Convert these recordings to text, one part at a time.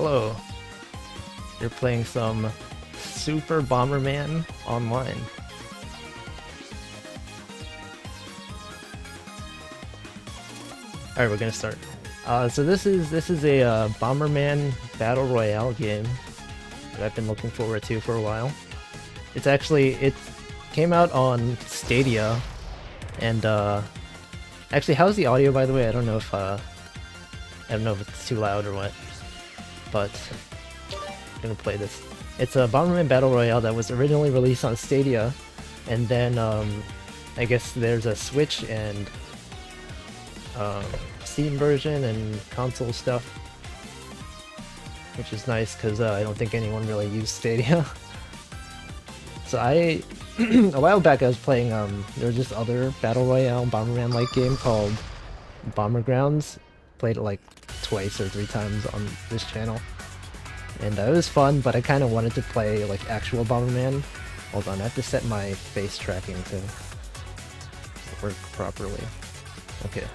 Hello. You're playing some Super Bomberman online. Alright, we're gonna start. So this is a Bomberman Battle Royale game that I've been looking forward to for a while. It came out on Stadia, and actually, how's the audio, by the way? I don't know if it's too loud or what, but I'm gonna play this. It's a Bomberman Battle Royale that was originally released on Stadia, and then I guess there's a Switch and Steam version and console stuff, which is nice because I don't think anyone really used Stadia. So a while back I was playing, there was this other Battle Royale Bomberman-like game called Bombergrounds. Played it like twice or 3 times on this channel. And it was fun, but I kind of wanted to play like actual Bomberman. Hold on, I have to set my face tracking to work properly. Okay.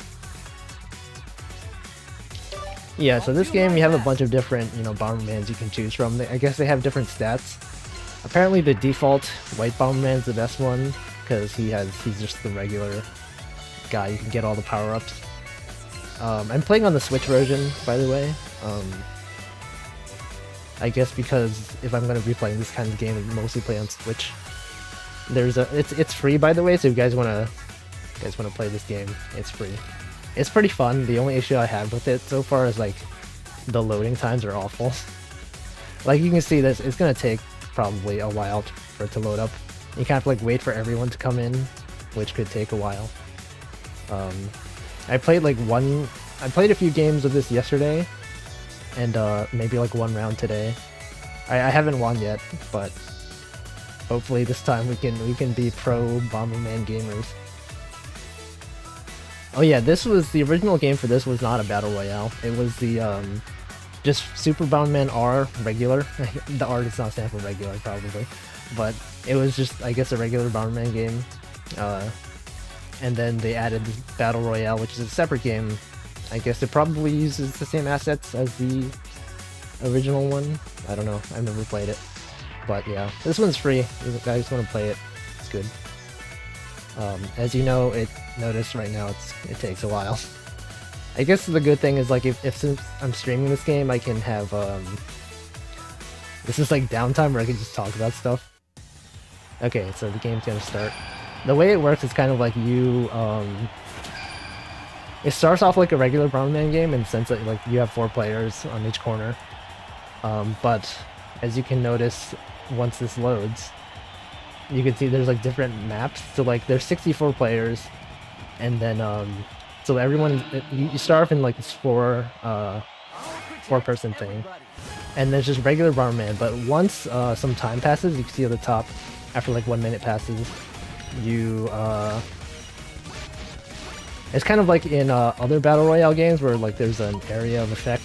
Yeah, so this game you have a bunch of different, Bombermans you can choose from. I guess they have different stats. Apparently the default white Bomberman's the best one, because he's just the regular guy. You can get all the power-ups. I'm playing on the Switch version, by the way. I guess because if I'm going to be playing this kind of game, I mostly play on Switch. It's free, by the way, so if you guys wanna play this game, it's free. It's pretty fun. The only issue I have with it so far is like the loading times are awful. Like you can see this, it's gonna take probably a while for it to load up. You kind of like wait for everyone to come in, which could take a while. I played a few games of this yesterday, and maybe like one round today. I haven't won yet, but hopefully this time we can be pro Bomberman gamers. Oh yeah, the original game for this was not a Battle Royale. It was the just Super Bomberman R regular. The R does not stand for regular probably, but it was just, I guess, a regular Bomberman game. And then they added Battle Royale, which is a separate game. I guess it probably uses the same assets as the original one. I don't know, I've never played it. But yeah, this one's free. If you guys want to play it, it's good. As you know, notice right now it takes a while. I guess the good thing is, like, since I'm streaming this game, I can have this is like downtime where I can just talk about stuff. Okay, so the game's gonna start. The way it works is kind of like it starts off like a regular Bomberman game in the sense that like you have 4 players on each corner. But as you can notice, once this loads, you can see there's like different maps. So like there's 64 players, and then so everyone, you start off in like this 4-person thing, and there's just regular Bomberman. But once some time passes, you can see at the top, after like 1 minute passes, it's kind of like in other Battle Royale games where like there's an area of effect,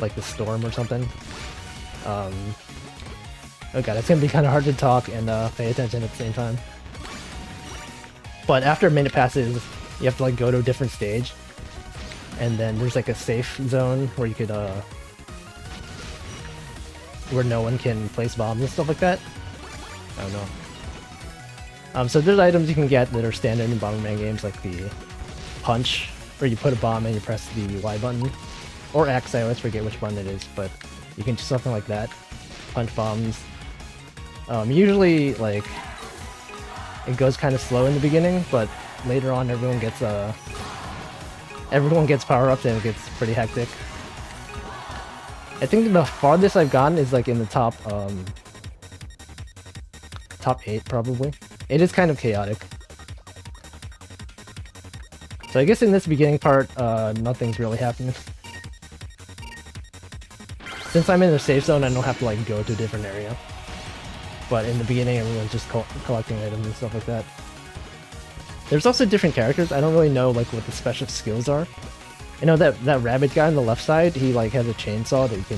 like the storm or something. Oh god, it's gonna be kind of hard to talk and pay attention at the same time. But after a minute passes, you have to like go to a different stage, and then there's like a safe zone where you could where no one can place bombs and stuff like that. I don't know. So there's items you can get that are standard in Bomberman games, like the punch, where you put a bomb and you press the Y button, or X. I always forget which button it is, but you can do something like that. Punch bombs. Usually, like, it goes kind of slow in the beginning, but later on everyone gets power-ups and it gets pretty hectic. I think the farthest I've gotten is like in the top 8 probably. It is kind of chaotic. So I guess in this beginning part, nothing's really happening. Since I'm in the safe zone, I don't have to like go to a different area. But in the beginning, everyone's just collecting items and stuff like that. There's also different characters. I don't really know like what the special skills are. I know that rabbit guy on the left side, he like has a chainsaw that you can.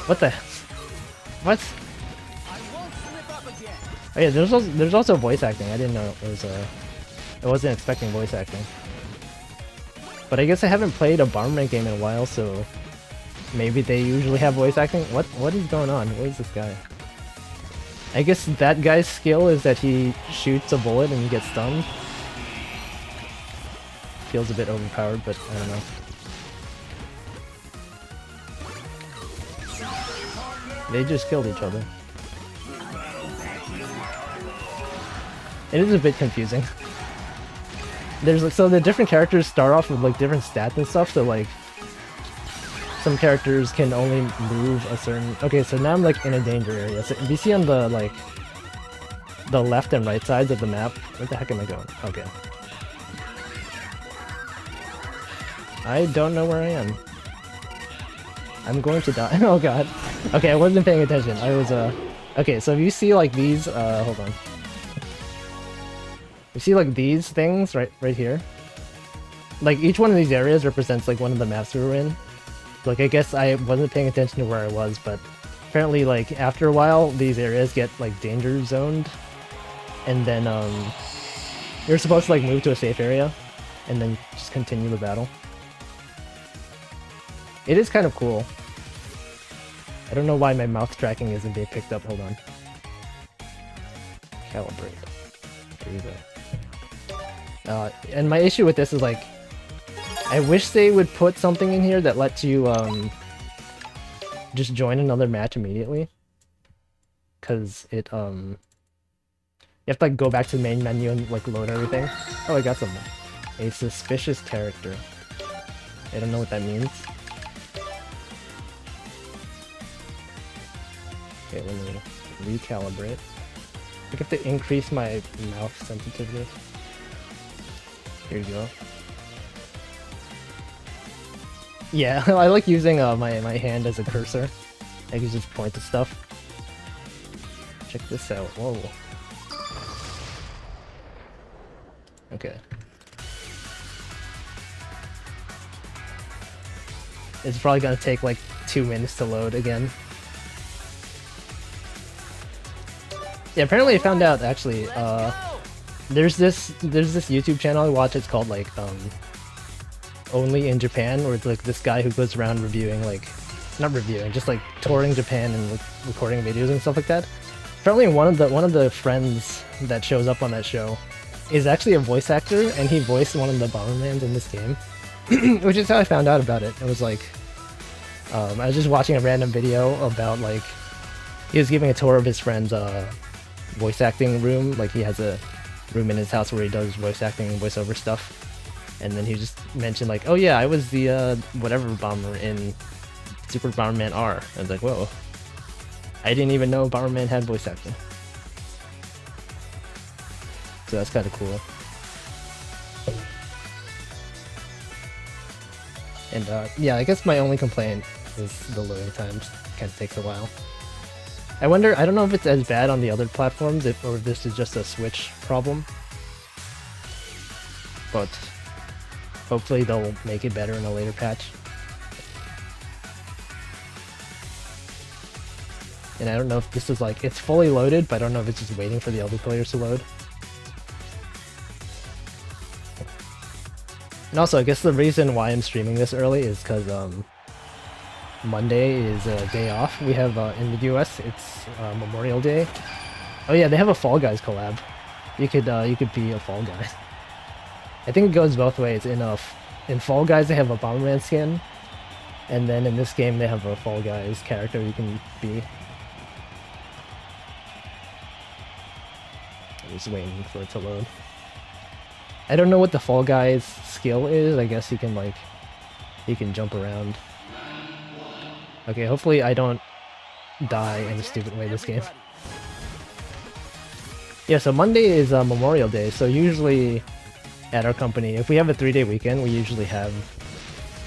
What the? What? Oh yeah, there's also voice acting. I didn't know it was I wasn't expecting voice acting. But I guess I haven't played a Bomberman game in a while, so maybe they usually have voice acting. What is going on? What is this guy? I guess that guy's skill is that he shoots a bullet and gets stunned. Feels a bit overpowered, but I don't know. They just killed each other. It is a bit confusing. So the different characters start off with like different stats and stuff, so like some characters can only move a certain... Okay, so now I'm like in a danger area. So if you see on the like the left and right sides of the map, where the heck am I going? Okay. I don't know where I am. I'm going to die. Oh god. Okay, I wasn't paying attention. I was okay, so if you see like these hold on. You see like these things right here? Like each one of these areas represents like one of the maps we were in. Like I guess I wasn't paying attention to where I was, but apparently like after a while these areas get like danger zoned, and then you're supposed to like move to a safe area and then just continue the battle. It is kind of cool. I don't know why my mouth tracking isn't being picked up. Hold on. Calibrate. There you go. And my issue with this is like, I wish they would put something in here that lets you just join another match immediately. Cause it you have to like go back to the main menu and like load everything. Oh, I got something. A suspicious character. I don't know what that means. Okay, let me recalibrate. I have to increase my mouth sensitivity. Here you go. Yeah, I like using my hand as a cursor. I can just point to stuff. Check this out. Whoa. Okay. It's probably gonna take like 2 minutes to load again. Yeah, apparently I found out actually, there's this YouTube channel I watch, it's called like Only in Japan, where it's like this guy who goes around reviewing, like, not reviewing, just like touring Japan and like, recording videos and stuff like that. Apparently one of the friends that shows up on that show is actually a voice actor, and he voiced one of the Bombermans in this game. Which is how I found out about it. It was like, I was just watching a random video about like, he was giving a tour of his friend's voice acting room. Like he has a room in his house where he does voice acting and voiceover stuff. And then he just mentioned like, oh yeah, I was the whatever bomber in Super Bomberman R. I was like, whoa. I didn't even know Bomberman had voice acting. So that's kind of cool. And yeah, I guess my only complaint is the loading times. Kind of takes a while. I wonder, I don't know if it's as bad on the other platforms, or if this is just a Switch problem. But hopefully they'll make it better in a later patch. And I don't know if this is like, it's fully loaded, but I don't know if it's just waiting for the other players to load. And also, I guess the reason why I'm streaming this early is because Monday is a day off. We have, in the US, it's Memorial Day. Oh yeah, they have a Fall Guys collab. You could be a Fall Guy. I think it goes both ways. In Fall Guys they have a Bomberman skin, and then in this game they have a Fall Guys character you can be. I'm just waiting for it to load. I don't know what the Fall Guys skill is. I guess he can jump around. Okay, hopefully I don't die in a stupid way this game. Yeah, so Monday is Memorial Day, so usually at our company, if we have a 3-day weekend, we usually have...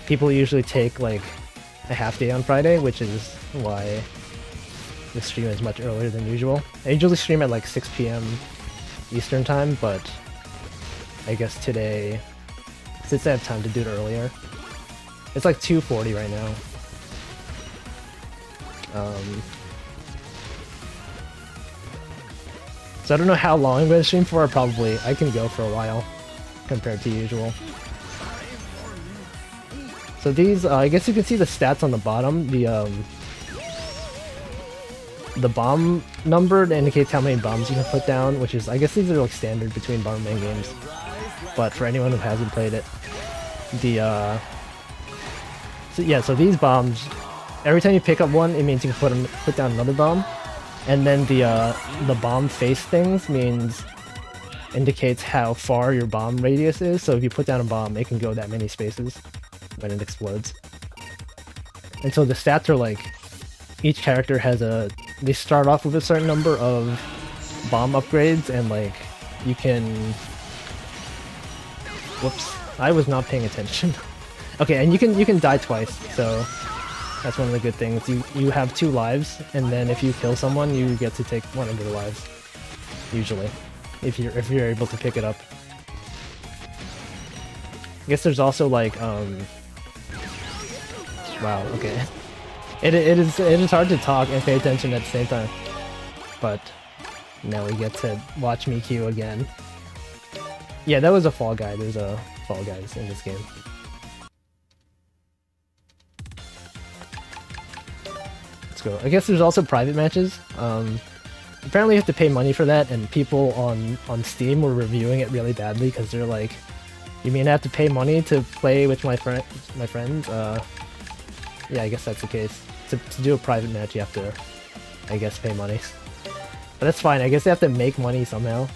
People usually take like a half day on Friday, which is why the stream is much earlier than usual. I usually stream at like 6 PM Eastern time, but I guess today, since I have time to do it earlier, it's like 2:40 right now. So I don't know how long I'm going to stream for. Probably I can go for a while compared to usual. So these, I guess you can see the stats on the bottom. The bomb number indicates how many bombs you can put down, which is, I guess these are like standard between Bomberman games. But for anyone who hasn't played it, so these bombs, every time you pick up one, it means you can put down another bomb. And then the bomb face things indicates how far your bomb radius is. So if you put down a bomb, it can go that many spaces when it explodes. And so the stats are like, each character has they start off with a certain number of bomb upgrades, and like you can, whoops, I was not paying attention. Okay, and you can die twice, so that's one of the good things. You have 2 lives, and then if you kill someone, you get to take one of their lives. Usually, if you're able to pick it up. I guess there's also like wow, okay. It is hard to talk and pay attention at the same time. But now we get to watch me queue again. Yeah, that was a Fall Guy. There's a Fall Guys in this game. Let's go. I guess there's also private matches. Apparently you have to pay money for that, and people on Steam were reviewing it really badly because they're like, "You mean I have to pay money to play with my friends?" Yeah, I guess that's the case. To do a private match, you have to, I guess, pay money. But that's fine. I guess they have to make money somehow.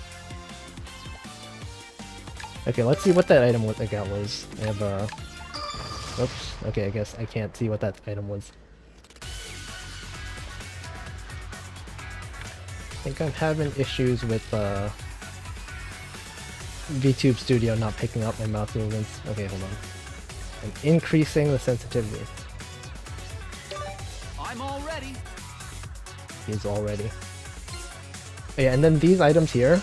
Okay, let's see what that item I got was. I have a... Oops. Okay, I guess I can't see what that item was. I think I'm having issues with VTube Studio not picking up my mouse movements. Okay, hold on. I'm increasing the sensitivity. I'm all ready. He's all ready. Yeah, and then these items here,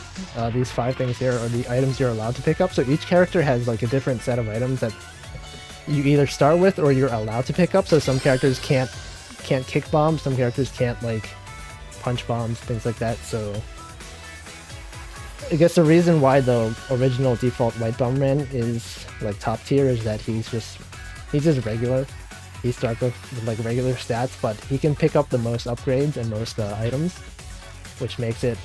these 5 things here, are the items you're allowed to pick up. So each character has like a different set of items that you either start with or you're allowed to pick up. So some characters can't kick bombs, some characters can't like punch bombs, things like that. So I guess the reason why the original default White Bomberman is like top tier is that he's just regular. He starts with like regular stats, but he can pick up the most upgrades and most items, which makes it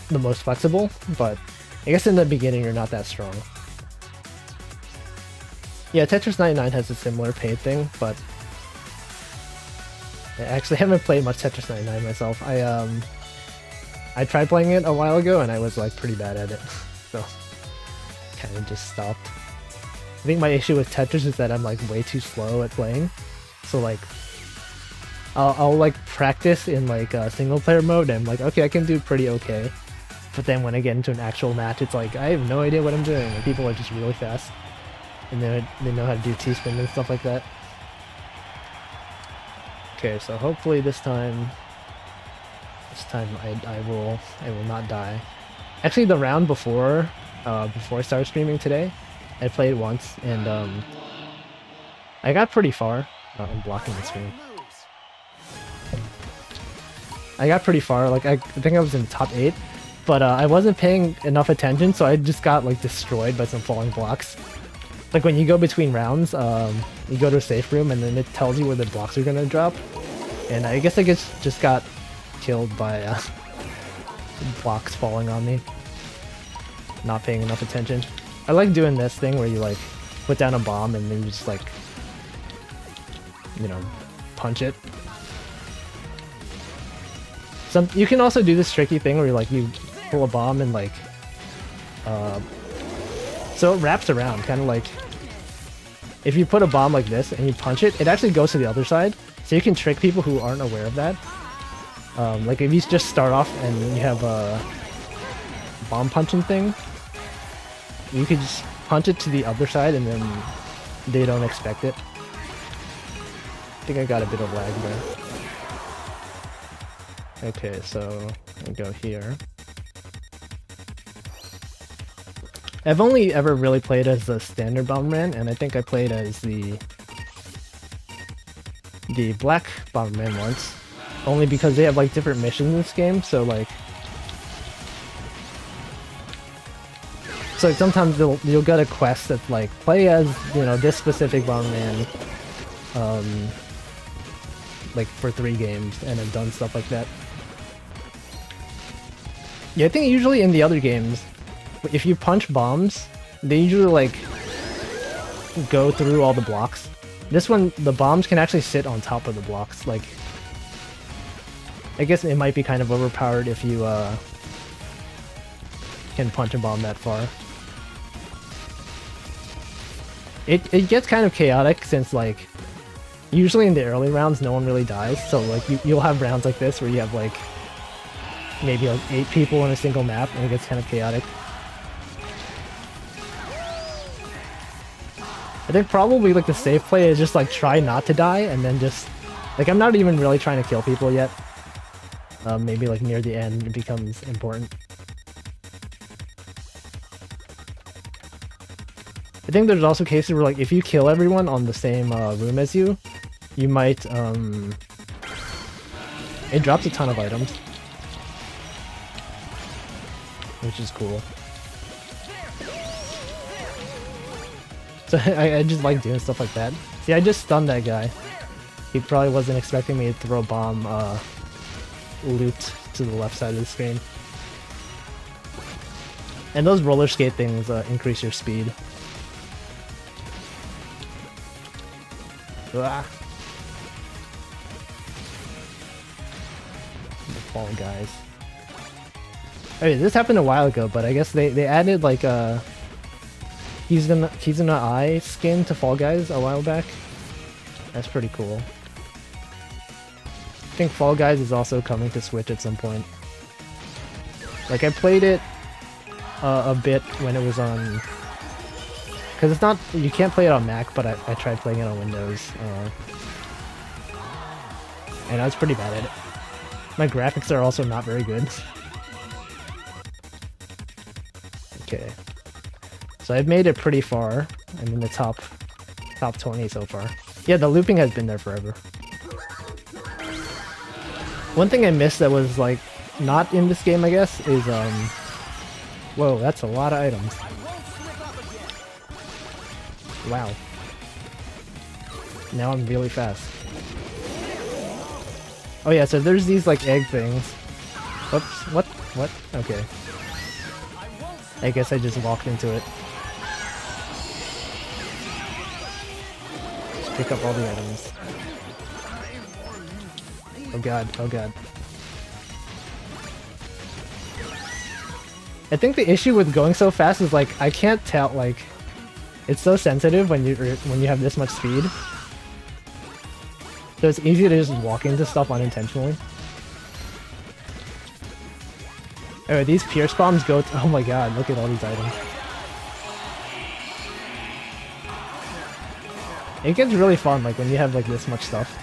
the most flexible. But I guess in the beginning you're not that strong. Yeah, Tetris 99 has a similar paid thing, but I actually haven't played much Tetris 99 myself. I tried playing it a while ago and I was like pretty bad at it, so kind of just stopped. I think my issue with Tetris is that I'm like way too slow at playing. So like, I'll like practice in like single player mode and I'm like, okay, I can do pretty okay. But then when I get into an actual match, it's like, I have no idea what I'm doing. And people are just really fast. And they know how to do T-spin and stuff like that. Okay, so hopefully this time I will not die. Actually, the round before I started streaming today, I played once and I got pretty far. I'm blocking the screen. I got pretty far, like I think I was in top 8, but I wasn't paying enough attention, so I just got like destroyed by some falling blocks. Like when you go between rounds, you go to a safe room and then it tells you where the blocks are gonna drop, and I guess I just got killed by blocks falling on me. Not paying enough attention. I like doing this thing where you like put down a bomb and then you just like, you know, punch it. You can also do this tricky thing where you pull a bomb and like, so it wraps around, kind of like, if you put a bomb like this and you punch it, it actually goes to the other side. So you can trick people who aren't aware of that. Like if you just start off and you have a bomb punching thing, you could just punch it to the other side and then they don't expect it. I think I got a bit of lag there. Okay, so I go here. I've only ever really played as the standard Bomberman, and I think I played as the black Bomberman once. Only because they have like different missions in this game, so like... So like, sometimes you'll get a quest that's like, play as, you know, this specific Bomberman like for 3 games and have done stuff like that. Yeah, I think usually in the other games, if you punch bombs, they usually like go through all the blocks. This one, the bombs can actually sit on top of the blocks. Like, I guess it might be kind of overpowered if you can punch a bomb that far. It gets kind of chaotic since like usually in the early rounds no one really dies, so like you'll have rounds like this where you have like maybe like 8 people in a single map and it gets kind of chaotic. I think probably like the safe play is just like try not to die and then just like I'm not even really trying to kill people yet. Maybe like near the end it becomes important. I think there's also cases where like if you kill everyone on the same room as you, you might it drops a ton of items, which is cool. So I just like doing stuff like that. See, I just stunned that guy. He probably wasn't expecting me to throw a bomb looped to the left side of the screen. And those roller skate things increase your speed. Ah. The Fall Guys. Okay, this happened a while ago, but I guess they added like a He's in an eye skin to Fall Guys a while back. That's pretty cool. I think Fall Guys is also coming to Switch at some point. Like I played it a bit when it was on, because it's not, you can't play it on Mac, but I tried playing it on Windows, and I was pretty bad at it. My graphics are also not very good. Okay. So I've made it pretty far. I'm in the top 20 so far. Yeah, the looping has been there forever. One thing I missed that was like not in this game, I guess, is whoa, that's a lot of items. Wow. Now I'm really fast. Oh yeah, so there's these like egg things. Oops, what? What? Okay. I guess I just walked into it. Pick up all the items. Oh god, oh god. I think the issue with going so fast is like I can't tell, like it's so sensitive when you have this much speed. So it's easy to just walk into stuff unintentionally. Oh, these Pierce bombs go to, oh my god, look at all these items. It gets really fun, like when you have like this much stuff.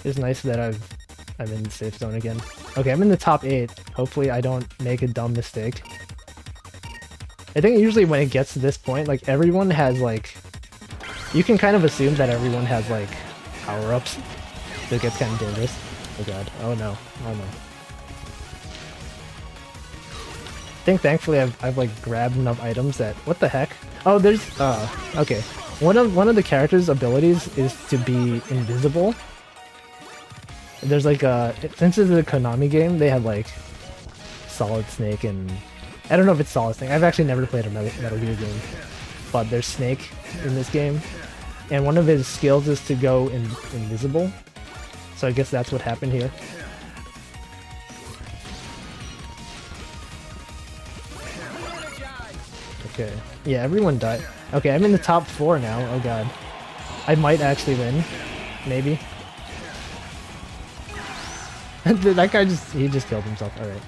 It's nice that I'm in the safe zone again. Okay, I'm in the top 8. Hopefully I don't make a dumb mistake. I think usually when it gets to this point, like everyone has like, you can kind of assume that everyone has like power-ups. So it gets kind of dangerous. Oh god. Oh no. Oh no. I think thankfully I've like grabbed enough items that, what the heck? Oh, there's okay. One of the characters' abilities is to be invisible. There's like since it's a Konami game, they have like Solid Snake and I don't know if it's Solid Snake. I've actually never played a Metal Gear game, but there's Snake in this game, and one of his skills is to go invisible. So I guess that's what happened here. Okay. Yeah, everyone died. Okay, I'm in the top 4 now. Oh god. I might actually win. Maybe. That guy he just killed himself. Alright.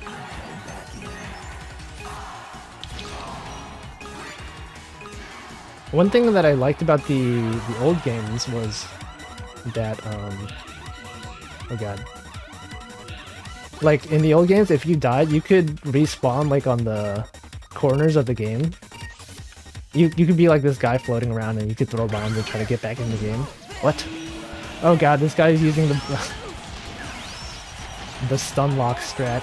One thing that I liked about the old games was that, oh god. Like, in the old games, if you died, you could respawn, like, on the corners of the game. You could be like this guy floating around and you could throw bombs and try to get back in the game. What? Oh god, this guy is using the stun lock strat.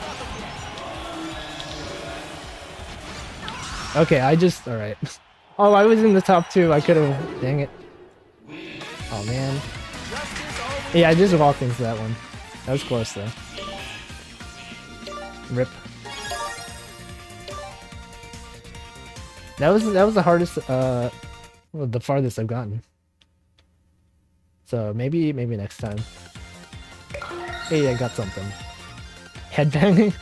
Okay, alright. Oh, I was in the top 2. I could have. Dang it. Oh man. Yeah, I just walked into that one. That was close though. Rip. That was the hardest. Well, the farthest I've gotten. So maybe next time. Hey, I got something. Headbanging.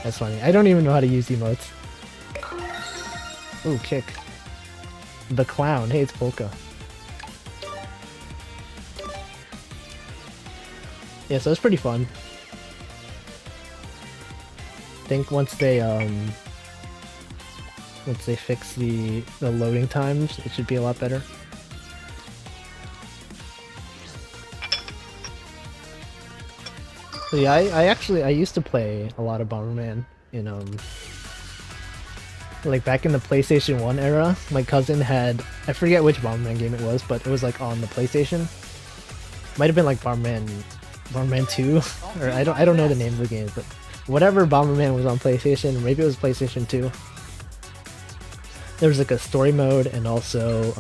That's funny. I don't even know how to use emotes. Ooh, kick. The clown. Hey, it's Polka. Yeah, so it's pretty fun. I think once they fix the loading times, it should be a lot better. So yeah, I used to play a lot of Bomberman in like back in the PlayStation 1 era. My cousin had, I forget which Bomberman game it was, but it was like on the PlayStation. Might have been like Bomberman 2, or I don't know the name of the game, but whatever Bomberman was on PlayStation, maybe it was PlayStation 2. There was like a story mode and also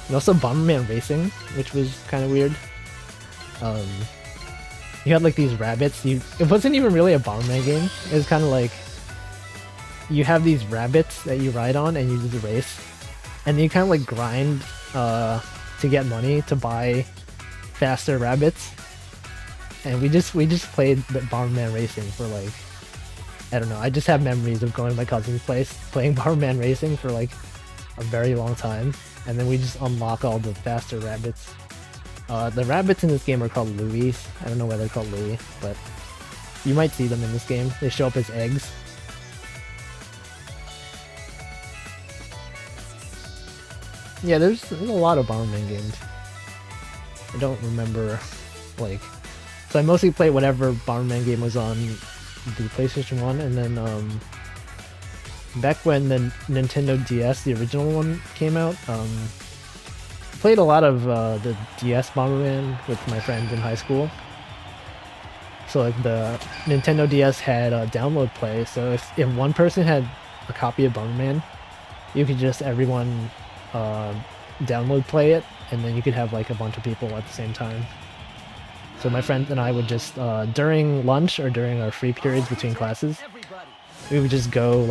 Bomberman Racing, which was kind of weird. You had like these rabbits. It wasn't even really a Bomberman game. It was kind of like you have these rabbits that you ride on and you do the race, and then you kind of like grind to get money to buy faster rabbits. And we just played the Bomberman Racing for like, I don't know. I just have memories of going to my cousin's place playing Bomberman Racing for like a very long time, and then we just unlock all the faster rabbits. The rabbits in this game are called Louis. I don't know why they're called Louis, but you might see them in this game. They show up as eggs. Yeah, there's a lot of Bomberman games. I don't remember, like... So I mostly played whatever Bomberman game was on the PlayStation 1, and then, back when the Nintendo DS, the original one, came out, played a lot of the DS Bomberman with my friends in high school. So like the Nintendo DS had a download play, so if one person had a copy of Bomberman, you could just everyone download play it, and then you could have like a bunch of people at the same time. So my friends and I would just during lunch or during our free periods between classes, we would just go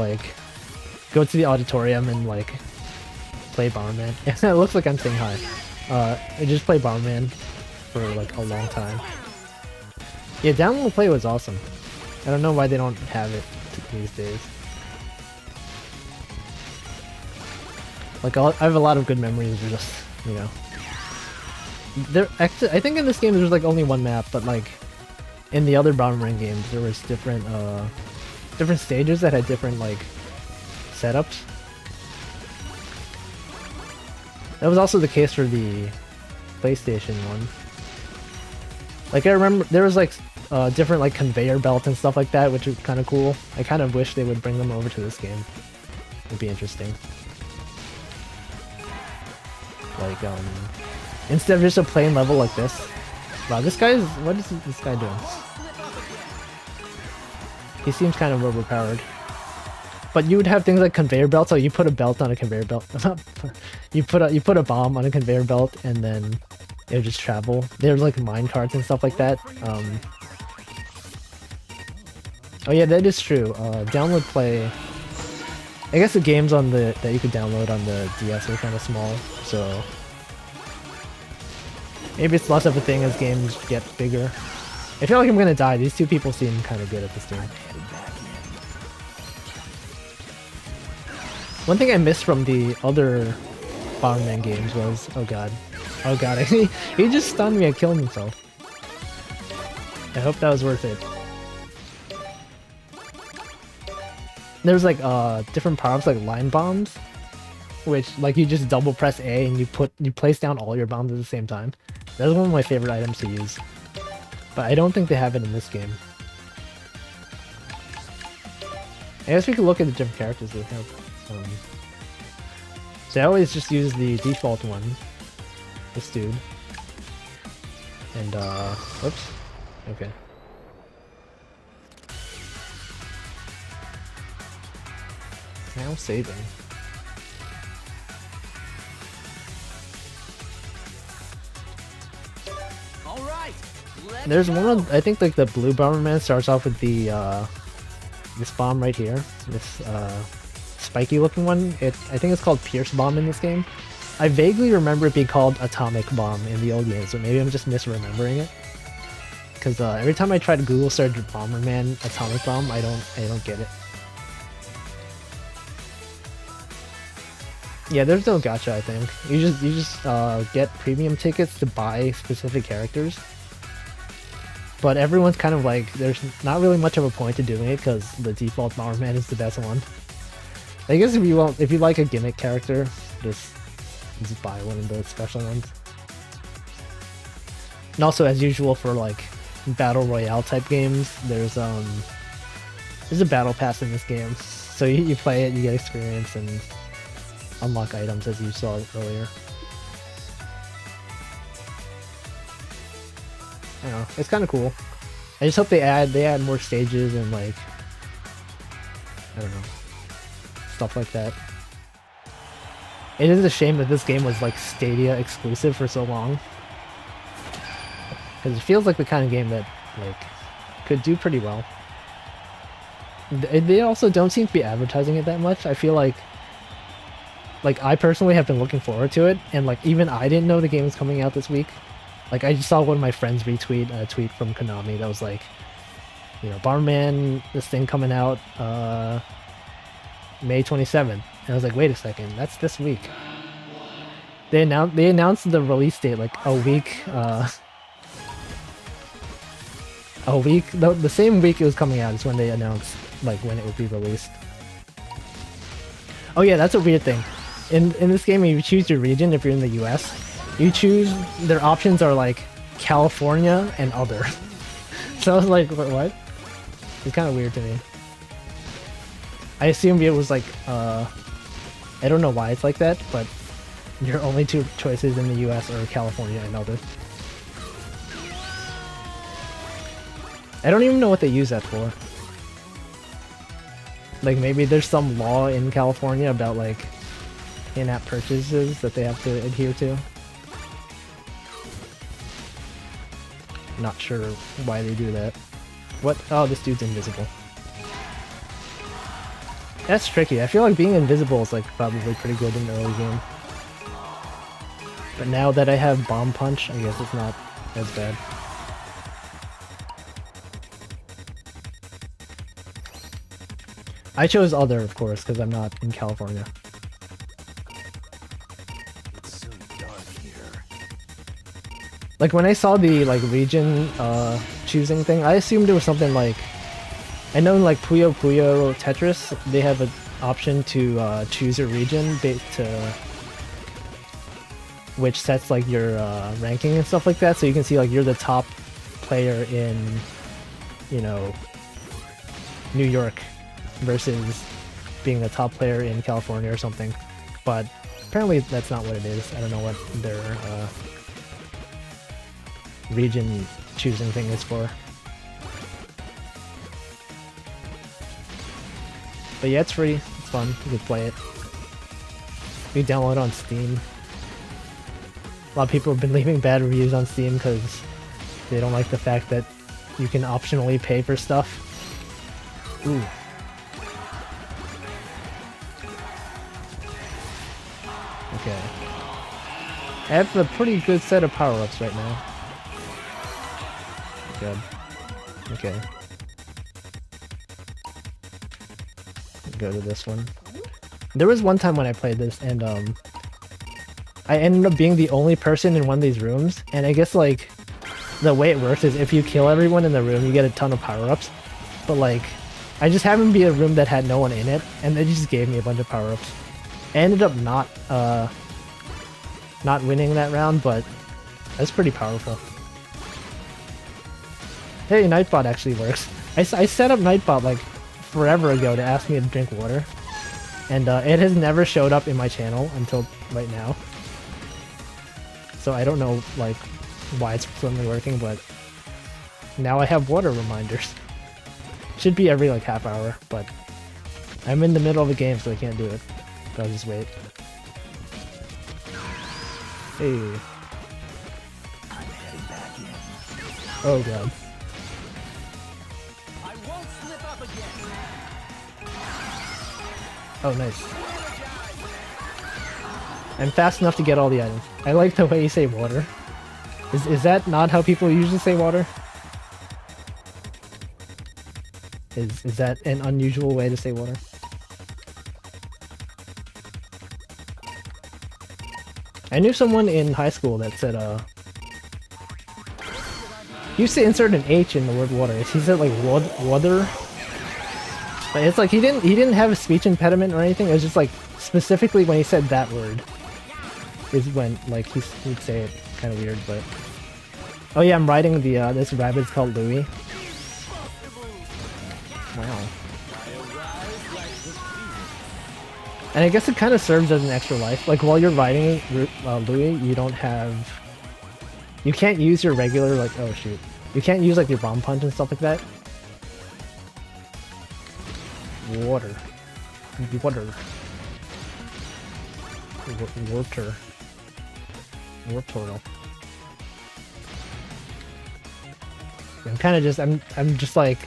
to the auditorium and like play Bomberman. It looks like I'm saying hi. I just play Bomberman for like a long time. Yeah, download play was awesome. I don't know why they don't have it these days. Like I have a lot of good memories of just, you know. Actually, I think in this game there's like only one map, but like in the other Bomberman games there was different stages that had different like setups. That was also the case for the PlayStation one. Like I remember there was like different like conveyor belts and stuff like that, which was kind of cool. I kind of wish they would bring them over to this game. It'd be interesting. Like instead of just a plain level like this. Wow, what is this guy doing? He seems kind of overpowered. But you would have things like conveyor belts, so you put a belt on a conveyor belt. you put a bomb on a conveyor belt, and then it would just travel. There's like mine carts and stuff like that. Oh yeah, that is true. Download play. I guess the games on that you could download on the DS are kind of small, so maybe it's less of a thing as games get bigger. I feel like I'm gonna die. These two people seem kind of good at this game. One thing I missed from the other Bomberman games was, oh god, he just stunned me and killed himself. I hope that was worth it. There's like different power-ups like line bombs, which like you just double press A and you place down all your bombs at the same time. That's one of my favorite items to use, but I don't think they have it in this game. I guess we could look at the different characters they have. So I always just use the default one, this dude, and whoops, okay. Now saving. All right. There's one of, I think like the blue Bomberman starts off with the this bomb right here. This spiky looking one. I think it's called Pierce Bomb in this game. I vaguely remember it being called Atomic Bomb in the old game, so maybe I'm just misremembering it. Because every time I try to Google search Bomberman Atomic Bomb, I don't get it. Yeah, there's no gacha, I think. You just get premium tickets to buy specific characters. But everyone's kind of like, there's not really much of a point to doing it because the default Bomberman is the best one. I guess if you like a gimmick character, just buy one of those special ones. And also, as usual for like battle royale type games, there's a battle pass in this game. So you play it, you get experience and unlock items as you saw earlier. I don't know, it's kind of cool. I just hope they add more stages and like, I don't know, stuff like that. It is a shame that this game was like Stadia exclusive for so long. Because it feels like the kind of game that like could do pretty well. They also don't seem to be advertising it that much. I feel like I personally have been looking forward to it, and like even I didn't know the game was coming out this week. Like I just saw one of my friends retweet a tweet from Konami that was like, you know, Bomberman, this thing coming out May 27th. And I was like, wait a second, that's this week. They announced the release date like a week the same week it was coming out is when they announced like when it would be released. Oh yeah, that's a weird thing. In this game, you choose your region if you're in the US. You choose, their options are like California and other. So I was like, what? It's kind of weird to me. I assumed it was like, I don't know why it's like that, but your only two choices in the US are California and other. I don't even know what they use that for. Like maybe there's some law in California about like in-app purchases that they have to adhere to. Not sure why they do that. What? Oh, this dude's invisible. That's tricky. I feel like being invisible is like probably pretty good in the early game. But now that I have Bomb Punch, I guess it's not as bad. I chose other, of course, because I'm not in California. It's so dark here. Like when I saw the like region choosing thing, I assumed it was something like, I know in like Puyo Puyo Tetris, they have an option to choose a region to which sets like your ranking and stuff like that, so you can see like you're the top player in, you know, New York versus being the top player in California or something. But apparently that's not what it is. I don't know what their region choosing thing is for. But yeah, it's free. It's fun. You can play it. You can download it on Steam. A lot of people have been leaving bad reviews on Steam because they don't like the fact that you can optionally pay for stuff. Ooh. Okay. I have a pretty good set of power-ups right now. Good. Okay. Go to this one. There was one time when I played this and I ended up being the only person in one of these rooms, and I guess like the way it works is if you kill everyone in the room you get a ton of power-ups, but like I just happened to be a room that had no one in it and they just gave me a bunch of power-ups. I ended up not winning that round, but that's pretty powerful. Hey, Nightbot actually works. I set up Nightbot like forever ago to ask me to drink water, and it has never showed up in my channel until right now. So I don't know like why it's suddenly working, but now I have water reminders. Should be every like half hour, but I'm in the middle of a game, so I can't do it. But I'll just wait. Hey. I'm heading back in. Oh god. I won't slip up again. Oh, nice. I'm fast enough to get all the items. I like the way you say water. Is that not how people usually say water? Is that an unusual way to say water? I knew someone in high school that said, he used to insert an H in the word water. He said like water. But it's like he didn't have a speech impediment or anything. It was just like specifically when he said that word is when like he'd say it kind of weird. But oh yeah, I'm riding the this rabbit. It's called Louis. Wow. And I guess it kind of serves as an extra life. Like while you're riding Louis, you can't use your regular like oh shoot, you can't use like your bomb punch and stuff like that. Water. Water. Warp turtle. I'm kind of just I'm just like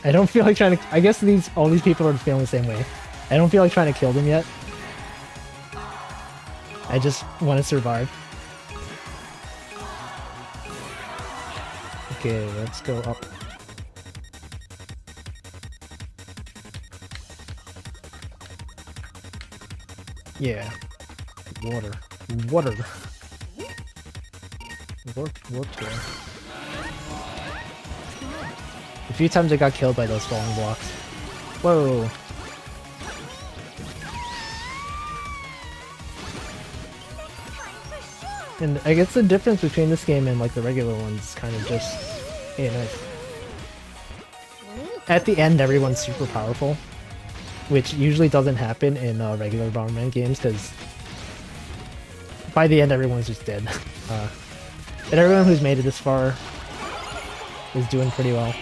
I don't feel like trying to. I guess all these people are feeling the same way. I don't feel like trying to kill them yet. I just want to survive. Okay, let's go up. Yeah. Water. Water. Warp here. A few times I got killed by those falling blocks. Whoa. And I guess the difference between this game and like the regular ones is kind of just... Hey, nice. At the end, everyone's super powerful. Which usually doesn't happen in regular Bomberman games, because by the end everyone's just dead. And everyone who's made it this far is doing pretty well.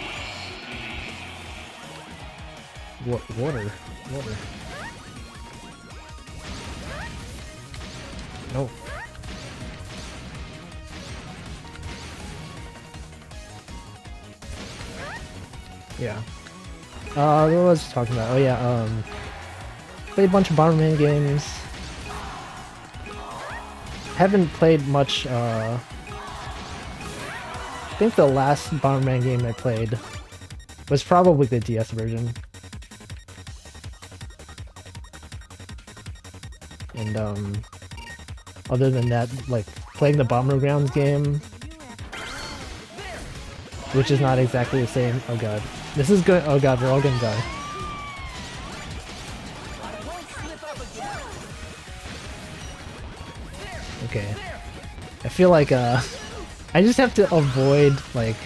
Water. No. Yeah. What was I talking about? Oh yeah, played a bunch of Bomberman games. Haven't played much, I think the last Bomberman game I played was probably the DS version. And, other than that, like, playing the Bomber Grounds game, which is not exactly the same. Oh god. This is good. Oh god, we're all gonna die. Okay. I feel like, I just have to avoid, like...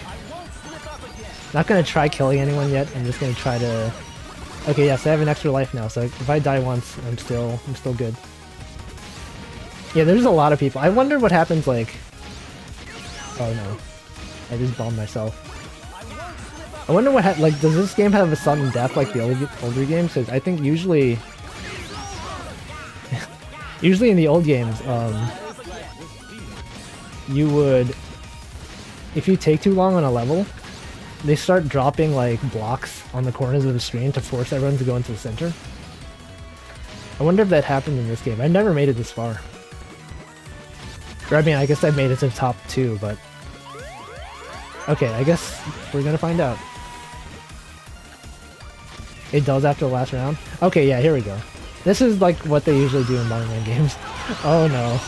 Not gonna try killing anyone yet, I'm just gonna try to... Okay, yes, I have an extra life now, so if I die once, I'm still good. Yeah, there's a lot of people. I wonder what happens, like... Oh no. I just bombed myself. I wonder what like, does this game have a sudden death like the older games? Because I think usually... usually in the old games, you would... If you take too long on a level, they start dropping like blocks on the corners of the screen to force everyone to go into the center. I wonder if that happened in this game. I never made it this far. Or I mean, I guess I made it to the top 2, but... Okay, I guess we're gonna find out. It does after the last round? Okay, yeah, here we go. This is like what they usually do in Bomberman games. Oh no.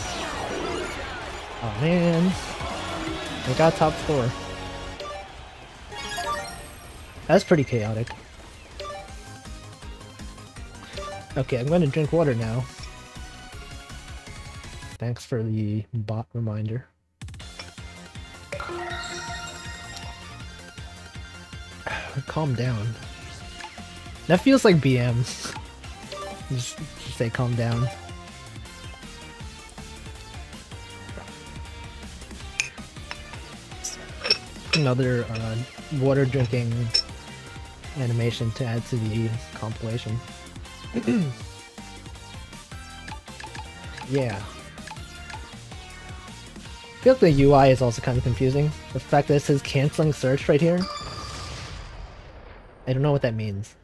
Oh man. I got top 4. That's pretty chaotic. Okay, I'm gonna drink water now. Thanks for the bot reminder. Calm down. That feels like BM. Just say calm down. Another water drinking animation to add to the compilation. Yeah. I feel like the UI is also kind of confusing. The fact that it says canceling search right here. I don't know what that means.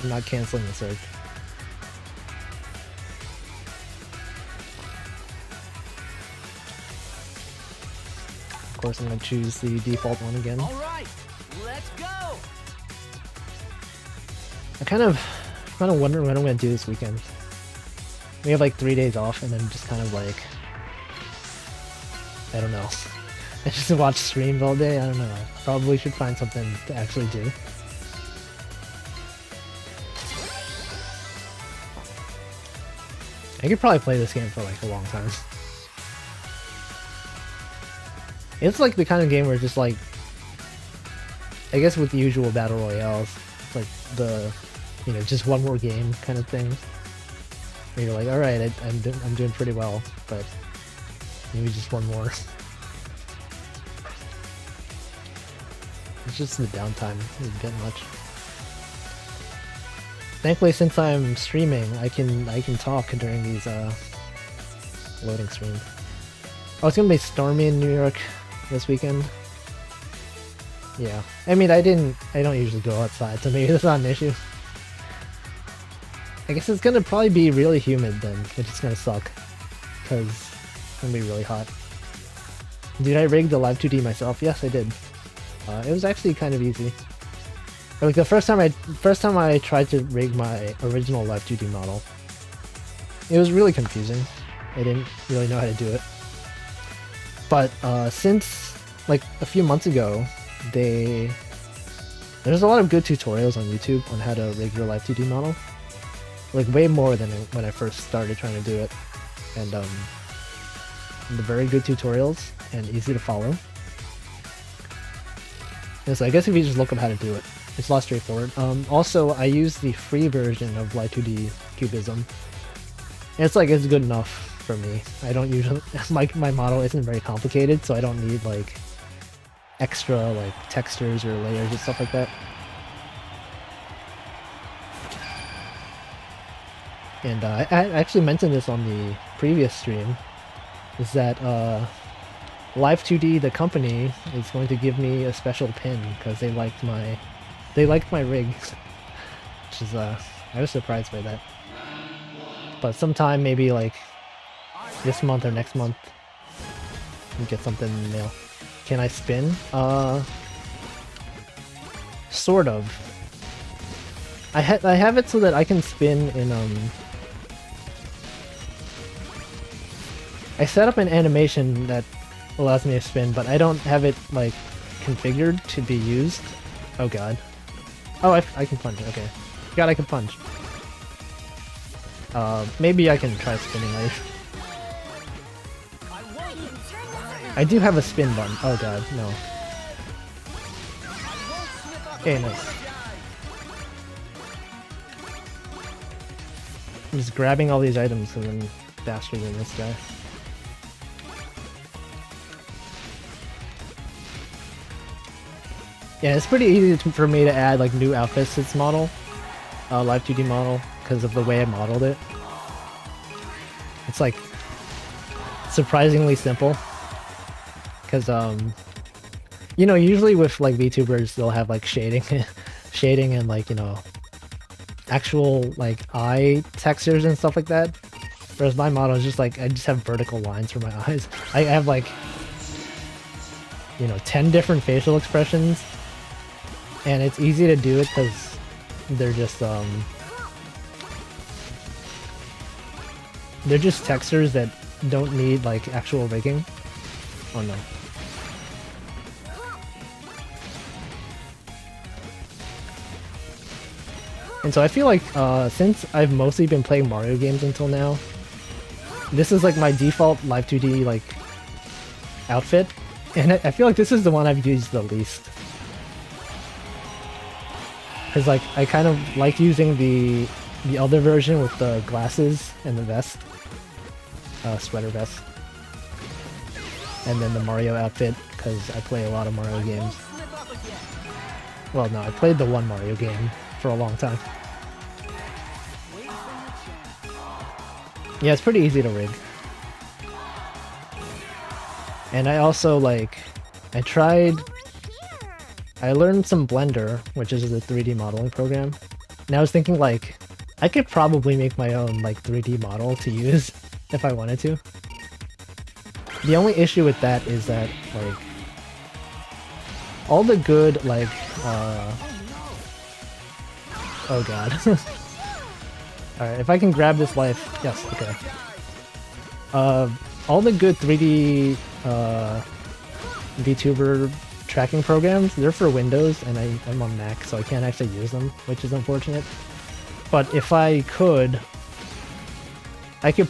I'm not canceling the search. Of course, I'm gonna choose the default one again. All right, let's go. I kind of wonder what I'm gonna do this weekend. We have like 3 days off, and then just kind of like, I don't know. I just watch streams all day. I don't know. Probably should find something to actually do. I could probably play this game for like a long time. It's like the kind of game where it's just like, I guess with the usual battle royales, it's like the, you know, just one more game kind of thing. Where you're like, all right, I'm doing pretty well, but maybe just one more. It's just the downtime is a bit much. Thankfully, since I'm streaming, I can talk during these loading screens. Oh, it's gonna be stormy in New York this weekend. Yeah, I mean, I don't usually go outside, so maybe that's not an issue. I guess it's gonna probably be really humid then, which is gonna suck, because it's gonna be really hot. Did I rig the Live 2D myself? Yes, I did. It was actually kind of easy. Like the first time I tried to rig my original Live 2D model, it was really confusing. I didn't really know how to do it. But since like a few months ago, there's a lot of good tutorials on YouTube on how to rig your Live 2D model. Like way more than when I first started trying to do it. And they're very good tutorials and easy to follow. And so I guess if you just look up how to do it, it's a lot straightforward. Also, I use the free version of Live 2D Cubism. And it's good enough for me. I don't usually, my model isn't very complicated, so I don't need like extra like textures or layers and stuff like that. And I actually mentioned this on the previous stream, is that Live 2D, the company, is going to give me a special pin because they liked my rig, which is I was surprised by that. But sometime maybe like this month or next month, we get something in the mail. Can I spin? Sort of. I have it so that I can spin in I set up an animation that allows me to spin, but I don't have it like configured to be used. Oh god. Oh, I can punch. Okay. God, I can punch. Maybe I can try spinning later. I do have a spin button. Oh god, no. Okay, nice. I'm just grabbing all these items because I'm faster than this guy. Yeah, it's pretty easy for me to add like new outfits to this model, Live 2D model, because of the way I modeled it. It's like surprisingly simple, because you know, usually with like VTubers they'll have like shading, shading and like, you know, actual like eye textures and stuff like that. Whereas my model is just like, I just have vertical lines for my eyes. I have like, you know, 10 different facial expressions. And it's easy to do it because they're just textures that don't need like actual rigging. Oh no. And so I feel like since I've mostly been playing Mario games until now, this is like my default Live 2D like outfit, and I feel like this is the one I've used the least. Because like I kind of like using the other version with the glasses and the vest, sweater vest, and then the Mario outfit because I play a lot of Mario games. Well, no, I played the one Mario game for a long time. Yeah, it's pretty easy to rig. And I also, like, I learned some Blender, which is the 3D modeling program. And I was thinking, like, I could probably make my own, like, 3D model to use if I wanted to. The only issue with that is that, like, all the good, like, oh god. Alright, if I can grab this life... Yes, okay. All the good 3D, VTuber tracking programs, they're for Windows, and I'm on Mac, so I can't actually use them, which is unfortunate. But if I could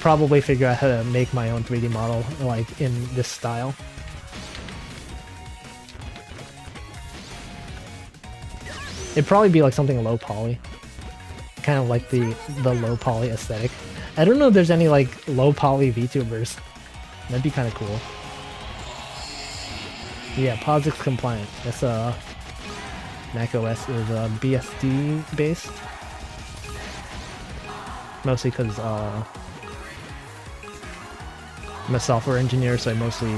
probably figure out how to make my own 3D model, like, in this style. It'd probably be like something low poly. Kind of like the low poly aesthetic. I don't know if there's any like low poly VTubers. That'd be kind of cool. Yeah, POSIX compliant. That's Mac OS is BSD based. Mostly because I'm a software engineer, so I mostly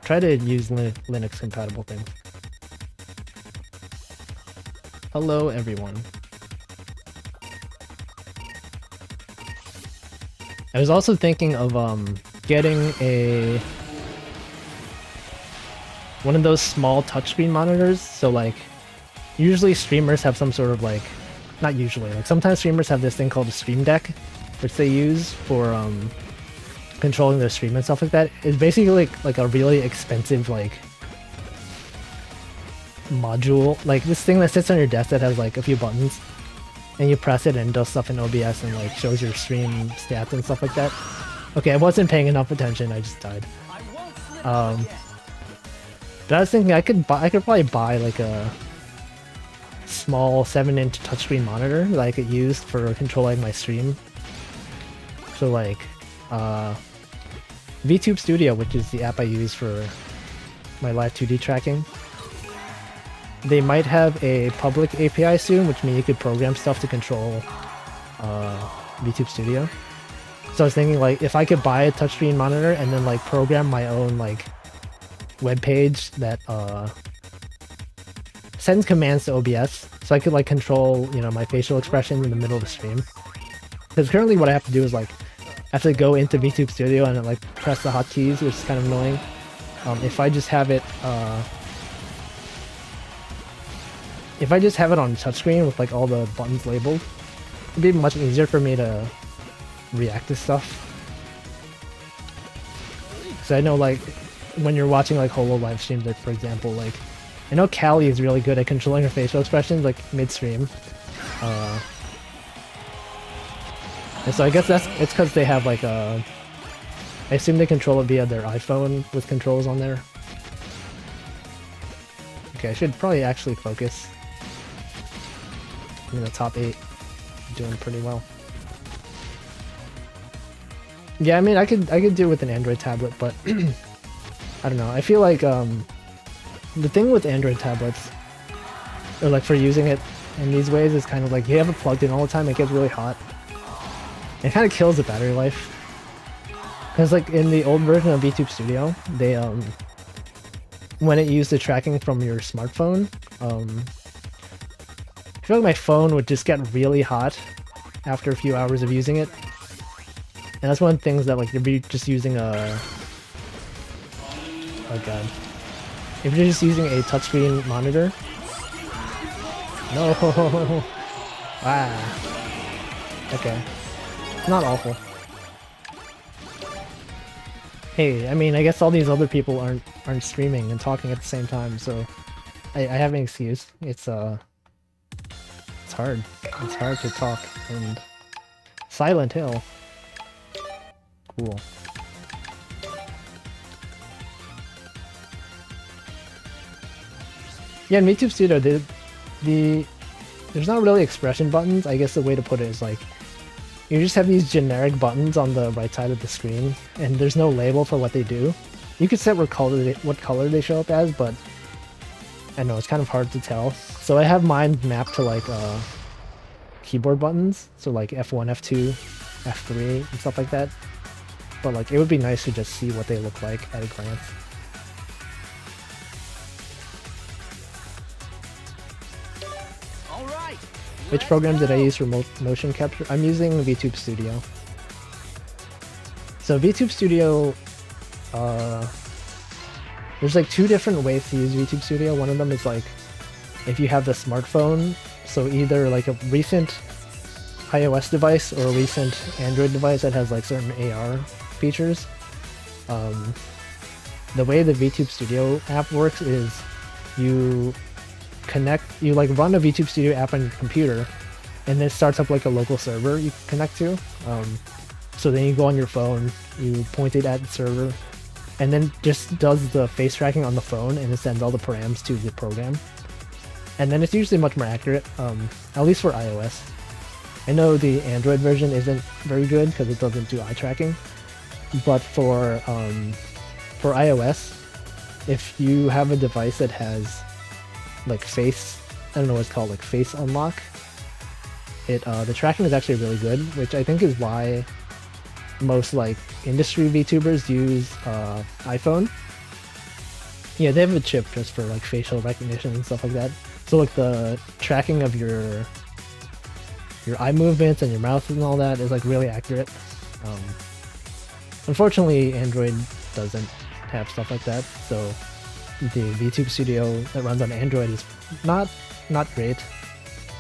try to use Linux compatible things. Hello everyone. I was also thinking of getting one of those small touchscreen monitors. So like, usually streamers have some sort of like, not usually, like sometimes streamers have this thing called a Stream Deck, which they use for controlling their stream and stuff like that. It's basically like a really expensive like module, like this thing that sits on your desk that has like a few buttons, and you press it and it does stuff in OBS and like shows your stream stats and stuff like that. Okay, I wasn't paying enough attention, I just died. But I was thinking I could probably buy like a small 7-inch touchscreen monitor that I could use for controlling my stream. So like VTube Studio, which is the app I use for my live 2D tracking, they might have a public API soon, which means you could program stuff to control VTube Studio. So I was thinking, like, if I could buy a touchscreen monitor and then like program my own like web page that sends commands to OBS, so I could like control, you know, my facial expression in the middle of the stream. Because currently what I have to do is like I have to go into VTube Studio and like press the hotkeys, which is kind of annoying. If I just have it on touchscreen with like all the buttons labeled, it'd be much easier for me to react to stuff. So I know like when you're watching like Holo live streams, like for example, like I know Callie is really good at controlling her facial expressions like mid-stream. And so I guess it's because they have like I assume they control it via their iPhone with controls on there. Okay, I should probably actually focus. I'm in the top 8, doing pretty well. Yeah, I mean, I could do it with an Android tablet, but I don't know. I feel like the thing with Android tablets, or like for using it in these ways, is kind of like you have it plugged in all the time. It gets really hot. It kind of kills the battery life. Because like in the old version of VTube Studio, they when it used the tracking from your smartphone, I feel like my phone would just get really hot after a few hours of using it. And that's one of the things that like you'd be just using a... Oh god. If you're just using a touchscreen monitor... No! Ah. Okay. Not awful. Hey, I mean, I guess all these other people aren't streaming and talking at the same time, so I have an excuse. It's hard. It's hard to talk, and Silent Hill. Cool. Yeah, in VTube Studio, there's not really expression buttons. I guess the way to put it is like, you just have these generic buttons on the right side of the screen, and there's no label for what they do. You could set what color they show up as, but I know it's kind of hard to tell. So I have mine mapped to like keyboard buttons, so like F1, F2, F3, and stuff like that. But like it would be nice to just see what they look like at a glance. All right. Which program did I use for motion capture? I'm using VTube Studio. So VTube Studio, there's like two different ways to use VTube Studio. One of them is like if you have the smartphone, so either like a recent iOS device or a recent Android device that has like certain AR features. The way the VTube Studio app works is you like run a VTube Studio app on your computer, and it starts up like a local server you connect to. So then you go on your phone, you point it at the server, and then just does the face tracking on the phone, and it sends all the params to the program. And then it's usually much more accurate, at least for iOS. I know the Android version isn't very good because it doesn't do eye tracking, but for iOS, if you have a device that has like face, I don't know what it's called, like face unlock, the tracking is actually really good, which I think is why most like industry VTubers use iPhone. Yeah, they have a chip just for like facial recognition and stuff like that. So like the tracking of your eye movements and your mouth and all that is like really accurate. Unfortunately, Android doesn't have stuff like that, so the VTube Studio that runs on Android is not great.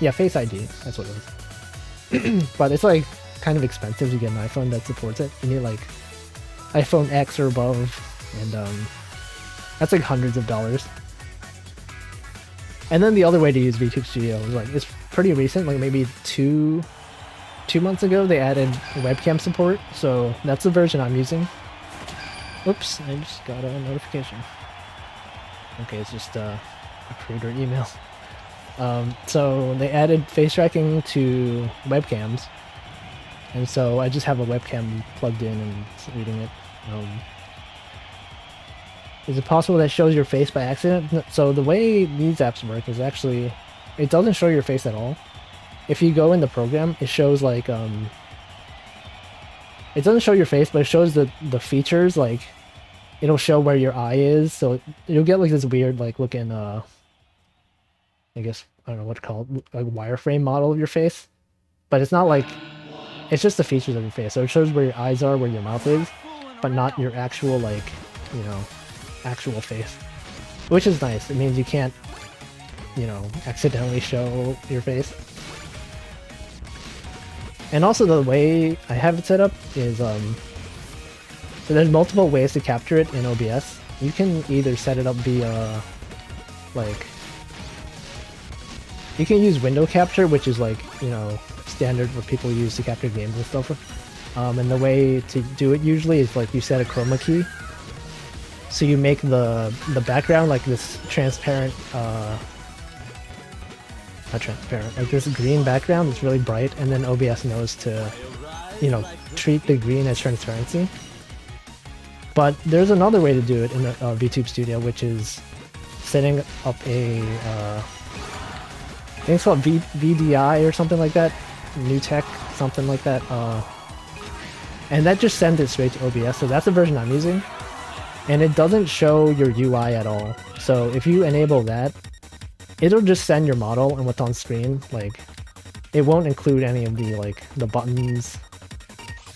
Yeah, Face ID, that's what it is. But it's like kind of expensive to get an iPhone that supports it. You need like iPhone X or above, and that's like hundreds of dollars. And then the other way to use VTube Studio is like, it's pretty recent, like maybe two months ago they added webcam support, so that's the version I'm using. Oops, I just got a notification. Okay, it's just a recruiter email. So they added face tracking to webcams, and so I just have a webcam plugged in and it's reading it. Is it possible that it shows your face by accident? So the way these apps work is actually, it doesn't show your face at all. If you go in the program, it shows like, it doesn't show your face, but it shows the features, like, it'll show where your eye is, so you'll get like this weird like looking, I guess, I don't know what to call it, like wireframe model of your face. But it's not like, it's just the features of your face, so it shows where your eyes are, where your mouth is, but not your actual like, you know, actual face, which is nice. It means you can't, you know, accidentally show your face. And also the way I have it set up is so there's multiple ways to capture it in OBS. You can either set it up via like, you can use window capture, which is like, you know, standard what people use to capture games and stuff. And the way to do it usually is like you set a chroma key. So you make the background like this transparent, not transparent, like this green background that's really bright, and then OBS knows to, you know, treat the green as transparency. But there's another way to do it in the VTube Studio, which is setting up a, I think it's called VDI or something like that, New Tech, something like that, and that just sends it straight to OBS, so that's the version I'm using. And it doesn't show your UI at all. So if you enable that, it'll just send your model and what's on screen. Like, it won't include any of the like the buttons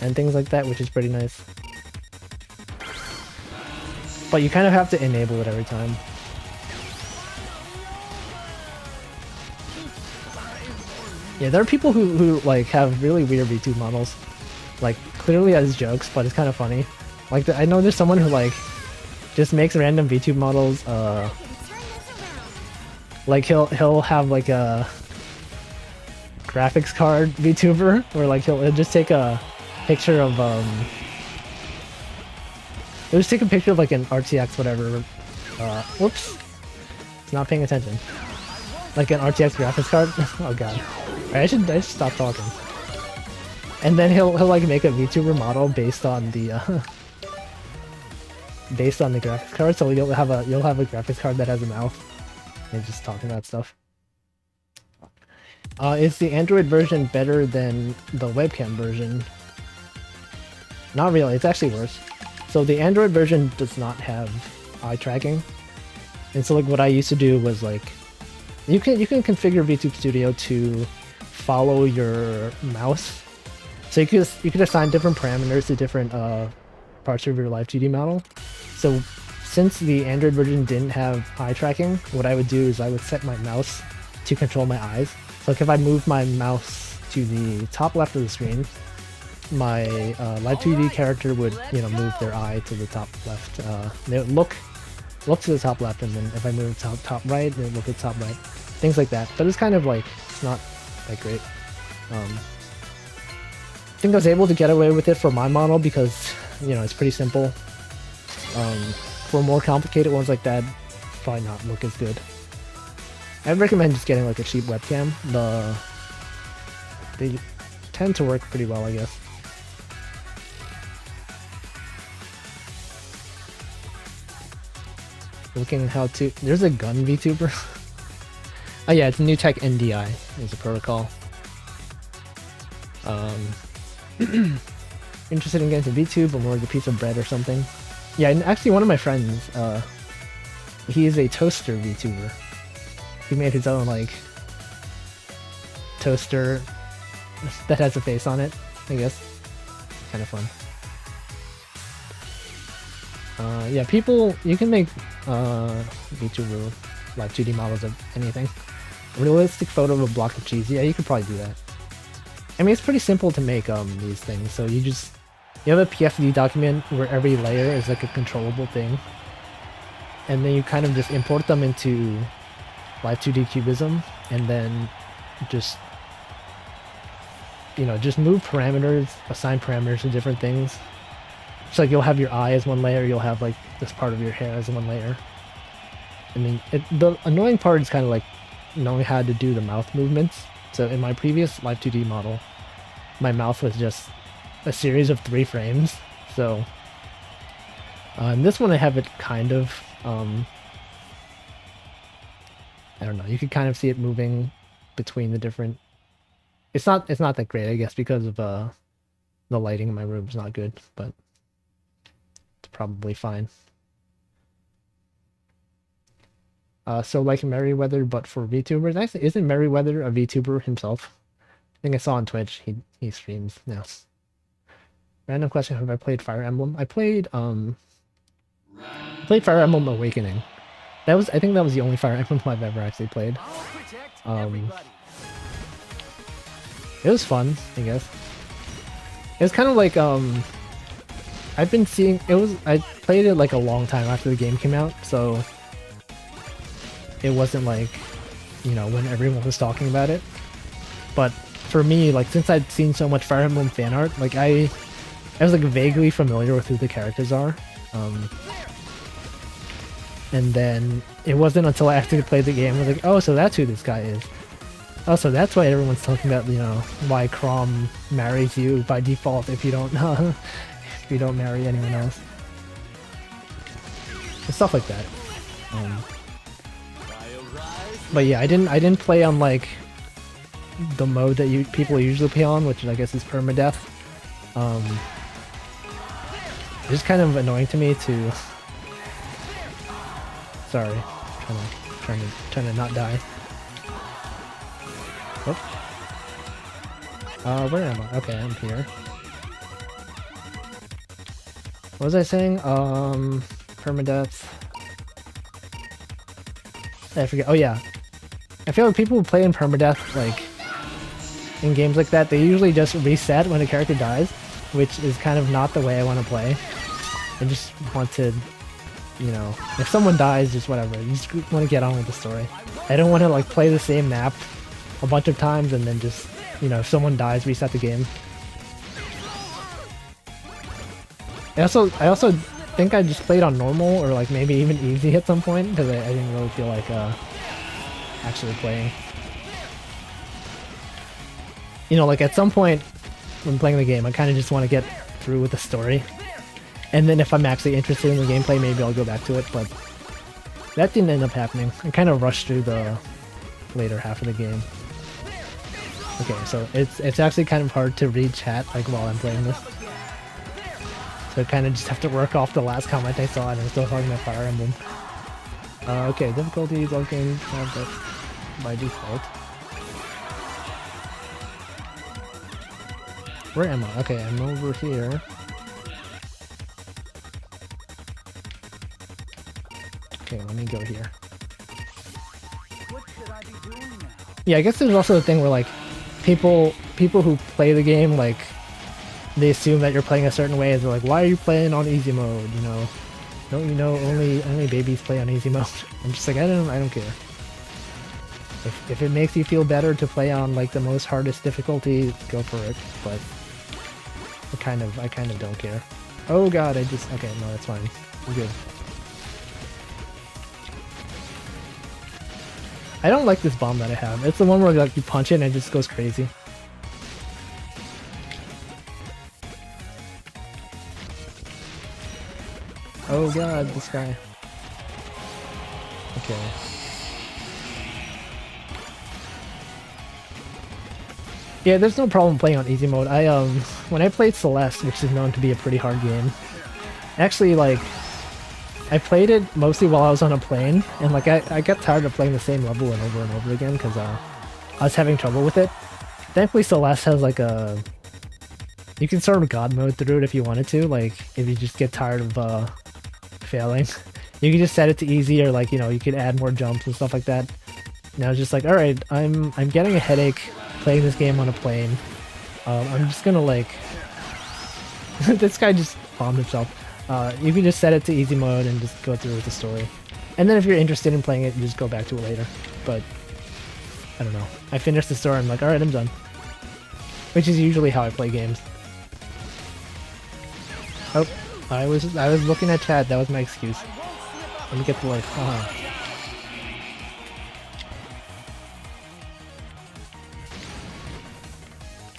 and things like that, which is pretty nice. But you kind of have to enable it every time. Yeah, there are people who like have really weird VTube models, like clearly as jokes, but it's kind of funny. Like I know there's someone who like just makes random VTube models. Like he'll have like a graphics card VTuber, where like he'll just take a picture of he'll just take a picture of like an RTX whatever. Whoops, it's not paying attention. Like an RTX graphics card. Oh god, I should stop talking. And then he'll like make a VTuber model based on the graphics card. So you'll have a graphics card that has a mouth and just talking about stuff. Is the Android version better than the webcam version? Not really, it's actually worse. So the Android version does not have eye tracking. And so like what I used to do was like, you can configure VTube Studio to follow your mouse. So you could assign different parameters to different parts of your live 2D model. So since the Android version didn't have eye tracking, what I would do is I would set my mouse to control my eyes. So like if I move my mouse to the top left of the screen, my live 2D character would, you know, move their eye to the top left. They would look to the top left, and then if I move to top right, they would look at the top right. Things like that. But it's kind of like, it's not that great. I think I was able to get away with it for my model because, you know, it's pretty simple. For more complicated ones like that, probably not look as good. I'd recommend just getting like a cheap webcam. They tend to work pretty well, I guess. Looking how to... There's a gun VTuber. Oh yeah, it's New Tech NDI is a protocol. Interested in getting to VTube or more like a piece of bread or something? Yeah, and actually one of my friends, he is a toaster VTuber. He made his own like toaster that has a face on it, I guess. Kind of fun. Yeah, people, you can make VTuber live 2D models of anything. Realistic photo of a block of cheese. Yeah, you could probably do that. I mean, it's pretty simple to make these things. So you have a PSD document where every layer is like a controllable thing, and then you kind of just import them into live 2D cubism, and then just, you know, just move parameters, assign parameters to different things. So like you'll have your eye as one layer, you'll have like this part of your hair as one layer. I mean, the annoying part is kind of like knowing how to do the mouth movements. So in my previous live 2D model, my mouth was just a series of 3 frames. So in this one I have it kind of, I don't know, you can kind of see it moving between the different... It's not that great, I guess, because of the lighting in my room is not good, but it's probably fine. So like Merryweather, but for VTubers. Actually, isn't Merryweather a VTuber himself? I think I saw on Twitch. He streams now. Random question: have I played Fire Emblem? I played Fire Emblem Awakening. I think that was the only Fire Emblem I've ever actually played. It was fun, I guess. It was kind of like I've been seeing I played it like a long time after the game came out, so it wasn't like, you know, when everyone was talking about it. But for me, like, since I'd seen so much Fire Emblem fan art, like I was like vaguely familiar with who the characters are. And then it wasn't until I actually played the game I was like, oh, so that's who this guy is. Oh, so that's why everyone's talking about, you know, why Chrom marries you by default if you don't if you don't marry anyone else. And stuff like that. But yeah, I didn't play on like the mode that people usually play on, which I guess is permadeath. It's just kind of annoying to me to... Sorry, trying to not die. Whoop. Where am I? Okay, I'm here. What was I saying? Permadeath. I forget. Oh yeah. I feel like people who play in permadeath, like, in games like that, they usually just reset when a character dies, which is kind of not the way I want to play. I just want to, you know, if someone dies, just whatever. You just want to get on with the story. I don't want to, like, play the same map a bunch of times and then just, you know, if someone dies, reset the game. I also think I just played on normal or like maybe even easy at some point because I didn't really feel like actually playing. You know, like at some point when playing the game, I kind of just want to get through with the story. And then if I'm actually interested in the gameplay, maybe I'll go back to it, but That didn't end up happening. I kind of rushed through the later half of the game. Okay, so it's actually kind of hard to read chat like while I'm playing this. So I kind of just have to work off the last comment I saw, and I'm still talking about Fire Emblem. Okay, difficulties, all games have that by default. Where am I? Okay, I'm over here. Okay, let me go here. What should I be doing now? Yeah, I guess there's also a thing where like people who play the game, like they assume that you're playing a certain way, and they're like, why are you playing on easy mode, you know? Don't you know only babies play on easy mode? I'm just like, I don't care. If it makes you feel better to play on like the most hardest difficulty, go for it, but I kind of don't care. Oh god, okay, no, that's fine. I'm good. I don't like this bomb that I have. It's the one where like you punch it and it just goes crazy. Oh god, this guy. Okay. Yeah, there's no problem playing on easy mode. When I played Celeste, which is known to be a pretty hard game, actually like I played it mostly while I was on a plane, and like I got tired of playing the same level and over again because I was having trouble with it. Thankfully, Celeste has like you can sort of god mode through it if you wanted to. Like if you just get tired of failing, you can just set it to easy, or like, you know, you could add more jumps and stuff like that. And I was just like, all right, I'm getting a headache playing this game on a plane. I'm just gonna like this guy just bombed himself. You can just set it to easy mode and just go through with the story. And then if you're interested in playing it, you just go back to it later. But I don't know. I finished the story and I'm like, alright, I'm done. Which is usually how I play games. Oh, I was looking at chat, that was my excuse. Let me get to life.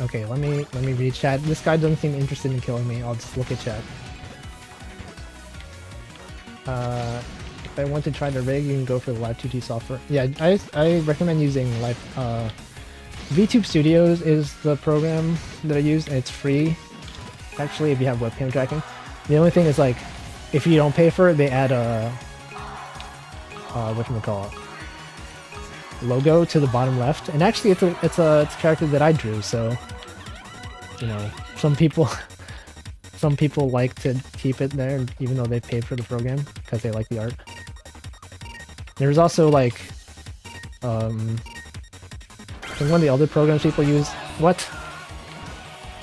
Okay, let me read chat. This guy doesn't seem interested in killing me. I'll just look at chat. If I want to try the rig, you can go for the Live 2D software. Yeah, I recommend using Live. VTube Studios is the program that I use, and it's free. Actually, if you have webcam tracking. The only thing is, like, if you don't pay for it, they add a whatchamacallit, logo to the bottom left. And actually, it's a character that I drew, so you know, some people like to keep it there, even though they paid for the program because they like the art. There's also like, I think one of the other programs people use. What?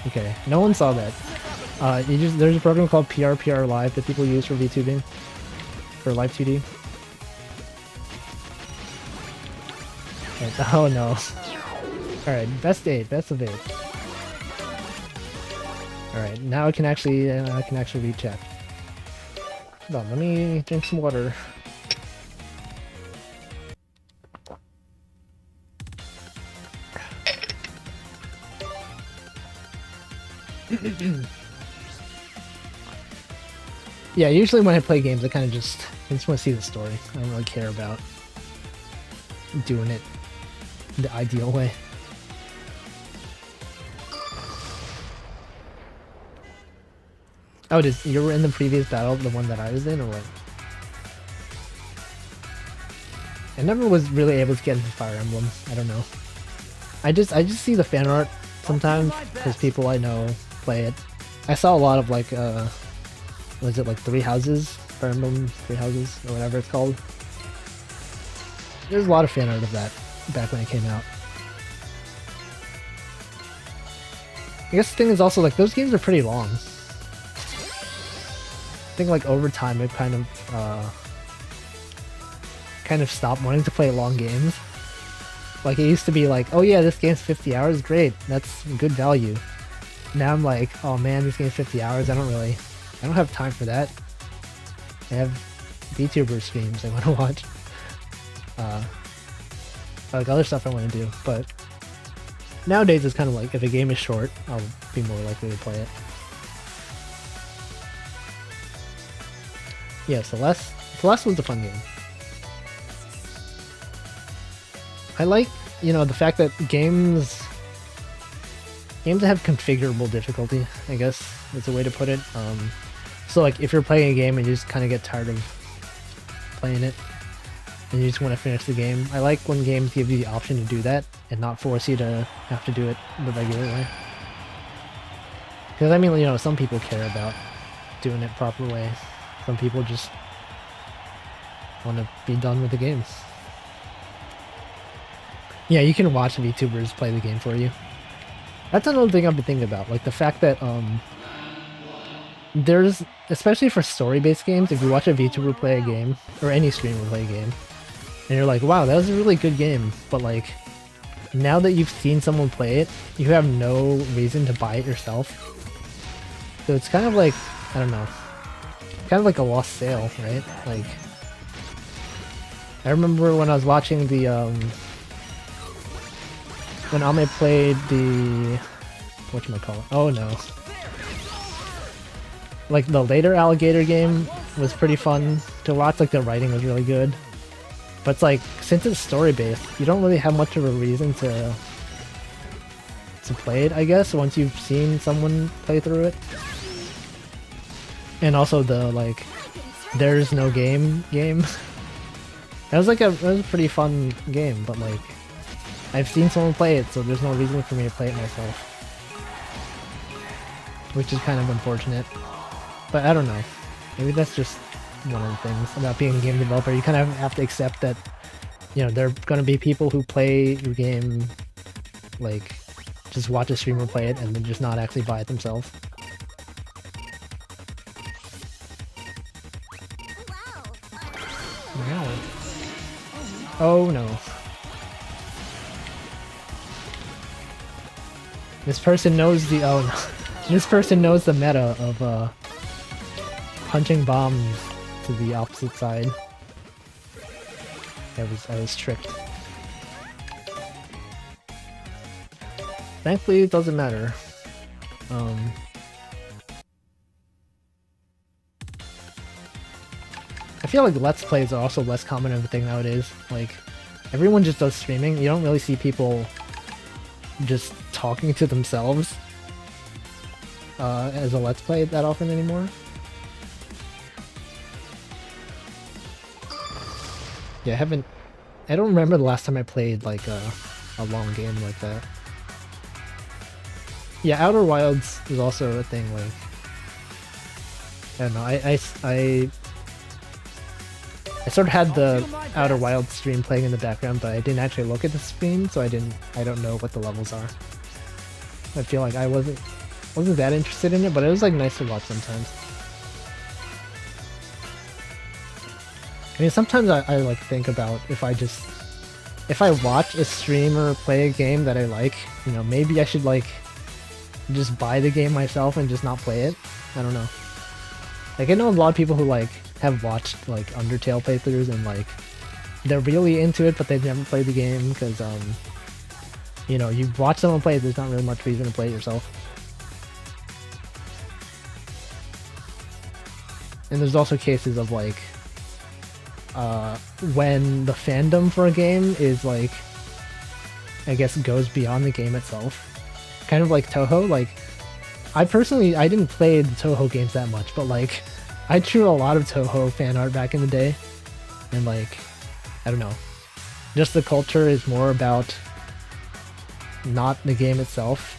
Okay, no one saw that. There's a program called PRPR Live that people use for VTubing, for Live 2D. And, oh no! All right, best of 8. All right, now I can actually read chat. Hold on, let me drink some water. Yeah, usually when I play games, I just want to see the story. I don't really care about doing it the ideal way. Oh, you were in the previous battle, the one that I was in, or what? I never was really able to get into Fire Emblem. I don't know. I just see the fan art sometimes because people I know play it. I saw a lot of like was it like Three Houses? Fire Emblem Three Houses or whatever it's called. There's a lot of fan art of that back when it came out. I guess the thing is also like those games are pretty long. I think like over time I've kind of stopped wanting to play long games. Like it used to be like, oh yeah, this game's 50 hours, great, that's good value. Now I'm like, oh man, this game's 50 hours, I don't have time for that. I have VTuber streams I want to watch. Like other stuff I want to do, but nowadays it's kind of like if a game is short, I'll be more likely to play it. Yeah, Celeste was a fun game. I like, you know, the fact that games that have configurable difficulty, I guess is a way to put it. So like if you're playing a game and you just kind of get tired of playing it and you just want to finish the game, I like when games give you the option to do that and not force you to have to do it the regular way. Because I mean, you know, some people care about doing it proper way. Some people just want to be done with the game. Yeah, you can watch VTubers play the game for you. That's another thing I've been thinking about, like the fact that there's, especially for story-based games, if you watch a VTuber play a game, or any streamer play a game, and you're like, wow, that was a really good game, but like, now that you've seen someone play it, you have no reason to buy it yourself. So it's kind of like, I don't know, kind of like a lost sale, right? Like, I remember when I was watching the, when Ame played the, whatchamacallit, oh no. Like the later Alligator game was pretty fun to watch, like the writing was really good. But it's like, since it's story-based, you don't really have much of a reason to play it, I guess, once you've seen someone play through it. And also the, like, there's no game. That was like a pretty fun game, but like, I've seen someone play it, so there's no reason for me to play it myself. Which is kind of unfortunate. But I don't know. Maybe that's just one of the things about being a game developer. You kind of have to accept that, you know, there are going to be people who play your game, like, just watch a streamer play it and then just not actually buy it themselves. Wow. Oh no. This person knows the, oh no. This person knows the meta of, punching bombs to the opposite side. I was tricked. Thankfully, it doesn't matter. I feel like Let's Plays are also less common of a thing nowadays. Like, everyone just does streaming. You don't really see people just talking to themselves as a Let's Play that often anymore. Yeah, I don't remember the last time I played like a long game like that. Yeah, Outer Wilds is also a thing, like, I don't know, I sort of had the Outer Wilds stream playing in the background, but I didn't actually look at the screen, so I don't know what the levels are. I feel like I wasn't that interested in it, but it was like nice to watch sometimes. I mean, sometimes I like think about if I watch a streamer play a game that I like, you know, maybe I should like just buy the game myself and just not play it. I don't know. Like, I know a lot of people who like have watched like Undertale playthroughs and like they're really into it, but they've never played the game because you know, you watch someone play it, there's not really much reason to play it yourself. And there's also cases of like when the fandom for a game is like, I guess, goes beyond the game itself. Kind of like Toho. Like, I didn't play the Toho games that much, but like, I drew a lot of Toho fan art back in the day. And like, I don't know. Just the culture is more about not the game itself.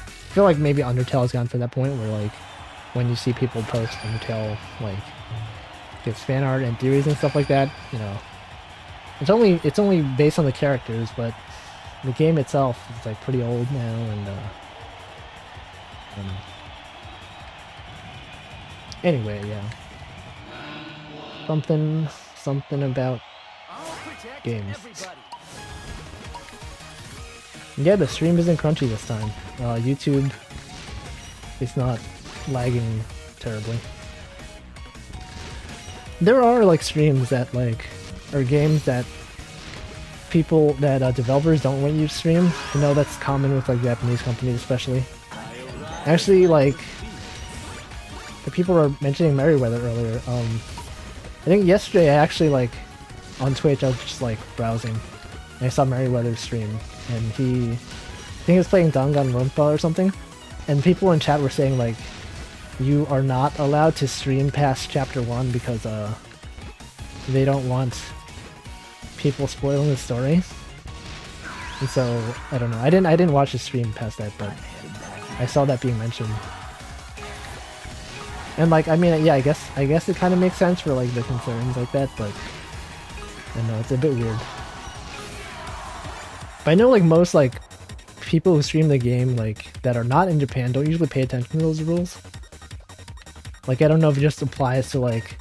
I feel like maybe Undertale has gotten to that point where like, when you see people post Undertale, like, gives fan art and theories and stuff like that, you know, it's only based on the characters, but the game itself is like pretty old now, and anyway, yeah, something about games. Yeah, the stream isn't crunchy this time. YouTube is not lagging terribly. There are like streams that like are games that people that developers don't want you to stream. I know that's common with like Japanese companies especially. Actually, like, the people were mentioning Merryweather earlier. I think yesterday I actually, like, on Twitch I was just like browsing And I saw Merryweather's stream, and I think he was playing Danganronpa or something, and people in chat were saying like, you are not allowed to stream past chapter 1 because they don't want people spoiling the story. And so I don't know. I didn't watch the stream past that, but I saw that being mentioned. And like, I mean, yeah, I guess it kind of makes sense for like the concerns like that, but I know it's a bit weird. But I know like most like people who stream the game like that are not in Japan don't usually pay attention to those rules. Like, I don't know if it just applies to like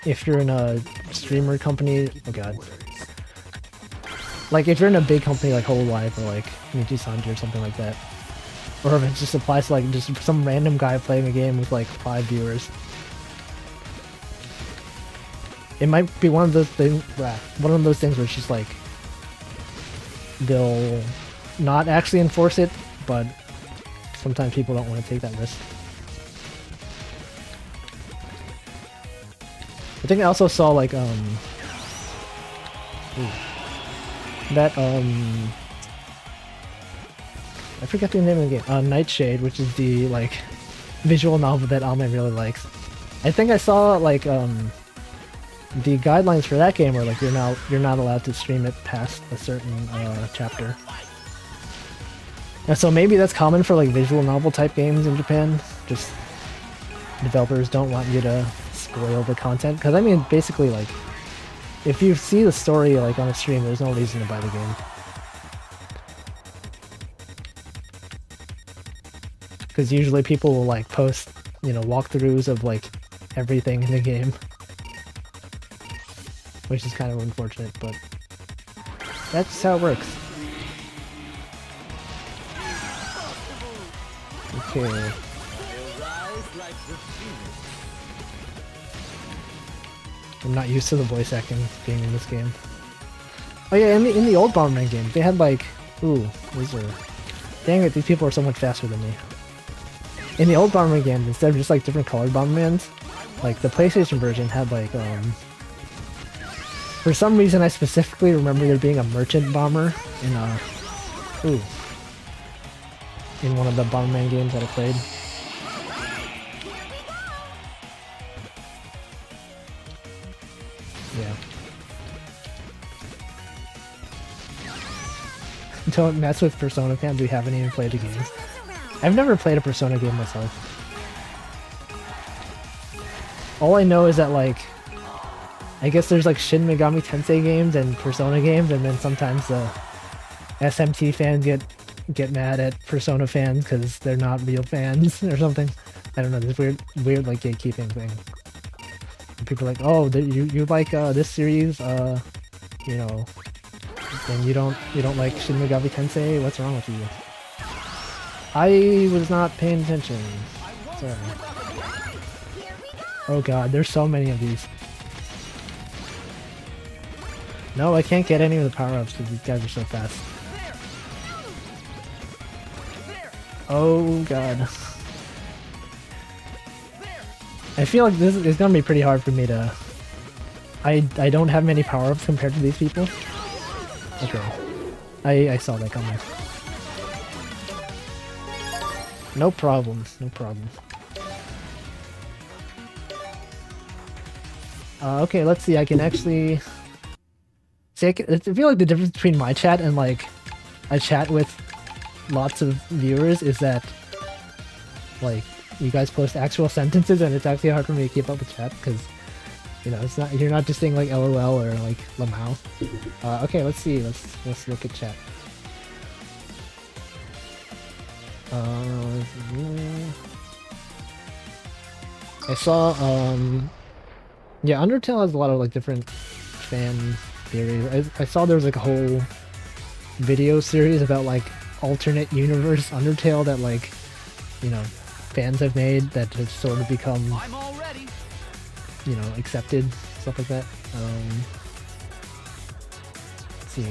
if you're in a streamer company. Oh god. Like if you're in a big company like Whole Life or like Michi-Sanji or something like that. Or if it just applies to like just some random guy playing a game with like 5 viewers. It might be one of those things where it's just like they'll not actually enforce it, but sometimes people don't want to take that risk. I think I also saw like I forget the name of the game. Nightshade, which is the like visual novel that Alman really likes. I think I saw like the guidelines for that game were like you're not allowed to stream it past a certain chapter. And so maybe that's common for like visual novel type games in Japan. Just developers don't want you to spoil the content. Because I mean, basically, like if you see the story like on a stream, there's no reason to buy the game. Because usually people will like post, you know, walkthroughs of like everything in the game. Which is kind of unfortunate, but that's how it works. Okay. I'm not used to the voice acting being in this game. Oh yeah, in the old Bomberman game, they had like, ooh, wizard. Dang it, these people are so much faster than me. In the old Bomberman game, instead of just like different colored Bombermans, like the PlayStation version had like for some reason I specifically remember there being a merchant bomber in in one of the Bomberman games that I played. Yeah. Don't mess with Persona fans, we haven't even played the games. I've never played a Persona game myself. All I know is that like, I guess there's like Shin Megami Tensei games and Persona games, and then sometimes the SMT fans get mad at Persona fans because they're not real fans or something. I don't know, this weird like gatekeeping thing. And people are like, oh, you like this series, you know, and you don't like Shin Megami Tensei? What's wrong with you? I was not paying attention. Sorry. Oh god, there's so many of these. No, I can't get any of the power-ups because these guys are so fast. Oh god. I feel like this is gonna be pretty hard for me to... I don't have many power-ups compared to these people. Okay. I saw that coming. No problem, no problem. Okay, let's see, I can actually... See, I feel like the difference between my chat and like a chat with lots of viewers is that like you guys post actual sentences and it's actually hard for me to keep up with chat because, you know, it's not, you're not just saying like LOL or like Lamau. Okay, let's see, let's look at chat. I saw yeah, Undertale has a lot of like different fan theories. I saw there was like a whole video series about like alternate universe Undertale that like, you know, fans have made that has sort of become, you know, accepted, stuff like that. Let's see.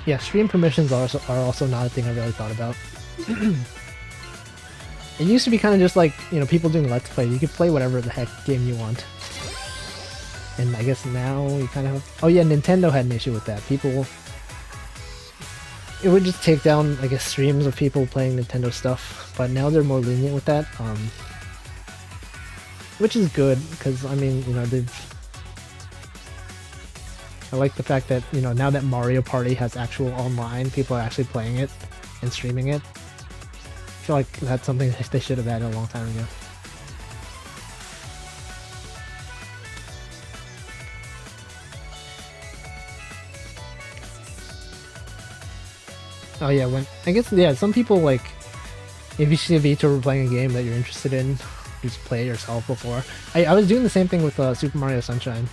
Yeah, stream permissions are also not a thing I really thought about. It used to be kind of just like, you know, people doing Let's Play. You could play whatever the heck game you want. And I guess now we kind of have... Oh yeah, Nintendo had an issue with that. People... It would just take down, I guess, streams of people playing Nintendo stuff, but now they're more lenient with that, which is good, because, I mean, you know, they've... I like the fact that, you know, now that Mario Party has actual online, people are actually playing it and streaming it. I feel like that's something that they should have added a long time ago. Oh yeah, when I guess yeah, some people like if you see a VTuber playing a game that you're interested in, you just play it yourself before. I was doing the same thing with Super Mario Sunshine.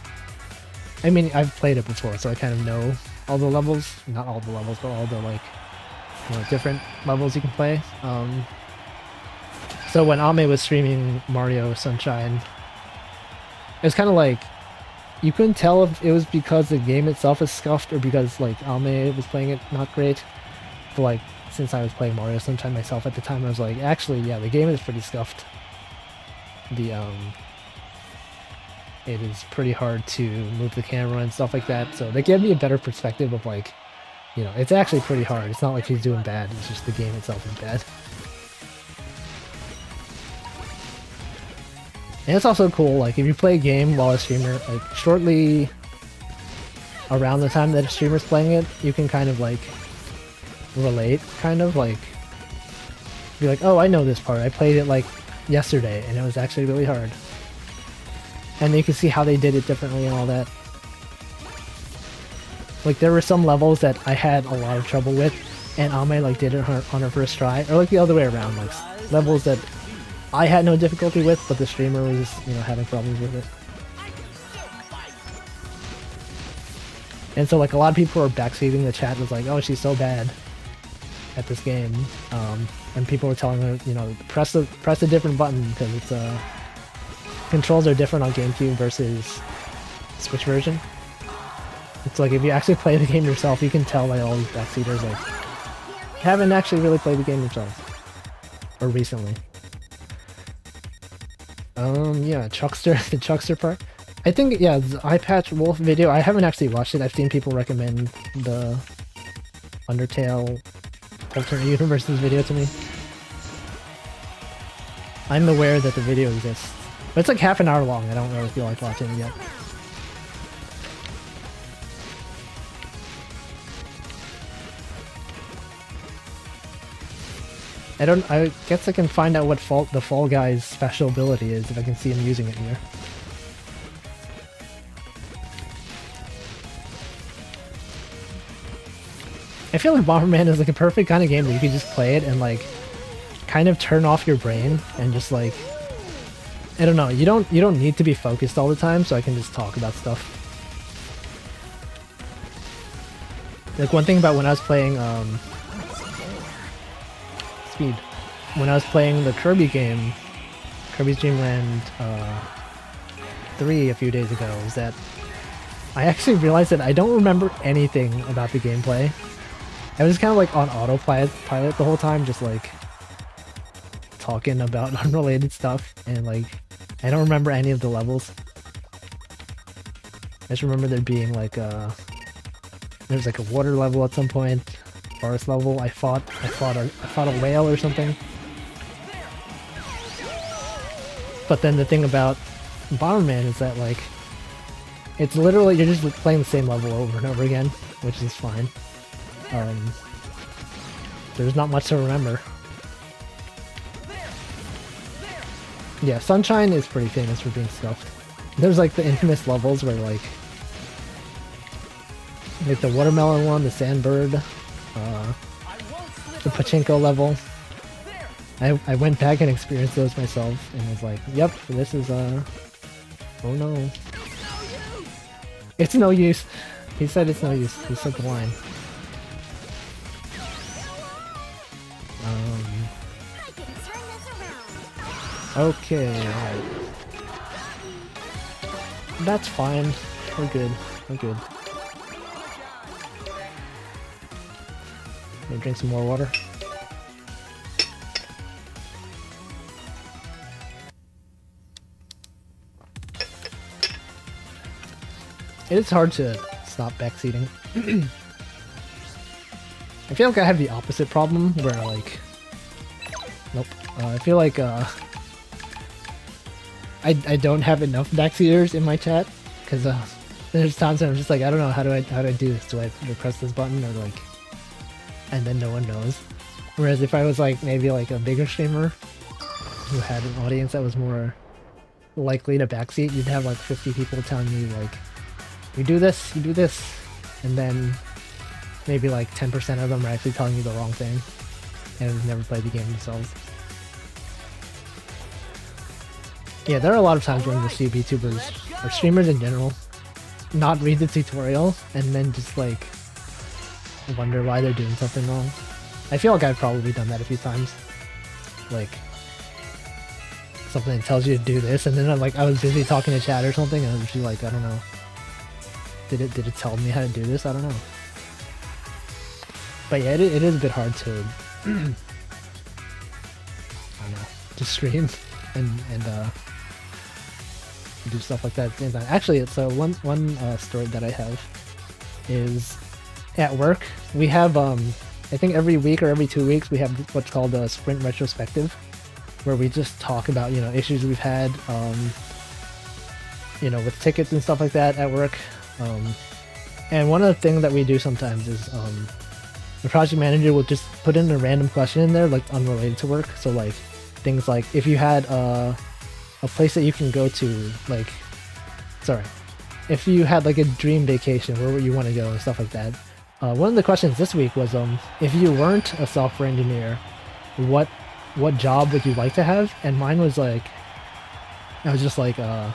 I mean, I've played it before, so I kind of know all the levels. Not all the levels, but all the like, you know, different levels you can play. So when Ame was streaming Mario Sunshine, it was kind of like you couldn't tell if it was because the game itself is scuffed or because like Ame was playing it not great. But like, since I was playing Mario Sunshine myself at the time, I was like, actually, yeah, the game is pretty scuffed. It is pretty hard to move the camera and stuff like that, so they gave me a better perspective of like, you know, it's actually pretty hard. It's not like he's doing bad, it's just the game itself is bad. And it's also cool, like, if you play a game while a streamer, like, shortly around the time that a streamer's playing it, you can kind of like relate, kind of like be like, oh, I know this part, I played it like yesterday and it was actually really hard, and you can see how they did it differently and all that. Like there were some levels that I had a lot of trouble with and Ame like did it on her first try, or like the other way around, like levels that I had no difficulty with but the streamer was, you know, having problems with it. And so like a lot of people were backseating the chat, was like, oh, she's so bad at this game, and people were telling her, you know, press a different button because it's controls are different on GameCube versus Switch version. It's like if you actually play the game yourself, you can tell by all these backseaters like haven't actually really played the game themselves or recently. Yeah, Chuckster, the Chuckster part. I think yeah, the Eye Patch Wolf video. I haven't actually watched it. I've seen people recommend the Undertale alternate universes video to me. I'm aware that the video exists, but it's like half an hour long. I don't really feel like watching it yet. I guess I can find out what the Fall Guy's special ability is if I can see him using it here. I feel like Bomberman is like a perfect kind of game that you can just play it and like kind of turn off your brain and just like, I don't know, you don't need to be focused all the time, so I can just talk about stuff. Like one thing about when I was playing when I was playing the Kirby game, Kirby's Dream Land 3 a few days ago, is that I actually realized that I don't remember anything about the gameplay. I was kind of like on autopilot the whole time, just like talking about unrelated stuff, and like I don't remember any of the levels. I just remember there being like there's like a water level at some point, forest level. I fought a whale or something. But then the thing about Bomberman is that like it's literally you're just playing the same level over and over again, which is fine. There's not much to remember. Yeah, Sunshine is pretty famous for being stuffed. There's like the infamous levels where like the watermelon one, the sandbird, the pachinko level. I went back and experienced those myself and was like, yep, this is oh no. It's no use. He said it's no use. He said the line. Okay, alright. That's fine. We're good. We're good. Gonna drink some more water. It is hard to stop backseating. I feel like I have the opposite problem where like, nope. I feel like I don't have enough backseaters in my chat because there's times when I'm just like, I don't know, how do I do this? Do I press this button or like, and then no one knows. Whereas if I was like maybe like a bigger streamer who had an audience that was more likely to backseat, you'd have like 50 people telling you like, you do this, and then maybe like 10% of them are actually telling you the wrong thing and have never played the game themselves. Yeah, there are a lot of times when you see VTubers or streamers in general not read the tutorial and then just like wonder why they're doing something wrong. I feel like I've probably done that a few times. Like something tells you to do this and then I'm like, I was busy talking to chat or something and I was just like, I don't know. Did it tell me how to do this? I don't know. But yeah, it is a bit hard to I don't know, to stream and do stuff like that at the same time. Actually, it's one story that I have is at work. We have I think every week or every 2 weeks we have what's called a sprint retrospective, where we just talk about, you know, issues we've had, you know, with tickets and stuff like that at work. And one of the things that we do sometimes is the project manager will just put in a random question in there, like unrelated to work. So like things like if you had a place that you can go to, like, sorry, if you had like a dream vacation, where would you want to go and stuff like that. One of the questions this week was if you weren't a software engineer, what job would you like to have? And mine was like, I was just like, I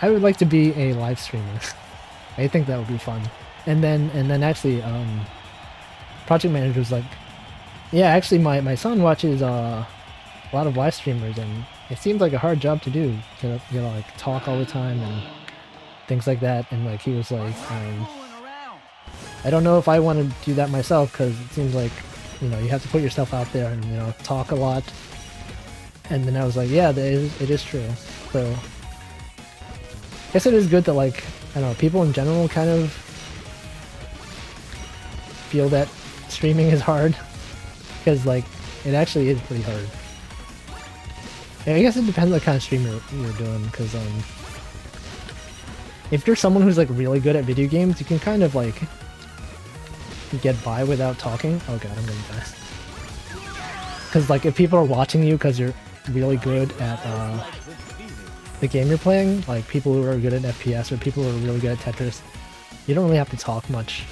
would like to be a live streamer. I think that would be fun. And then actually, project manager was like, yeah, actually my son watches a lot of live streamers and it seems like a hard job to do. You know, like talk all the time and things like that. And like he was like, I don't know if I want to do that myself because it seems like, you know, you have to put yourself out there and, you know, talk a lot. And then I was like, yeah, it is true. So I guess it is good that, like, I don't know, people in general kind of feel that streaming is hard, because like it actually is pretty hard. I guess it depends on the kind of stream you're doing, because if you're someone who's like really good at video games, you can kind of like get by without talking. Oh god, I'm gonna die. Because like if people are watching you because you're really good at the game you're playing, like people who are good at FPS or people who are really good at Tetris, you don't really have to talk much.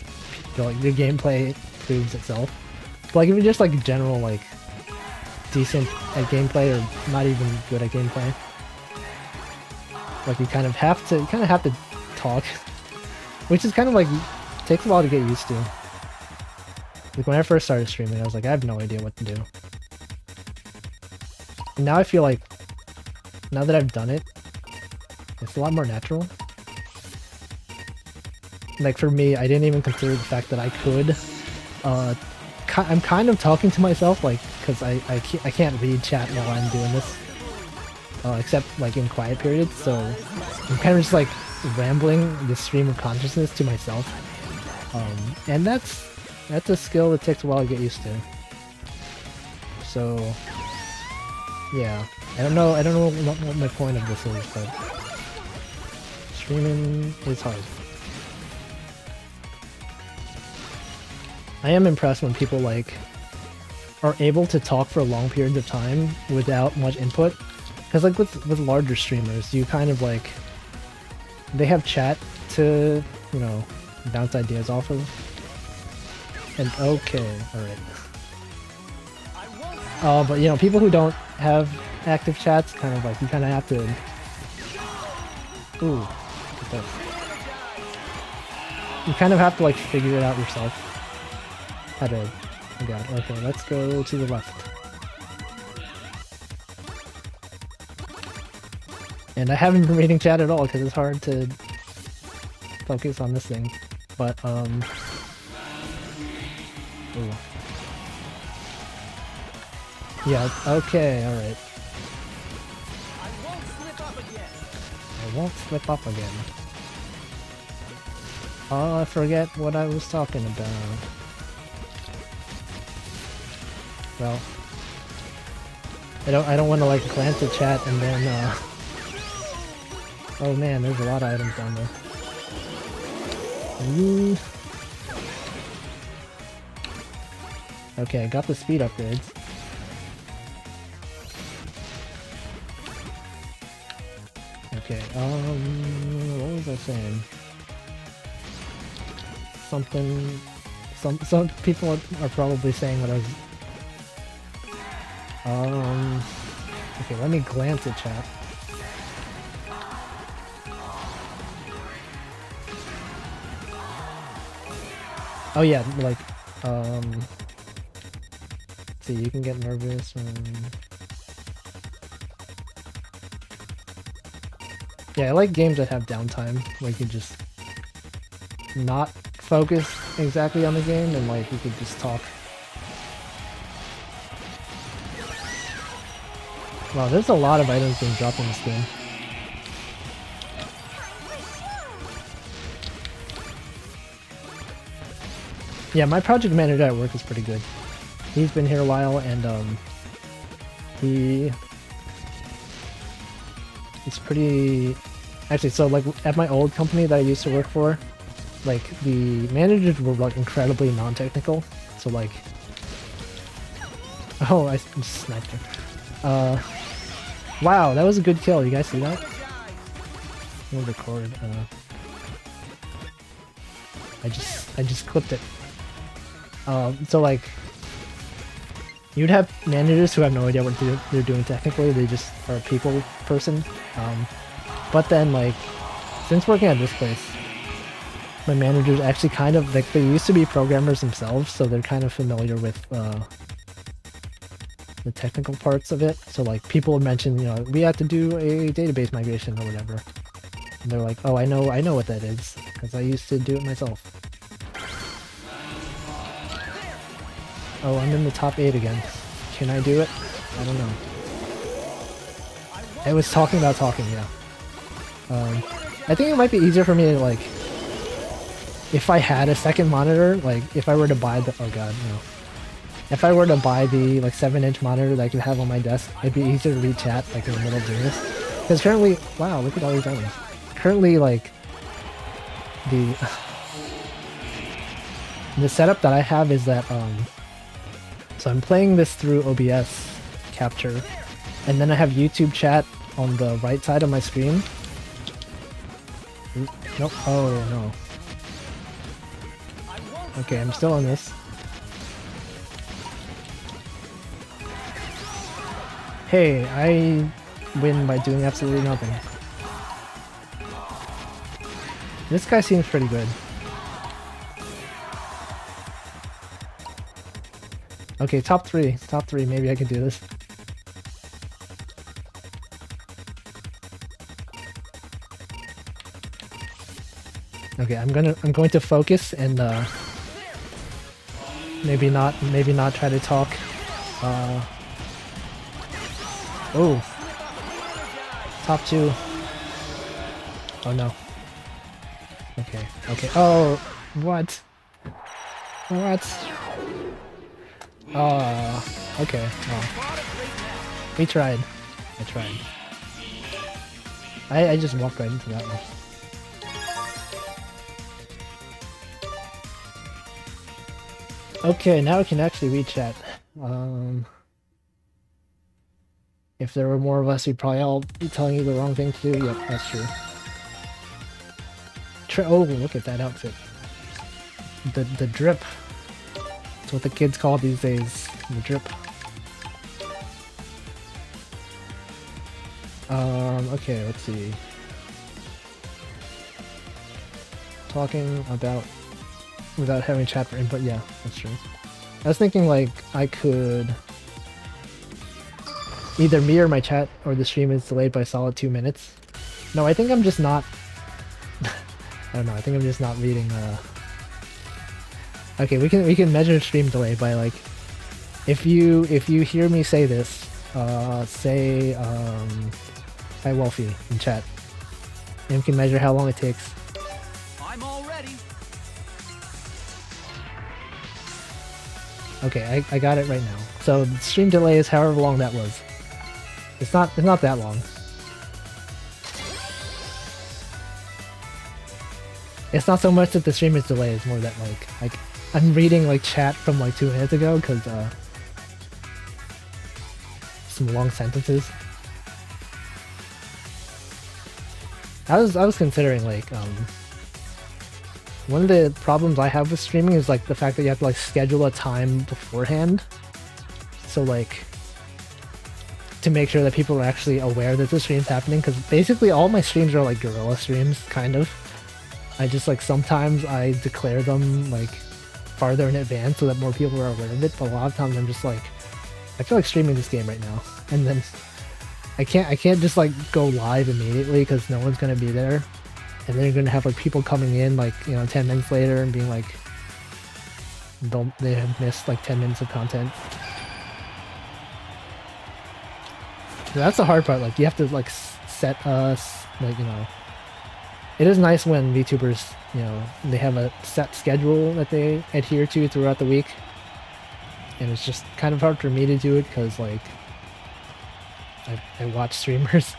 You know, like, your gameplay proves itself. But like if you're just like general like decent at gameplay or not even good at gameplay, like you kind of have to talk, which is kind of like takes a while to get used to. Like when I first started streaming, I was like, I have no idea what to do. And now I feel like, now that I've done it, it's a lot more natural. Like for me, I didn't even consider the fact that I could. I'm kind of talking to myself, like, because I can't read chat while I'm doing this, except like in quiet periods. So I'm kind of just like rambling this stream of consciousness to myself, and that's a skill that takes a while to get used to. So yeah, I don't know what my point of this is, but streaming is hard. I am impressed when people like are able to talk for long periods of time without much input, because like with larger streamers, you kind of like, they have chat to, you know, bounce ideas off of. And okay, alright. But you know, people who don't have active chats, kind of like, you kind of have to... Ooh, look at this. You kind of have to like figure it out yourself. How to... Oh god, okay, let's go to the left. And I haven't been reading chat at all because it's hard to focus on this thing. But, ooh. Yeah, okay, alright. I won't slip up again. Oh, I forget what I was talking about. Well, I don't want to like glance at chat and then oh man, there's a lot of items down there. Okay, I got the speed upgrades. Okay, what was I saying? Something... Some people are probably saying what I was... Okay, let me glance at chat. Oh yeah, like, see, you can get nervous when... Yeah, I like games that have downtime, where you can just not focus exactly on the game, and like, you could just talk. Wow, there's a lot of items being dropped in this game. Yeah, my project manager at work is pretty good. He's been here a while, and he's pretty... Actually, so like at my old company that I used to work for, like the managers were like incredibly non-technical. So like, oh, I just sniped her. Wow, that was a good kill. You guys see that? We'll record. I just clipped it. So like, you'd have managers who have no idea what they're doing technically. They just are a people person. But then like, since working at this place, my managers actually kind of like, they used to be programmers themselves, so they're kind of familiar with the technical parts of it. So like, people would mention, you know, we had to do a database migration or whatever, and they're like, oh, I know what that is because I used to do it myself. Oh, I'm in the top 8 again. Can I do it? I don't know. I was talking about talking, yeah. I think it might be easier for me to, like, if I had a second monitor, like, if I were to buy the... Oh god, no. If I were to buy the, like, 7-inch monitor that I could have on my desk, it'd be easier to read chat, like, in the middle of doing this. Because currently... Wow, look at all these items. Currently, like, the setup that I have is that, so I'm playing this through OBS capture, and then I have YouTube chat on the right side of my screen. Nope. Oh no. Okay, I'm still on this. Hey, I win by doing absolutely nothing. This guy seems pretty good. Okay, top 3. Top 3, maybe I can do this. Okay, I'm going to focus and maybe not try to talk. Oh. Top 2. Oh no. Okay. Okay. Oh, what? What? Okay. Oh. We tried. I tried. I just walked right into that one. Okay, now I can actually read chat. If there were more of us, we'd probably all be telling you the wrong thing to do. Yep, that's true. Oh, look at that outfit. The drip. That's what the kids call these days. The drip. Okay, let's see. Talking about without having chat for input, yeah, that's true. I was thinking like I could either me or my chat or the stream is delayed by a solid 2 minutes. No, I think I'm just not I don't know, I think I'm just not reading Okay, we can measure stream delay by like if you hear me say this, say hi Wolfie in chat. And we can measure how long it takes. I'm all ready. Okay, I got it right now. So the stream delay is however long that was. It's not that long. It's not so much that the stream is delayed, it's more that like I'm reading like chat from like 2 minutes ago because some long sentences. I was considering like one of the problems I have with streaming is like the fact that you have to like schedule a time beforehand. So like to make sure that people are actually aware that the stream's happening, because basically all my streams are like guerrilla streams, kind of. I just like sometimes I declare them like farther in advance so that more people are aware of it, but a lot of times I'm just like, I feel like streaming this game right now, and then I can't just like go live immediately because no one's gonna be there, and then you're gonna have like people coming in like 10 minutes later and being like they have missed like 10 minutes of content. So that's the hard part. Like you have to like set us like it is nice when VTubers they have a set schedule that they adhere to throughout the week, and it's just kind of hard for me to do it because like I watch streamers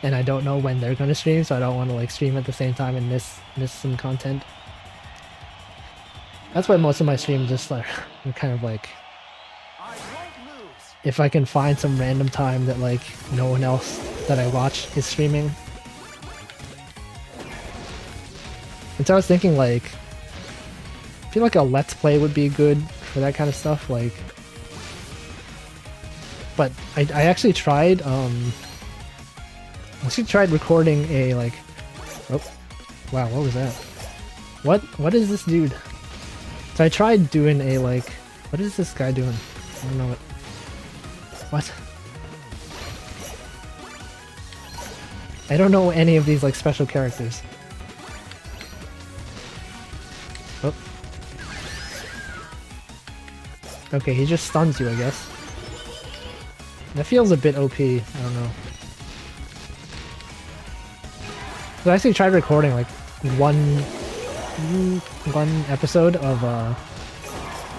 and I don't know when they're gonna stream, so I don't want to like stream at the same time and miss some content. That's why most of my streams just are kind of like, if I can find some random time that like no one else that I watch is streaming. And so I was thinking like, I feel like a let's play would be good for that kind of stuff, like. But I actually tried recording a like, oh wow, what was that? What is this dude? So I tried doing a like, what is this guy doing? I don't know what. I don't know any of these like special characters. Oh. Okay, he just stuns you, I guess. That feels a bit OP, I don't know. So I actually tried recording like one episode of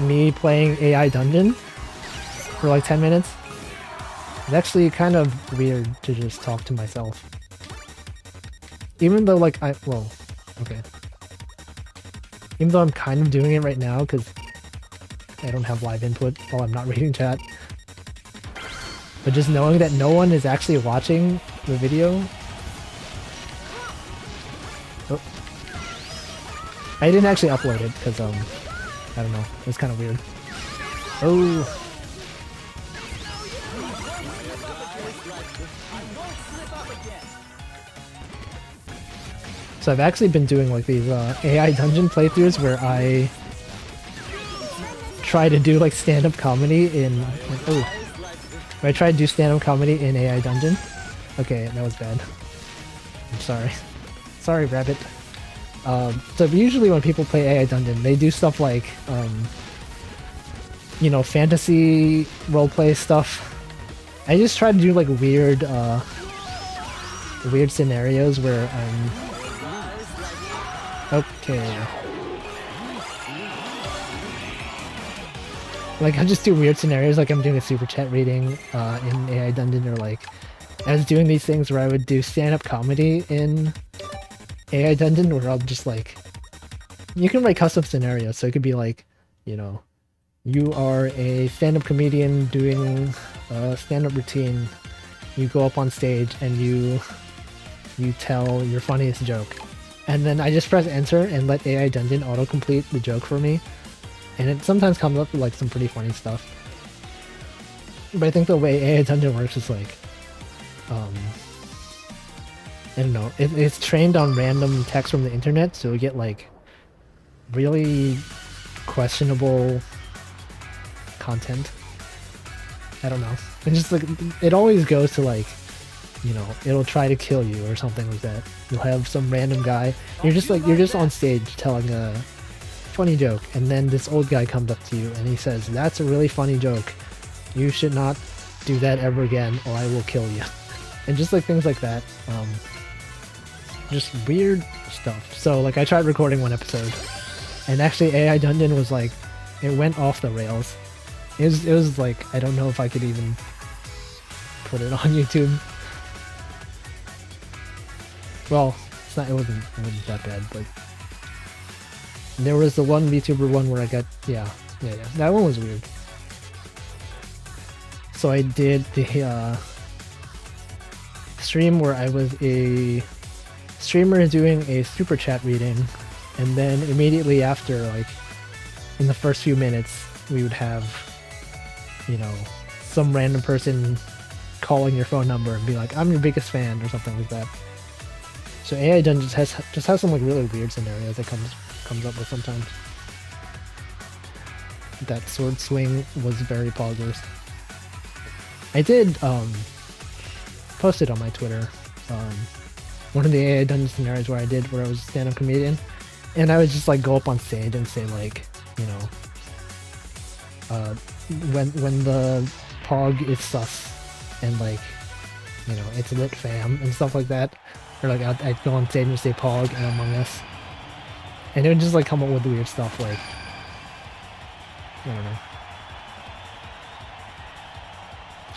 me playing AI Dungeon for like 10 minutes. It's actually kind of weird to just talk to myself. Even though like okay. Even though I'm kind of doing it right now because I don't have live input while I'm not reading chat. But just knowing that no one is actually watching the video. Oh. I didn't actually upload it because I don't know, it was kind of weird. Oh. So I've actually been doing like these AI dungeon playthroughs where I try to do like stand-up comedy in where I try to do stand-up comedy in AI Dungeon. Okay, that was bad. I'm sorry. Sorry, Rabbit. So usually when people play AI Dungeon, they do stuff like, fantasy roleplay stuff. I just try to do like weird scenarios where I'm... Okay. Like, I just do weird scenarios, like I'm doing a super chat reading in AI Dungeon, or like I was doing these things where I would do stand-up comedy in AI Dungeon, where I'll just like, you can write custom scenarios, so it could be like, you are a stand-up comedian doing a stand-up routine, you go up on stage and you tell your funniest joke, and then I just press enter and let AI Dungeon autocomplete the joke for me. And it sometimes comes up with like some pretty funny stuff. But I think the way AI Dungeon works is like, I don't know, it's trained on random text from the internet, so we get like really questionable content. I don't know. It's just like, it always goes to like, it'll try to kill you or something like that. You'll have some random guy, you're just on stage telling a funny joke, and then this old guy comes up to you and he says, "That's a really funny joke. You should not do that ever again or I will kill you." And just like things like that. Just weird stuff. So like I tried recording one episode, and actually AI Dungeon was like It went off the rails. It was like, I don't know if I could even put it on YouTube. Well, it wasn't that bad, but there was the one VTuber one where I got, yeah, that one was weird. So I did the stream where I was a streamer doing a super chat reading, and then immediately after, like in the first few minutes, we would have, you know, some random person calling your phone number and be like, "I'm your biggest fan" or something like that. So AI Dungeons just has some like really weird scenarios it comes up with sometimes. That sword swing was very poggers. I did post it on my Twitter. One of the AI Dungeon scenarios where I was a stand-up comedian, and I would just like go up on stage and say like, you know, when the pog is sus and like, you know, it's lit fam and stuff like that. Or like I'd go on stage and say Pog and Among Us. And it would just like come up with weird stuff like, I don't know.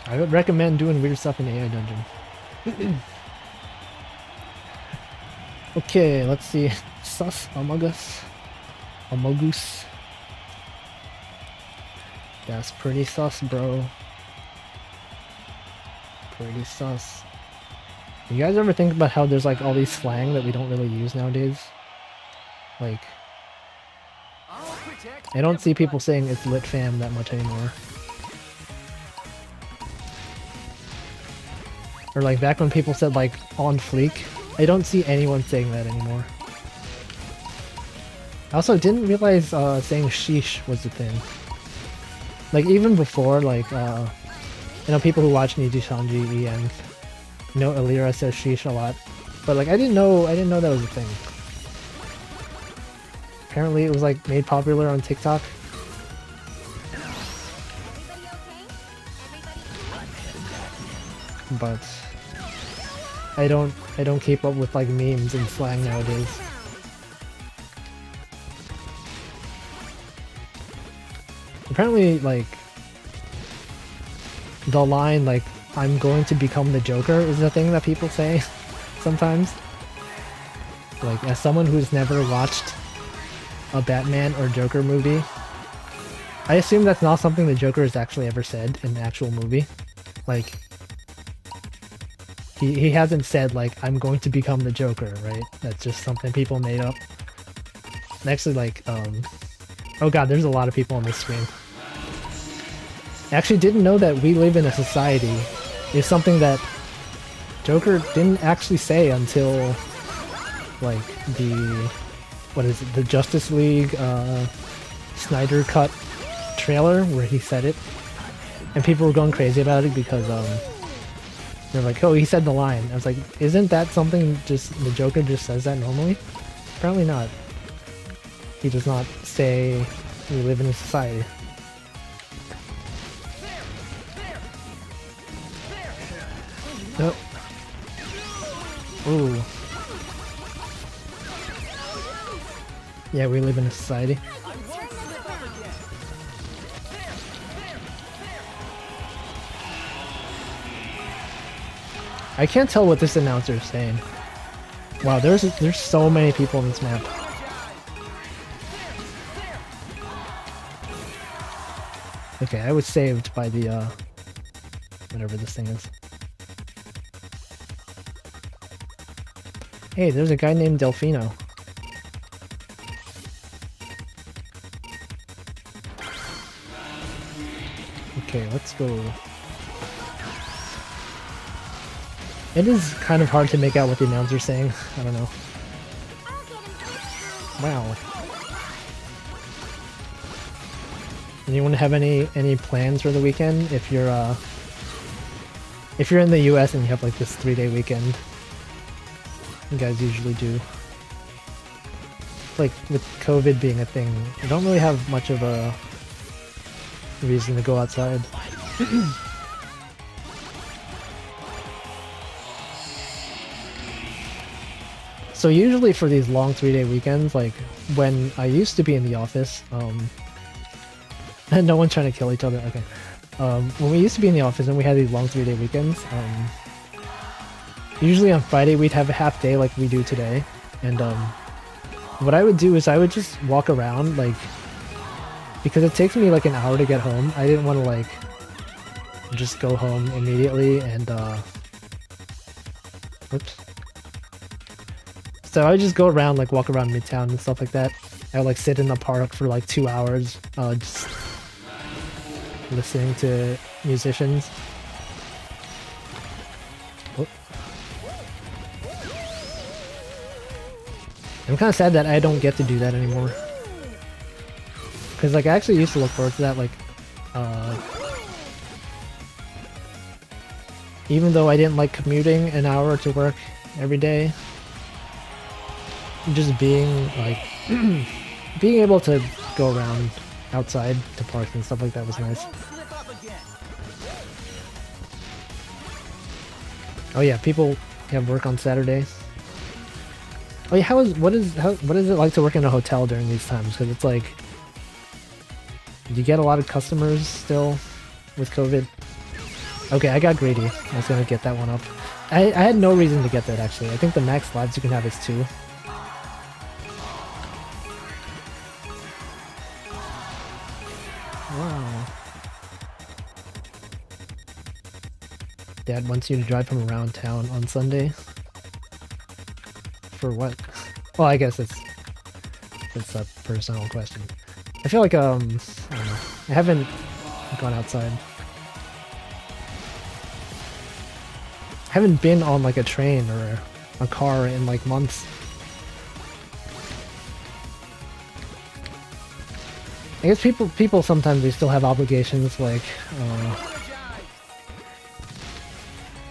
I would recommend doing weird stuff in AI Dungeon. Okay, let's see. Sus Among Us. Among Us. That's pretty sus, bro. Pretty sus. You guys ever think about how there's like all these slang that we don't really use nowadays? Like, I don't see people saying it's lit fam that much anymore. Or like back when people said like on fleek, I don't see anyone saying that anymore. I also didn't realize saying sheesh was a thing. Like even before, like you know, people who watch Niji Sanji and you know, Alira says sheesh a lot, but like I didn't know that was a thing. Apparently, it was like made popular on TikTok. But I don't keep up with like memes and slang nowadays. Apparently, like the line like "I'm going to become the Joker" is a thing that people say sometimes. Like, as someone who's never watched a Batman or Joker movie, I assume that's not something the Joker has actually ever said in the actual movie. Like, he hasn't said, like, "I'm going to become the Joker," right? That's just something people made up. And actually, like, oh god, there's a lot of people on this screen. I actually didn't know that "we live in a society" is something that Joker didn't actually say until, like, the Justice League Snyder Cut trailer where he said it. And people were going crazy about it because, they're like, "Oh, he said the line." I was like, isn't that something just the Joker just says that normally? Apparently not. He does not say we live in a society. Nope. Ooh. Yeah, we live in a society. I can't tell what this announcer is saying. Wow, there's so many people on this map. Okay, I was saved by the whatever this thing is. Hey, there's a guy named Delfino. Okay, let's go. It is kind of hard to make out what the announcer's saying. I don't know. Wow. Anyone have any plans for the weekend? If you're in the US and you have like this 3-day weekend, you guys usually do. Like with COVID being a thing, you don't really have much of a reason to go outside. So usually for these long 3-day weekends, like when I used to be in the office, No one's trying to kill each other. Okay. When we used to be in the office and we had these long 3-day weekends, usually on Friday we'd have a half day like we do today, and what I would do is I would just walk around, like, because it takes me like an hour to get home. I didn't want to like just go home immediately and oops. So I would just go around, like walk around Midtown and stuff like that. I would like sit in the park for like 2 hours, just listening to musicians. Oh. I'm kind of sad that I don't get to do that anymore. Because like I actually used to look forward to that, like even though I didn't like commuting an hour to work every day, just being like being able to go around outside to parks and stuff like that was nice. Oh yeah, people have work on Saturday. Oh yeah, what is it like to work in a hotel during these times? Because it's like, do you get a lot of customers still with COVID? Okay, I got greedy. I was gonna get that one up. I had no reason to get that actually. I think the max lives you can have is 2. Wow. Dad wants you to drive him around town on Sunday. For what? Well, I guess it's a personal question. I feel like I don't know. I haven't gone outside. I haven't been on like a train or a car in like months. I guess people sometimes they still have obligations, like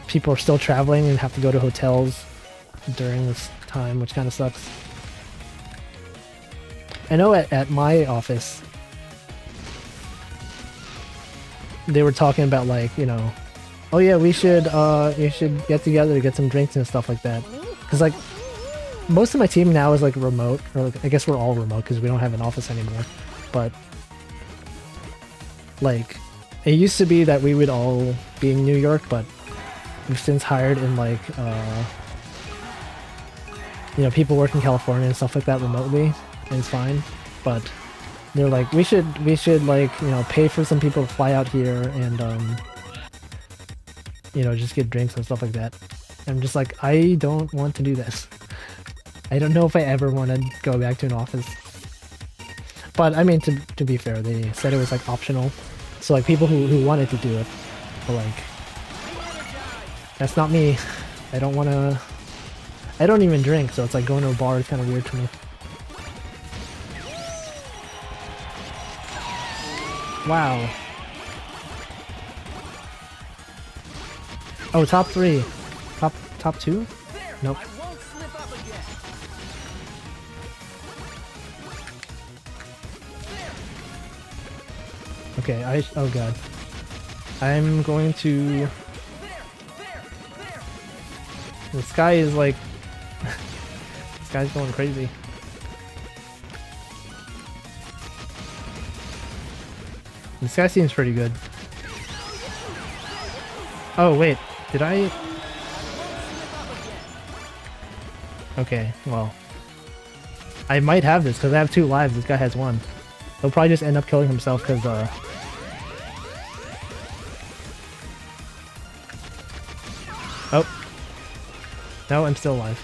people are still traveling and have to go to hotels during this time, which kind of sucks. I know at my office they were talking about like, you know, oh yeah, we should get together to get some drinks and stuff like that. Cause like most of my team now is like remote, or like, I guess we're all remote because we don't have an office anymore. But like it used to be that we would all be in New York, but we've since hired in like you know, people work in California and stuff like that remotely, and it's fine. But they're like, we should like, you know, pay for some people to fly out here and you know, just get drinks and stuff like that. I'm just like, I don't want to do this. I don't know if I ever want to go back to an office. But I mean, to be fair, they said it was like optional. So like people who wanted to do it, but like, that's not me. I don't want to. I don't even drink, so it's like going to a bar is kind of weird to me. Wow. Oh, top 3. Top 2? Nope. Okay, oh god. I'm going to... The sky is like... This guy's going crazy. This guy seems pretty good. Oh wait, did I... Okay, well... I might have this because I have 2 lives, this guy has 1. He'll probably just end up killing himself because oh. No, I'm still alive.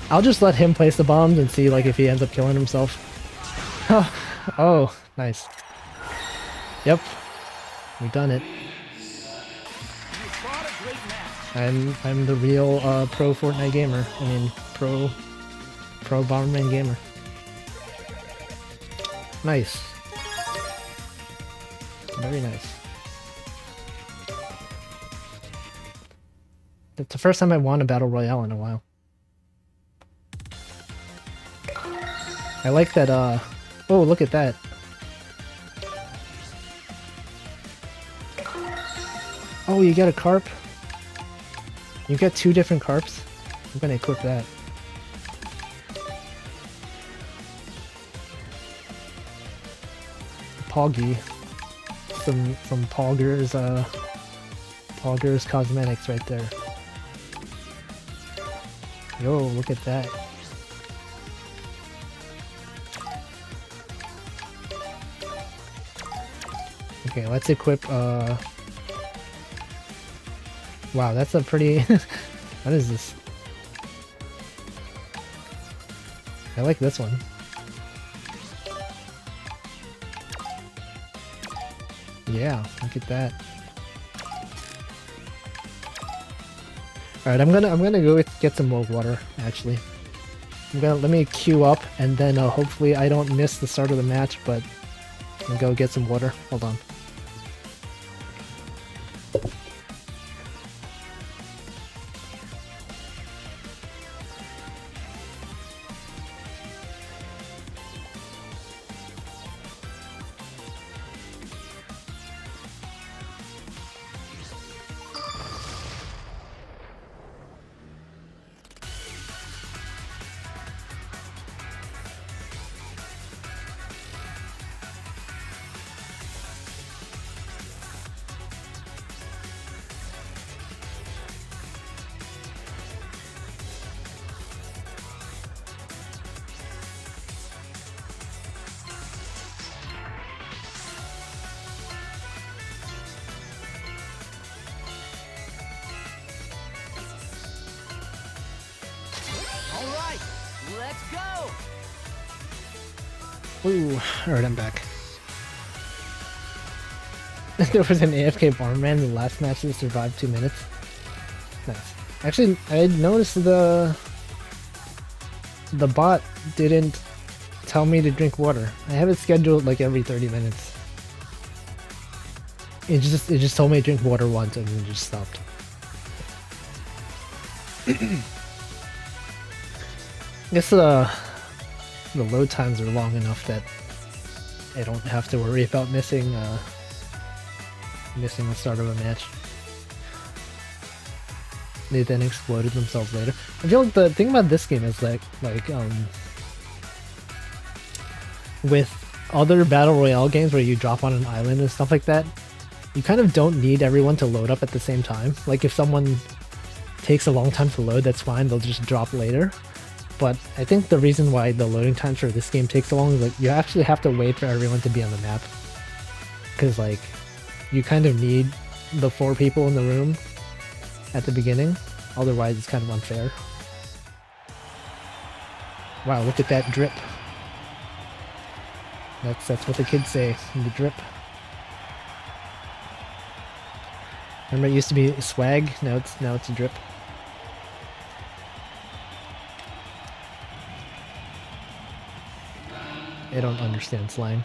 I'll just let him place the bombs and see like if he ends up killing himself. Oh, nice. Yep. We've done it. I'm the real pro Fortnite gamer. I mean pro Bomberman gamer. Nice. Very nice. That's the first time I won a battle royale in a while. I like that, oh, look at that. Oh, you get a carp? You get 2 different carps? I'm gonna equip that. Poggy. Some Poggers Cosmetics right there. Yo, look at that. Okay, let's equip, wow, that's a pretty... What is this? I like this one. Yeah, look at that. Alright, I'm gonna go get some more water, actually. Let me queue up, and then hopefully I don't miss the start of the match, but I'll go get some water. Hold on. Alright, let's go! Ooh, alright, I'm back. There was an AFK Bomberman in the last match that survived 2 minutes. Nice. Actually, I noticed the bot didn't tell me to drink water. I have it scheduled like every 30 minutes. It just told me to drink water once and then just stopped. I guess the load times are long enough that I don't have to worry about missing the start of a match. They then exploded themselves later. I feel like the thing about this game is like with other battle royale games where you drop on an island and stuff like that, you kind of don't need everyone to load up at the same time. Like if someone takes a long time to load, that's fine, they'll just drop later. But I think the reason why the loading times for this game takes so long is like you actually have to wait for everyone to be on the map. Because like you kind of need the 4 people in the room at the beginning, otherwise it's kind of unfair. Wow, look at that drip. That's what the kids say, the drip. Remember it used to be swag, now it's a drip. I don't understand slang.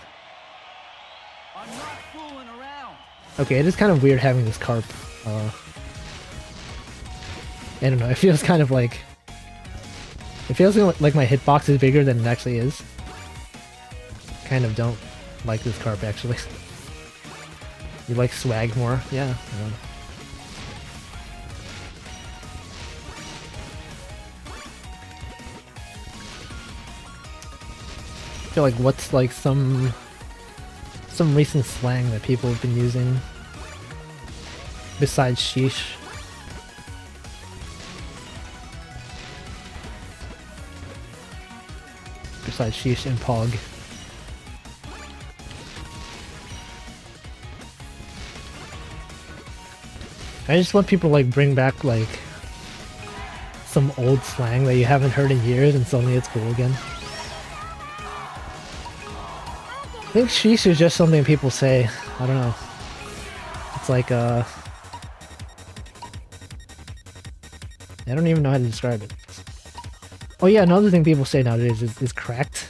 I'm not fooling around. Okay, it is kind of weird having this carp. I don't know, it feels kind of like... It feels like my hitbox is bigger than it actually is. Kind of don't like this carp, actually. You like swag more? Yeah. I feel like what's like some recent slang that people have been using besides sheesh? Besides sheesh and pog. I just want people to like bring back like some old slang that you haven't heard in years and suddenly it's cool again. I think sheesh is just something people say. I don't know. It's like I don't even know how to describe it. Oh yeah, another thing people say nowadays is cracked.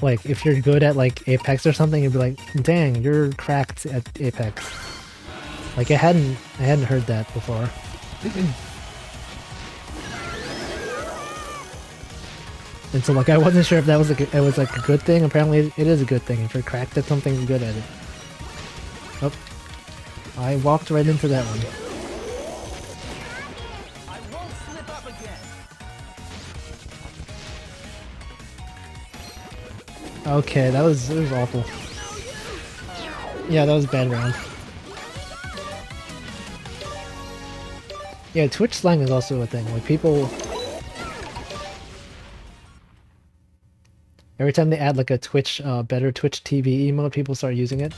Like if you're good at like Apex or something, you'd be like, dang, you're cracked at Apex. Like I hadn't heard that before. And so like I wasn't sure if that was like it was like a good thing. Apparently it is a good thing if you're cracked at something, you're good at it. Oh, I walked right into that one. I won't slip up again. Okay, it was awful. Yeah, that was a bad round. Yeah, Twitch slang is also a thing. Like people, every time they add like a Twitch, better Twitch TV emote, people start using it.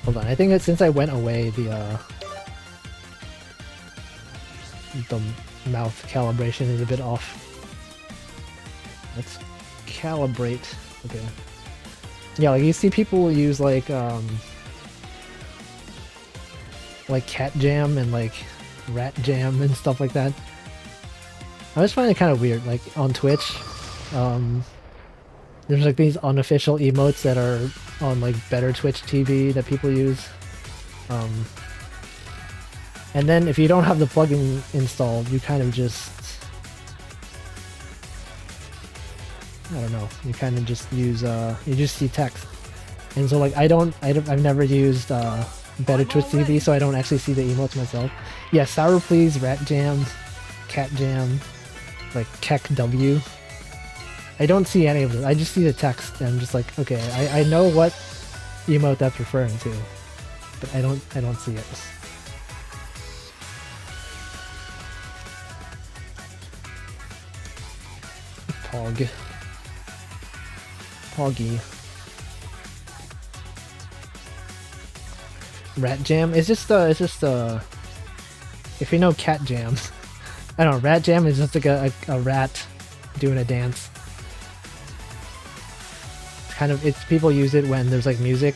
Hold on, I think that since I went away, the mouth calibration is a bit off. Let's calibrate. Okay. Yeah, like you see people use like cat jam and like rat jam and stuff like that. I just find it kind of weird. Like on Twitch, there's like these unofficial emotes that are on like better Twitch TV that people use. And then if you don't have the plugin installed, you kind of just, I don't know, you kind of just use, you just see text. And so like I've never used better Twitch TV, so I don't actually see the emotes myself. Yeah, Sour Please, Rat Jam, Cat Jam, like Keck W. I don't see any of them. I just see the text and I'm just like, okay, I know what emote that's referring to, but I don't see it. Pog. Poggy. Rat Jam? It's just if you know Cat Jam. I don't know, Rat Jam is just like a rat doing a dance. It's kind of, it's people use it when there's like music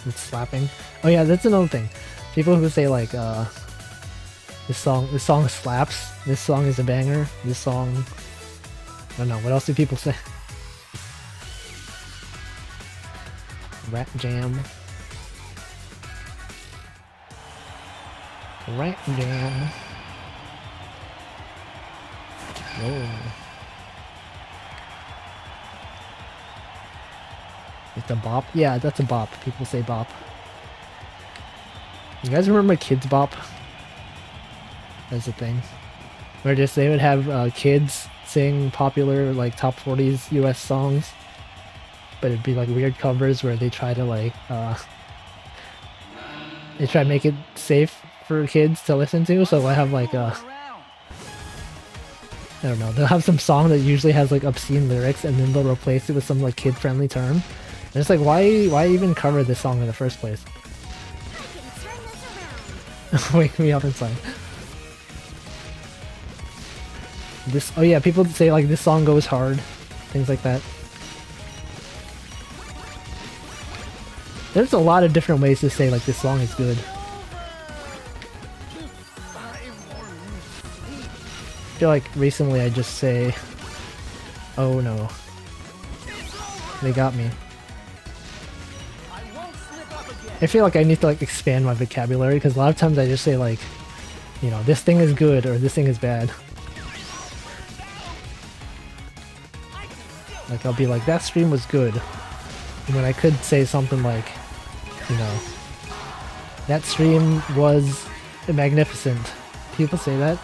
and slapping. Oh yeah, that's another thing. People who say like this song slaps, this song is a banger, this song, I don't know, what else do people say? Rat Jam. Rat Jam. Whoa. It's a bop? Yeah, that's a bop. People say bop. You guys remember Kids Bop? That's a thing. Where just they would have kids sing popular like top 40s US songs, but it'd be like weird covers where they try to like they try to make it safe for kids to listen to. So I have like I don't know, they'll have some song that usually has like obscene lyrics and then they'll replace it with some like kid-friendly term. And it's like, why even cover this song in the first place? Wake me up inside. This, oh yeah, people say like this song goes hard, things like that. There's a lot of different ways to say like this song is good. I feel like recently I just say, oh no, they got me. I feel like I need to like expand my vocabulary because a lot of times I just say like, you know, this thing is good or this thing is bad. Like I'll be like, that stream was good. And when I could say something like, you know, that stream was magnificent. People say that.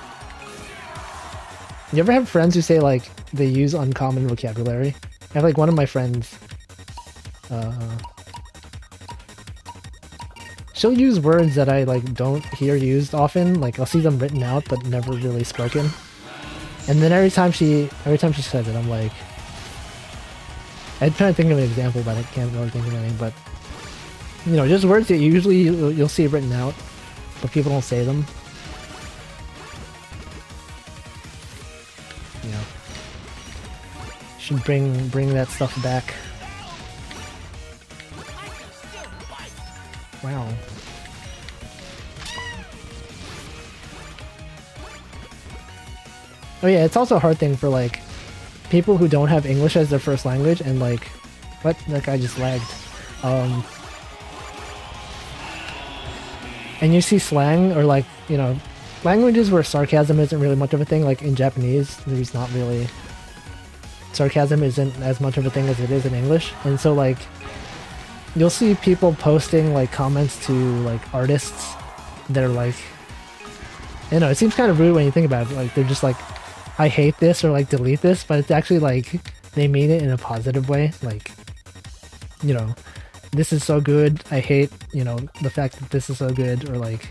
You ever have friends who say like they use uncommon vocabulary? I have like one of my friends, she'll use words that I like don't hear used often. Like I'll see them written out but never really spoken. And then every time she says it, I'm like, I'm trying to think of an example, but I can't really think of anything. But you know, just words that usually you'll see written out, but people don't say them. You know, should bring that stuff back. Wow. Oh yeah, it's also a hard thing for like people who don't have English as their first language and like, what? That guy just lagged. And you see slang or like, you know, languages where sarcasm isn't really much of a thing. Like in Japanese, there's not really, sarcasm isn't as much of a thing as it is in English. And so like, you'll see people posting like comments to like artists that are like, you know, it seems kind of rude when you think about it. Like they're just like, I hate this or like delete this, but it's actually like they mean it in a positive way. Like, you know, this is so good, I hate, you know, the fact that this is so good, or like,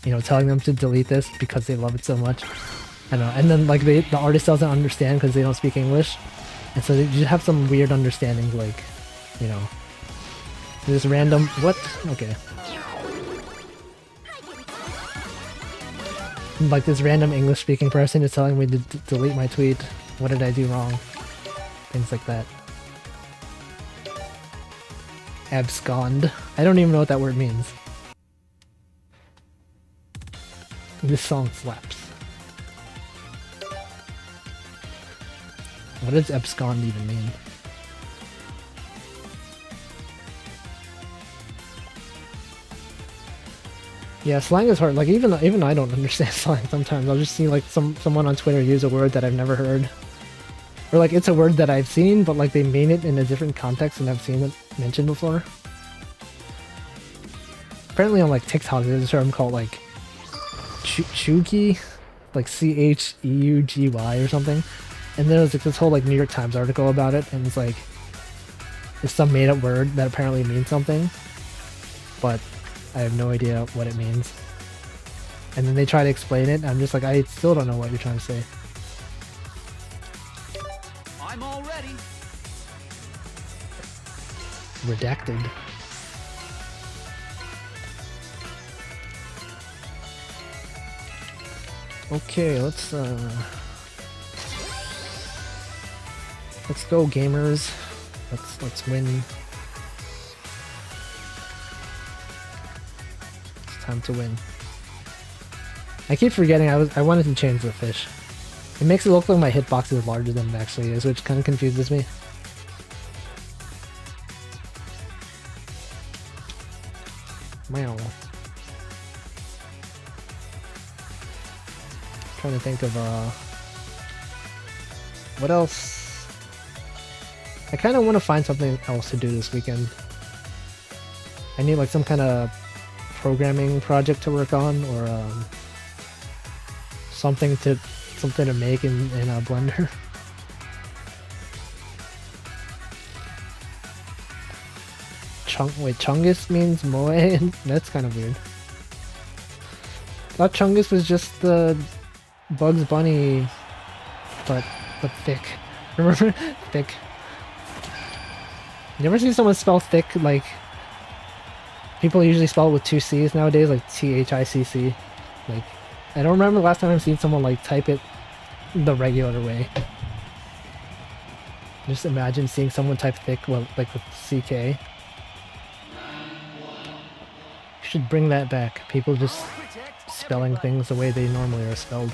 you know, telling them to delete this because they love it so much. I don't know. And then like the artist doesn't understand because they don't speak English. And so you just have some weird understandings, like, you know, this random, what? Okay. Like this random English speaking person is telling me to delete my tweet. What did I do wrong? Things like that. Abscond. I don't even know what that word means. This song slaps. What does abscond even mean? Yeah, slang is hard. Like even I don't understand slang sometimes. I'll just see like someone on Twitter use a word that I've never heard. Or like it's a word that I've seen, but like they mean it in a different context and I've seen it mentioned before. Apparently on like TikTok there's a term called like Cheugy, like Cheugy or something. And there was like this whole like New York Times article about it, and it's like it's some made up word that apparently means something, but I have no idea what it means. And then they try to explain it, and I'm just like, I still don't know what you're trying to say. I'm all ready. Redacted. Okay, let's go, gamers. Let's win. It's time to win. I keep forgetting I wanted to change the fish. It makes it look like my hitbox is larger than it actually is, which kind of confuses me. Meow. Trying to think of what else. I kind of want to find something else to do this weekend. I need like some kind of programming project to work on, or something to make in Blender. Wait, Chungus means moe? That's kind of weird. Thought Chungus was just the Bugs Bunny, but thick. Remember? Thick. You ever see someone spell thick like people usually spell it with 2 C's nowadays, like THICC? Like, I don't remember the last time I've seen someone like type it the regular way. Just imagine seeing someone type thick, well, like with CK. You should bring that back. People just spelling things the way they normally are spelled.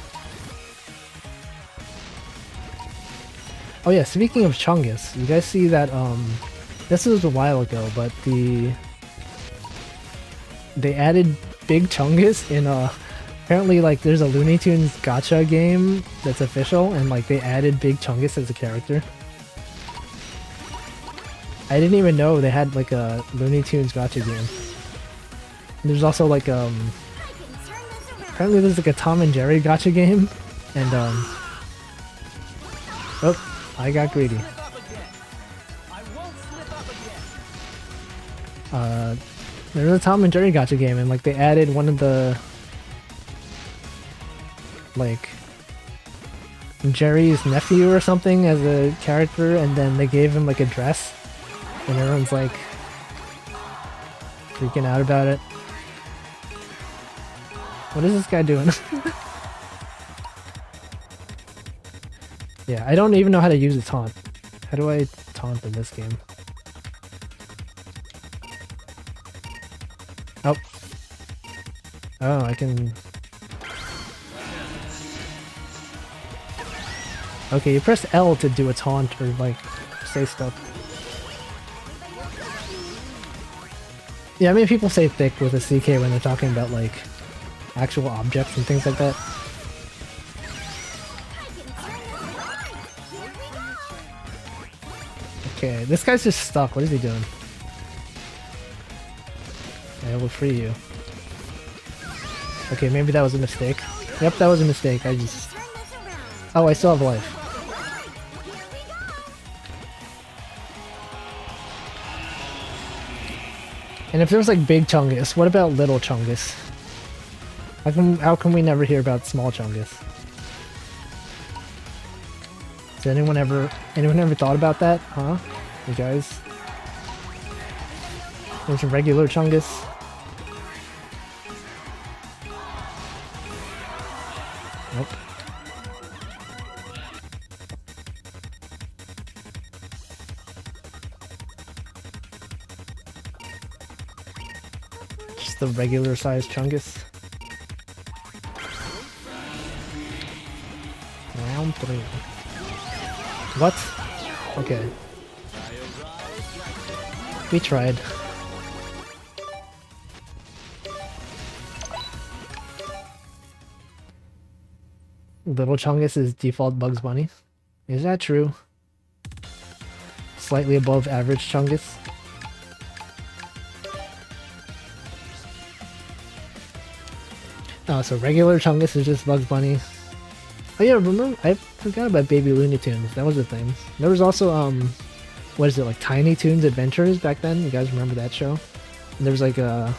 Oh yeah, speaking of Chungus, you guys see that, this was a while ago, but they added Big Chungus in apparently like there's a Looney Tunes gacha game that's official, and like they added Big Chungus as a character. I didn't even know they had like a Looney Tunes gacha game. There's also like apparently there's like a Tom and Jerry gacha game, and oh, I got greedy. There's a Tom and Jerry gacha game, and like they added one of the like Jerry's nephew or something as a character, and then they gave him like a dress, and everyone's like freaking out about it. What is this guy doing? Yeah, I don't even know how to use a taunt. How do I taunt in this game? Oh. Oh, I can... Okay, you press L to do a taunt or, like, say stuff. Yeah, I mean, people say thick with a CK when they're talking about, like, actual objects and things like that. Okay, this guy's just stuck. What is he doing? I will free you. Okay, maybe that was a mistake. Yep, that was a mistake. I just... Oh, I still have life. And if there's like Big Chungus, what about Little Chungus? How come we never hear about Small Chungus? Has anyone ever thought about that? Huh? You guys? There's a regular Chungus. Nope. Just the regular sized Chungus. Round 3. What? Okay. We tried. Little Chungus is default Bugs Bunny. Is that true? Slightly above average Chungus. Oh, so regular Chungus is just Bugs Bunny. Oh yeah, remember? I forgot about Baby Looney Tunes. That was a thing. There was also, what is it, like Tiny Toons Adventures back then? You guys remember that show? And there was like a...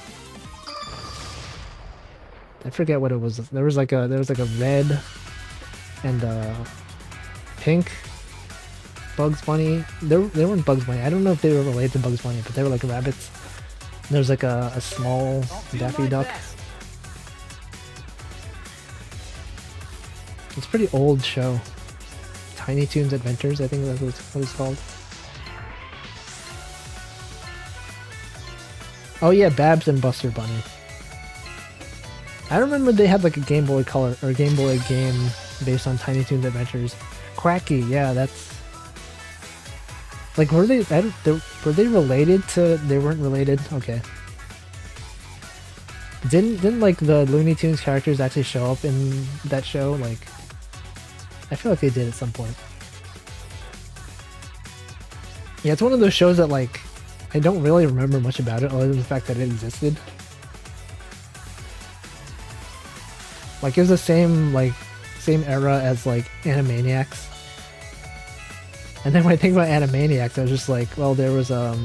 I forget what it was. There was like a red and pink Bugs Bunny. They weren't Bugs Bunny. I don't know if they were related to Bugs Bunny, but they were like rabbits. And there was like a small Daffy Duck. It's a pretty old show. Tiny Toons Adventures, I think that's what it's called. Oh yeah, Babs and Buster Bunny. I remember they had like a Game Boy Color or Game Boy game based on Tiny Toons Adventures. Quacky, yeah, that's like were they related to? They weren't related. Okay. Didn't like the Looney Tunes characters actually show up in that show? Like, I feel like they did at some point. Yeah, it's one of those shows that like I don't really remember much about it other than the fact that it existed. Like it was the same era as like Animaniacs. And then when I think about Animaniacs, I was just like, well, there was there's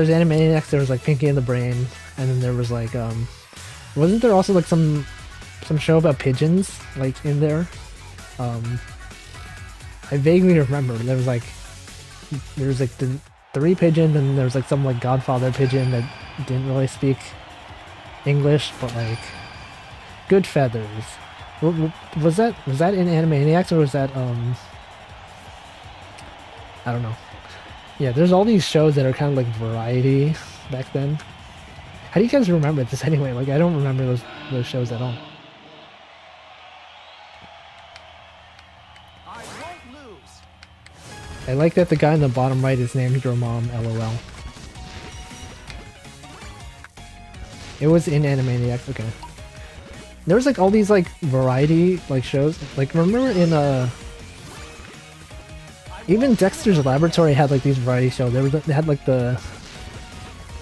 Animaniacs, there was like Pinky and the Brain, and then there was like wasn't there also like some show about pigeons like in there? I vaguely remember there was like the 3 pigeons, and there was like some like Godfather pigeon that didn't really speak English, but like good feathers. Was that in Animaniacs, or was that I don't know. Yeah, there's all these shows that are kind of like variety back then. How do you guys remember this anyway? Like I don't remember those shows at all. I won't lose. I like that the guy in the bottom right is named Your Mom, LOL. It was in Animaniacs, okay. There was like all these like variety like shows. Like remember in even Dexter's Laboratory had like these variety shows. They had like the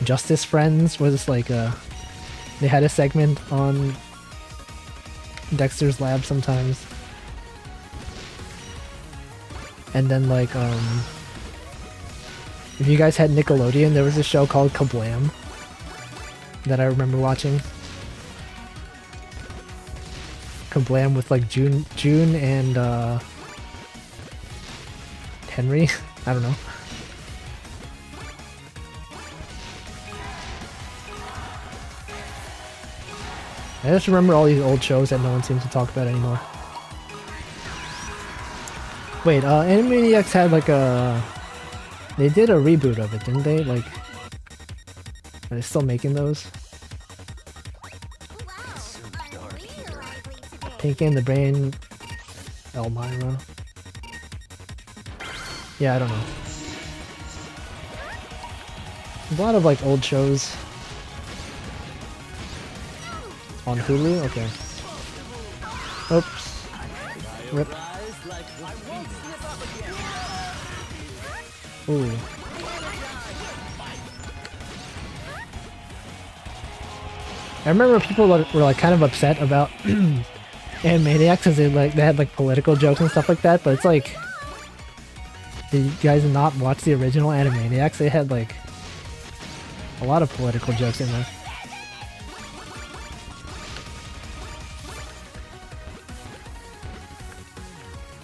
Justice Friends, where it's like they had a segment on Dexter's Lab sometimes. And then like if you guys had Nickelodeon, there was a show called Kablam that I remember watching. Kablam with like June and Henry. I don't know. I just remember all these old shows that no one seems to talk about anymore. Wait, Animaniacs had like they did a reboot of it, didn't they? Like, are they still making those? Pinky and the Brain, Elmira. Yeah, I don't know. There's a lot of like old shows on Hulu. Okay. Oops. Rip. Ooh. I remember people were like kind of upset about Animaniacs because they had like political jokes and stuff like that, but it's like, did you guys not watch the original Animaniacs? They had like A lot of political jokes in there.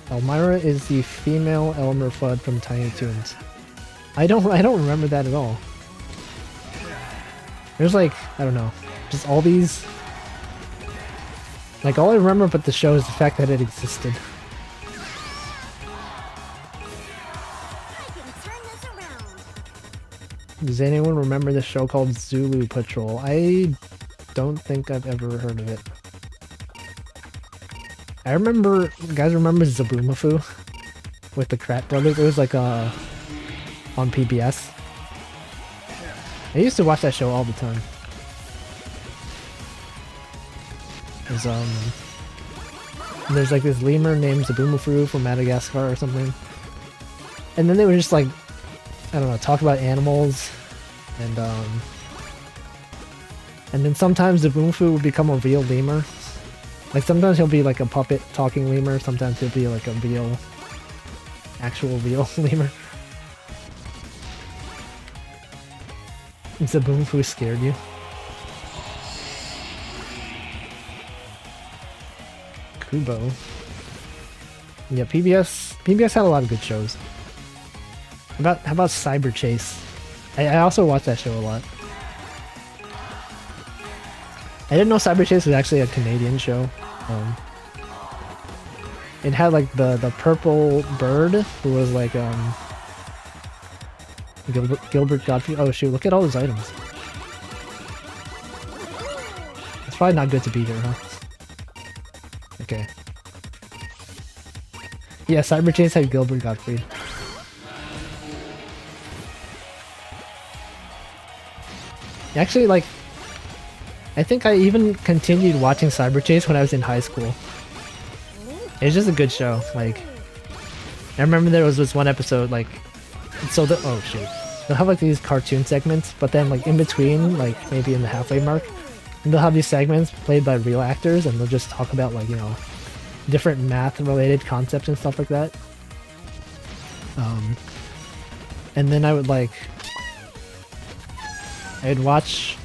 Elmira is the female Elmer Fudd from Tiny Toons. I don't remember that at all. There's like, I don't know, just all these. Like all I remember about the show is the fact that it existed. Does anyone remember the show called Zulu Patrol? I don't think I've ever heard of it. I remember, you guys remember Zaboomafoo? With the Krat brothers? It was like on PBS. I used to watch that show all the time. There's like this lemur named Zaboomafoo from Madagascar or something. And then they would just like, I don't know, talk about animals, and then sometimes Zaboomafoo would become a real lemur. Like sometimes he'll be like a puppet talking lemur, sometimes he'll be like a real, actual real lemur. Zaboomafoo scared you? Kubo. Yeah, PBS had a lot of good shows. How about Cyber Chase? I also watched that show a lot. I didn't know Cyber Chase was actually a Canadian show. It had like the purple bird who was like Gilbert Godfrey. Oh shoot! Look at all those items. It's probably not good to be here, huh? Okay. Yeah, Cyber Chase had Gilbert Gottfried. Actually, like, I think I even continued watching Cyber Chase when I was in high school. It's just a good show. Like, I remember there was this one episode, like, so oh shoot, they'll have like these cartoon segments, but then like in between, like maybe in the halfway mark, they'll have these segments played by real actors, and they'll just talk about like, you know, different math-related concepts and stuff like that. And then I'd watch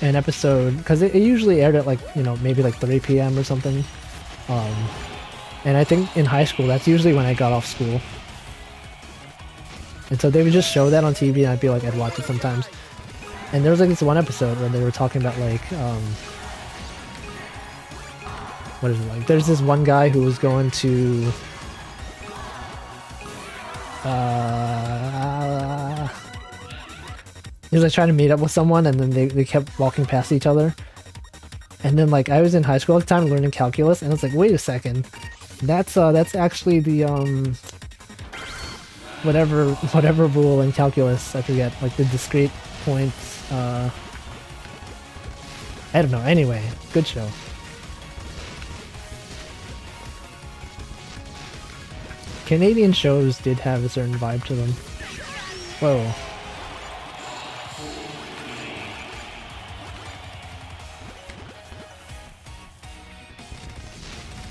an episode, because it usually aired at like, you know, maybe like 3 p.m. or something. And I think in high school, that's usually when I got off school. And so they would just show that on TV, and I'd be like, I'd watch it sometimes. And there was like this one episode where they were talking about like, what is it like? There's this one guy who was going to, he was like trying to meet up with someone, and then they kept walking past each other. And then like I was in high school at the time learning calculus, and I was like, wait a second, that's actually the whatever rule in calculus, I forget, like the discrete points. I don't know. Anyway, good show. Canadian shows did have a certain vibe to them. Whoa.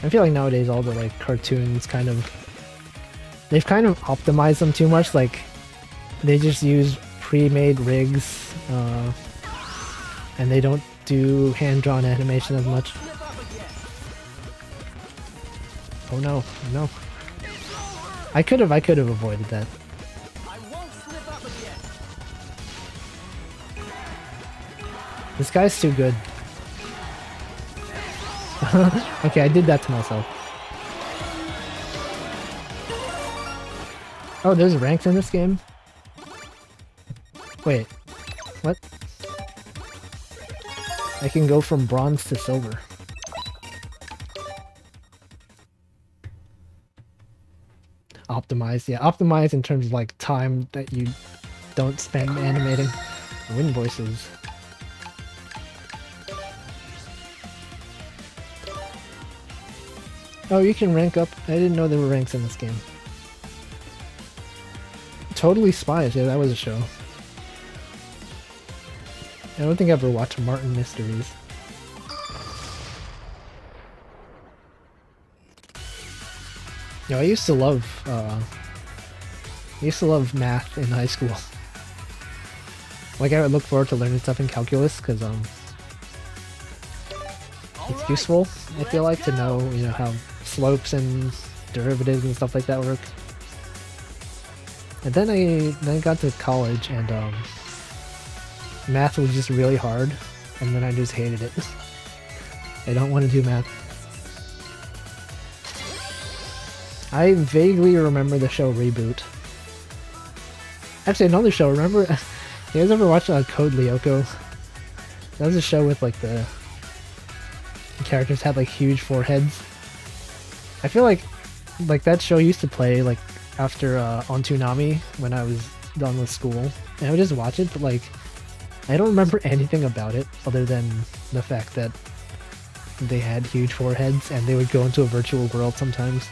I feel like nowadays all the like cartoons they've kind of optimized them too much. Like they just use pre-made rigs, and they don't do hand-drawn animation as much. Oh no, no. I could have avoided that. This guy's too good. Okay, I did that to myself. Oh, there's ranks in this game? Wait, what? I can go from bronze to silver. Optimize, yeah, optimize in terms of like time that you don't spend animating. Win voices. Oh, you can rank up. I didn't know there were ranks in this game. Totally Spies, yeah, that was a show. I don't think I ever watched Martin Mysteries. You know, I used to love math in high school. Like I would look forward to learning stuff in calculus because it's useful. I feel like to know how slopes and derivatives and stuff like that work. And then I got to college and math was just really hard, and then I just hated it. I don't want to do math. I vaguely remember the show Reboot. Actually, another show. Remember, you guys ever watch Code Lyoko? That was a show with like the characters had like huge foreheads. I feel like that show used to play like after on Toonami when I was done with school, and I would just watch it, but like I don't remember anything about it other than the fact that they had huge foreheads and they would go into a virtual world sometimes.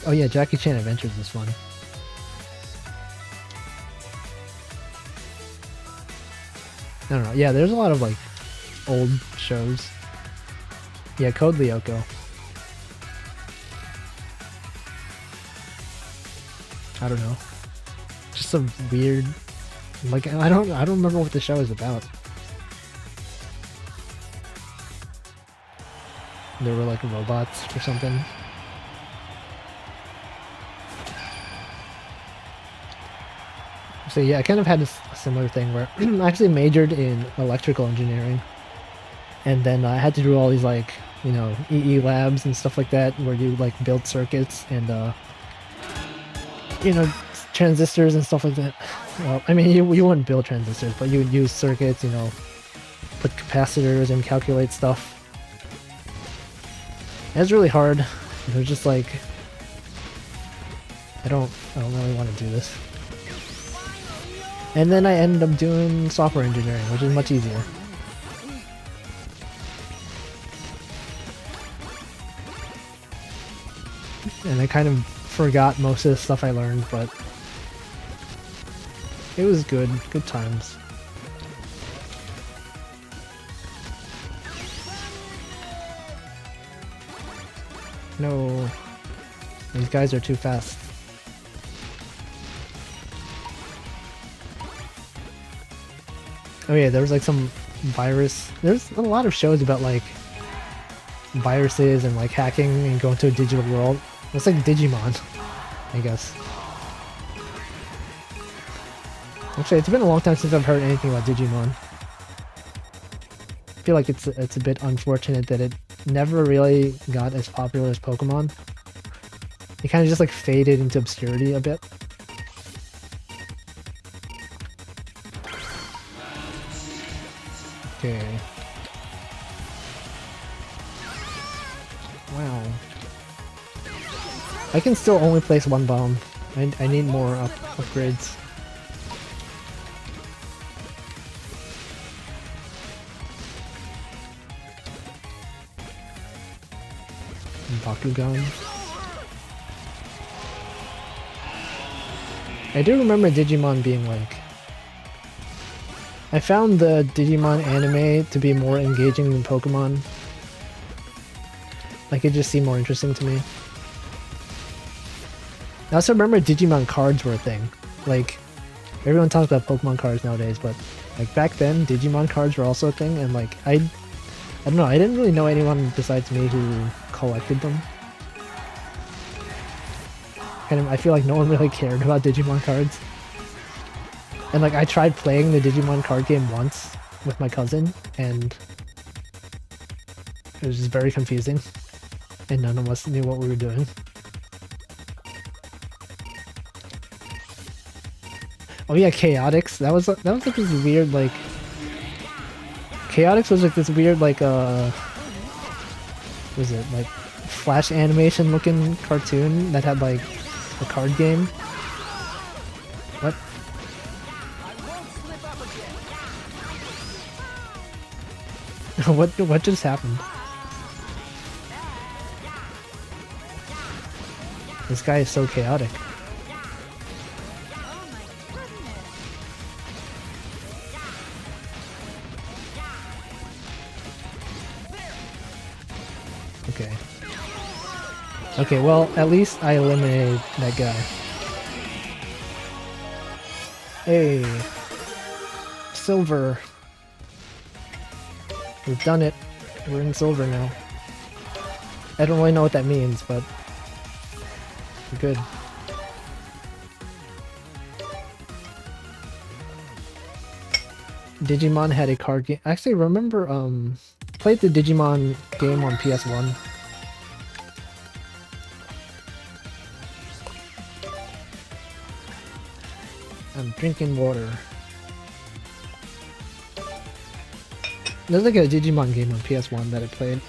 Oh yeah, Jackie Chan Adventures is fun. I don't know. Yeah, there's a lot of like old shows. Yeah, Code Lyoko. I don't know. Just some weird, like I don't remember what the show is about. There were like robots or something. So yeah, I kind of had a similar thing where I actually majored in electrical engineering, and then I had to do all these like EE labs and stuff like that where you like build circuits and transistors and stuff like that. Well, I mean you wouldn't build transistors, but you would use circuits, put capacitors and calculate stuff. It was really hard. It was just like I don't really want to do this. And then I ended up doing software engineering, which is much easier. And I kind of forgot most of the stuff I learned, but it was good times. No, these guys are too fast. Oh yeah, there was like some virus. There's a lot of shows about like viruses and like hacking and going to a digital world. It's like Digimon, I guess. Actually, it's been a long time since I've heard anything about Digimon. I feel like it's a bit unfortunate that it never really got as popular as Pokemon. It kind of just like faded into obscurity a bit. Okay. Wow. I can still only place one bomb. I need more upgrades. Bakugan. I do remember Digimon being like... I found the Digimon anime to be more engaging than Pokemon. Like, it just seemed more interesting to me. I also remember Digimon cards were a thing. Like, everyone talks about Pokemon cards nowadays, but like back then, Digimon cards were also a thing, and like, I don't know, I didn't really know anyone besides me who collected them. And I feel like no one really cared about Digimon cards. And like I tried playing the Digimon card game once with my cousin, and it was just very confusing, and none of us knew what we were doing. Oh yeah, Chaotix. That was like this weird like. Chaotix was like this weird like what was it, like flash animation looking cartoon that had like a card game. What? What just happened? This guy is so chaotic. Okay. Okay, well, at least I eliminated that guy. Hey, silver. We've done it. We're in silver now. I don't really know what that means, but we're good. Digimon had a card game. Actually, remember, played the Digimon game on PS1. I'm drinking water. There's like a Digimon game on PS1 that I played.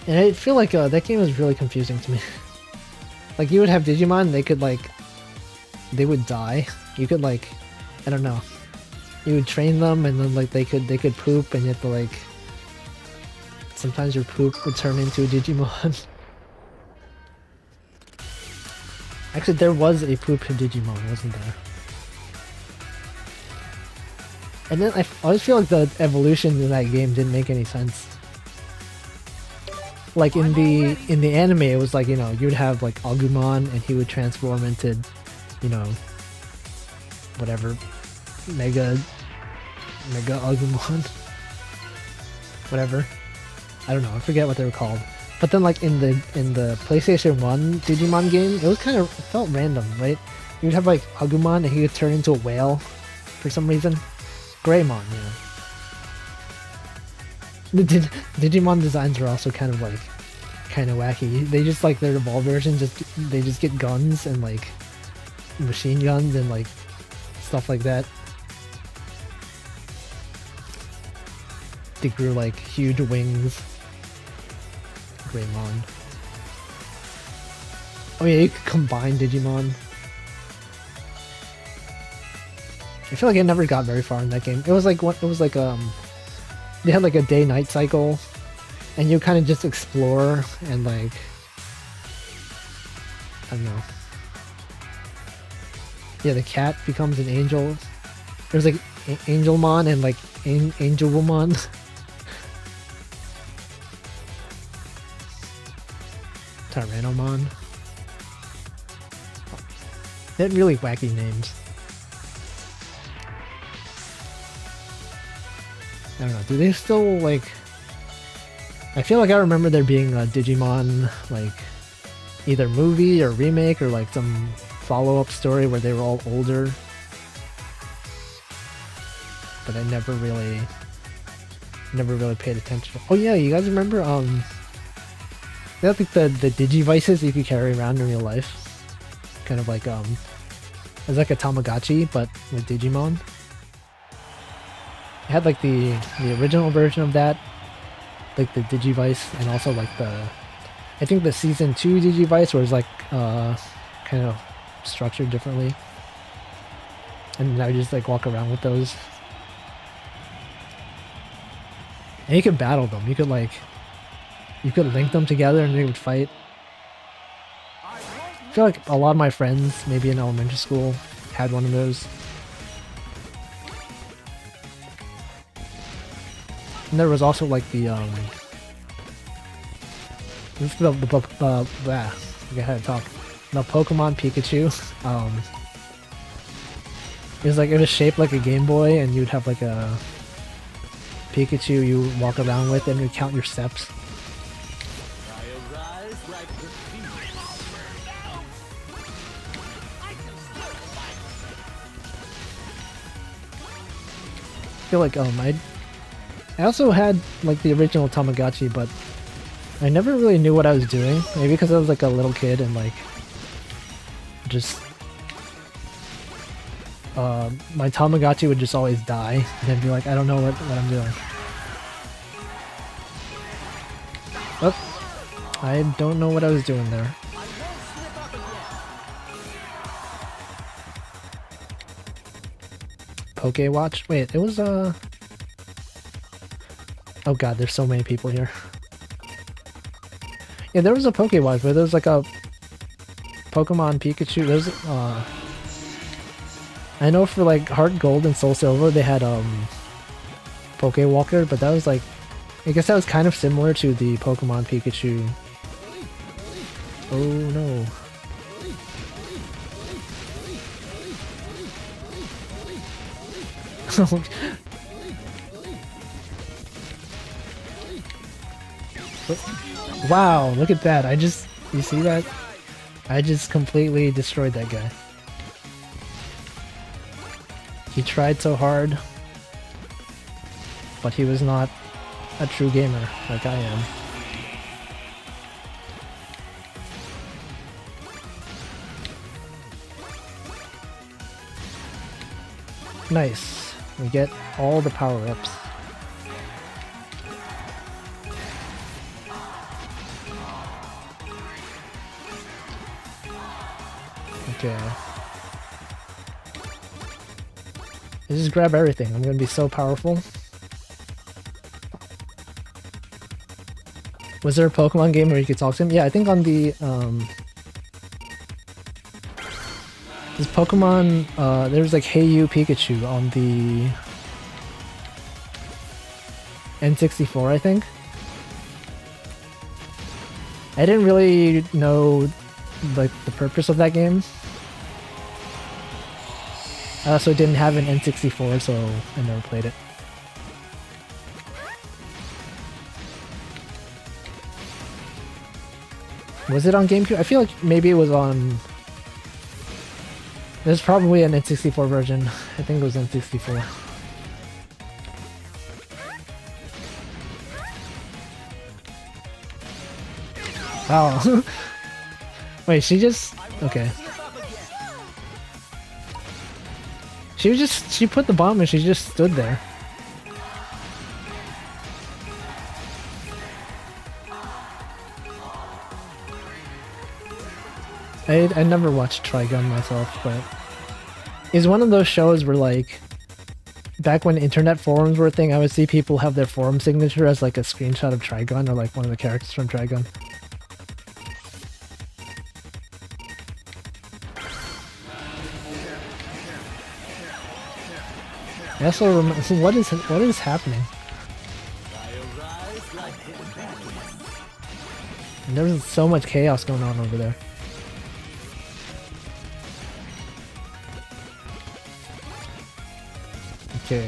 And I feel like that game was really confusing to me. Like, you would have Digimon, they could like... They would die. You could like... I don't know. You would train them and then like they could poop and you have to like... Sometimes your poop would turn into a Digimon. Actually, there was a poop Digimon, wasn't there? And then I always feel like the evolution in that game didn't make any sense. Like in the anime, it was like, you know, you'd have like Agumon and he would transform into, you know, whatever, Mega Agumon, whatever. I don't know. I forget what they were called. But then like in the PlayStation 1 Digimon game, it was kind of, it felt random, right? You'd have like Agumon and he would turn into a whale for some reason. Greymon, yeah. The Digimon designs are also kind of wacky. They just like their evolved version, they just get guns and like machine guns and like stuff like that. They grew like huge wings. Greymon. Oh yeah, you could combine Digimon. I feel like I never got very far in that game. It was like they had like a day-night cycle, and you kind of just explore and like, I don't know. Yeah, the cat becomes an angel. There's like Angelmon and like Angelwoman. Tyrannomon. They had really wacky names. I don't know, do they still like... I feel like I remember there being a Digimon, like, either movie or remake or like some follow-up story where they were all older. But I never really paid attention. Oh yeah, you guys remember, they had like the Digivices you could carry around in real life. Kind of like, it's like a Tamagotchi, but with Digimon. It had like the original version of that, like the Digivice, and also like I think the season 2 Digivice was like kind of structured differently, and I would just like walk around with those, and you could battle them. You could link them together and they would fight. I feel like a lot of my friends, maybe in elementary school, had one of those. And there was also like the I forget how to talk. The Pokemon Pikachu. It was shaped like a Game Boy, and you'd have like a Pikachu you walk around with, and you count your steps. I feel like I also had like the original Tamagotchi, but I never really knew what I was doing. Maybe because I was like a little kid and like just my Tamagotchi would just always die, and I'd be like, I don't know what I'm doing. Oh, I don't know what I was doing there. Poke Watch? Wait, it was oh god, there's so many people here. Yeah, there was a Poke Watch, but there was like a Pokemon Pikachu. There's I know for like Heart Gold and Soul Silver they had Poke Walker, but that was like, I guess that was kind of similar to the Pokemon Pikachu. Oh no. Wow, look at that. You see that? I just completely destroyed that guy. He tried so hard, but he was not a true gamer like I am. Nice. We get all the power-ups. Okay. I just grab everything. I'm gonna be so powerful. Was there a Pokemon game where you could talk to him? Yeah, I think on the this Pokemon there's like Hey You Pikachu on the N64, I think. I didn't really know like the purpose of that game. I also didn't have an N64, so I never played it. Was it on GameCube? I feel like maybe it was on... There's probably an N64 version. I think it was N64. Oh. Wait, she just... Okay. She put the bomb and she just stood there. I never watched Trigun myself, but it's one of those shows where like back when internet forums were a thing, I would see people have their forum signature as like a screenshot of Trigun or like one of the characters from Trigun. I also remember what is happening? And there's so much chaos going on over there. Okay.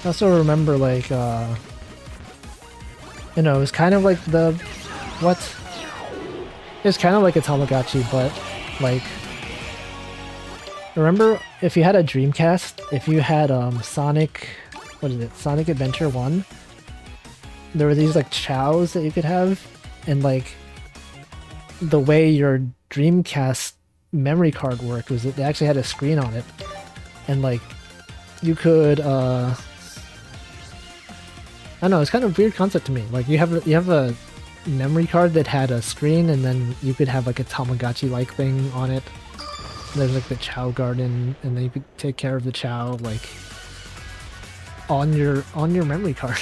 I also remember like you know, it was kind of like the what? It was kind of like a Tamagotchi, but like remember if you had a Dreamcast, if you had Sonic, what is it? Sonic Adventure 1, there were these like chows that you could have, and like the way your Dreamcast memory card worked was that they actually had a screen on it, and like you could I don't know, it's kind of a weird concept to me. Like you have a memory card that had a screen, and then you could have like a Tamagotchi like thing on it. There's like the Chow Garden, and then you could take care of the Chow like on your memory card.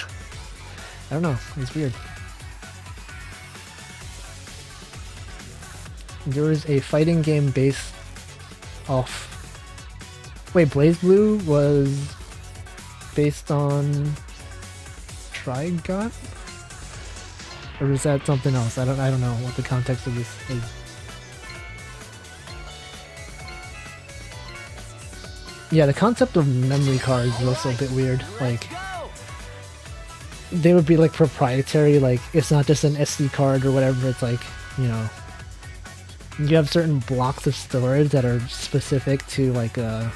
I don't know, it's weird. There was a fighting game based off... Wait, BlazBlue was based on Trigun? Or is that something else? I don't know what the context of this is. Yeah, the concept of memory cards is also a bit weird. Like, they would be like proprietary, like it's not just an SD card or whatever, it's like, you know, you have certain blocks of storage that are specific to like a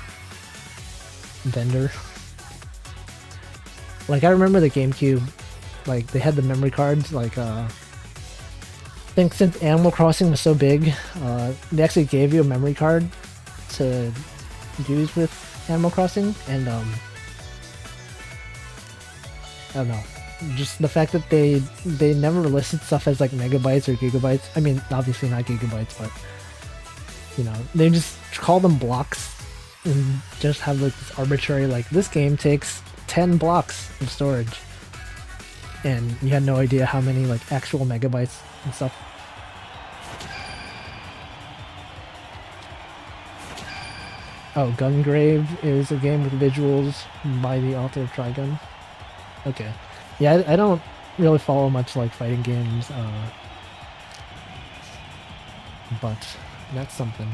vendor. Like I remember the GameCube, like they had the memory cards, like I think since Animal Crossing was so big, they actually gave you a memory card to use with Animal Crossing, and I don't know, just the fact that they never listed stuff as like megabytes or gigabytes. I mean, obviously not gigabytes, but you know, they just call them blocks and just have like this arbitrary, like this game takes 10 blocks of storage, and you had no idea how many like actual megabytes and stuff. Oh, Gungrave is a game with visuals by the author of Trigun. Okay. Yeah, I don't really follow much like fighting games, but that's something.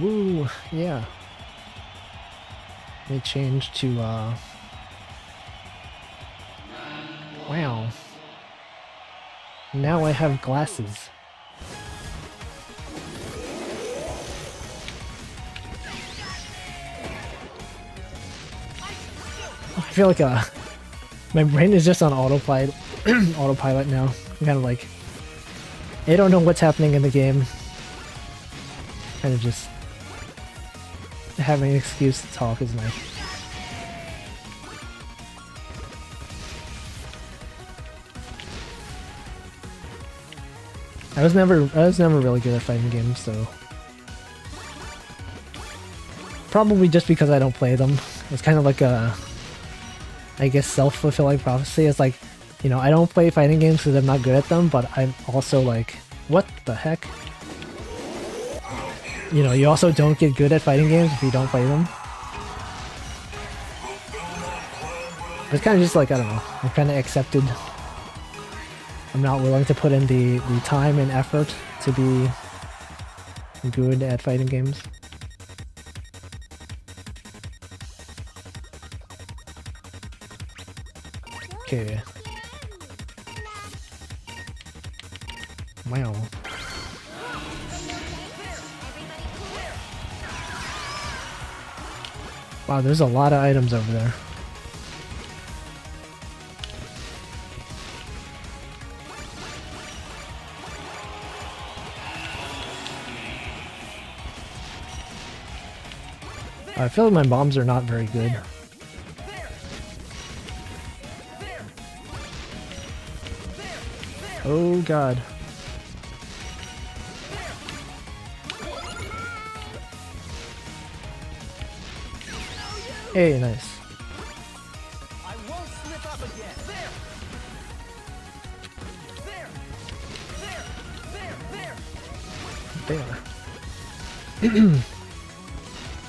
Woo, yeah. Let me change to, wow. Now I have glasses. I feel like, my brain is just on autopilot, autopilot now. I'm kind of like, I don't know what's happening in the game. Kind of just having an excuse to talk is nice. I was never really good at fighting games, so probably just because I don't play them. It's kind of like a, I guess, self-fulfilling prophecy. It's like, you know, I don't play fighting games because I'm not good at them, but I'm also like, what the heck? You know, you also don't get good at fighting games if you don't play them. It's kind of just like, I don't know, I'm kind of accepted. I'm not willing to put in the time and effort to be good at fighting games. Okay. Wow. Wow, there's a lot of items over there. I feel like my bombs are not very good. Oh god. Hey, nice. I won't slip up again. There.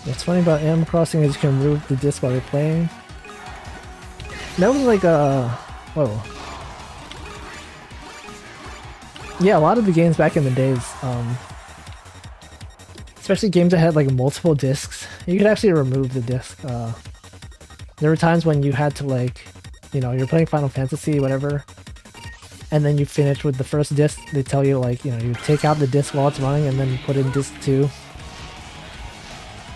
What's funny about Animal Crossing is you can remove the disc while you're playing. That was like whoa. Yeah, a lot of the games back in the days, especially games that had like multiple discs, you could actually remove the disc. There were times when you had to, like, you know, you're playing Final Fantasy, whatever, and then you finish with the first disc. They tell you, like, you know, you take out the disc while it's running and then put in disc 2.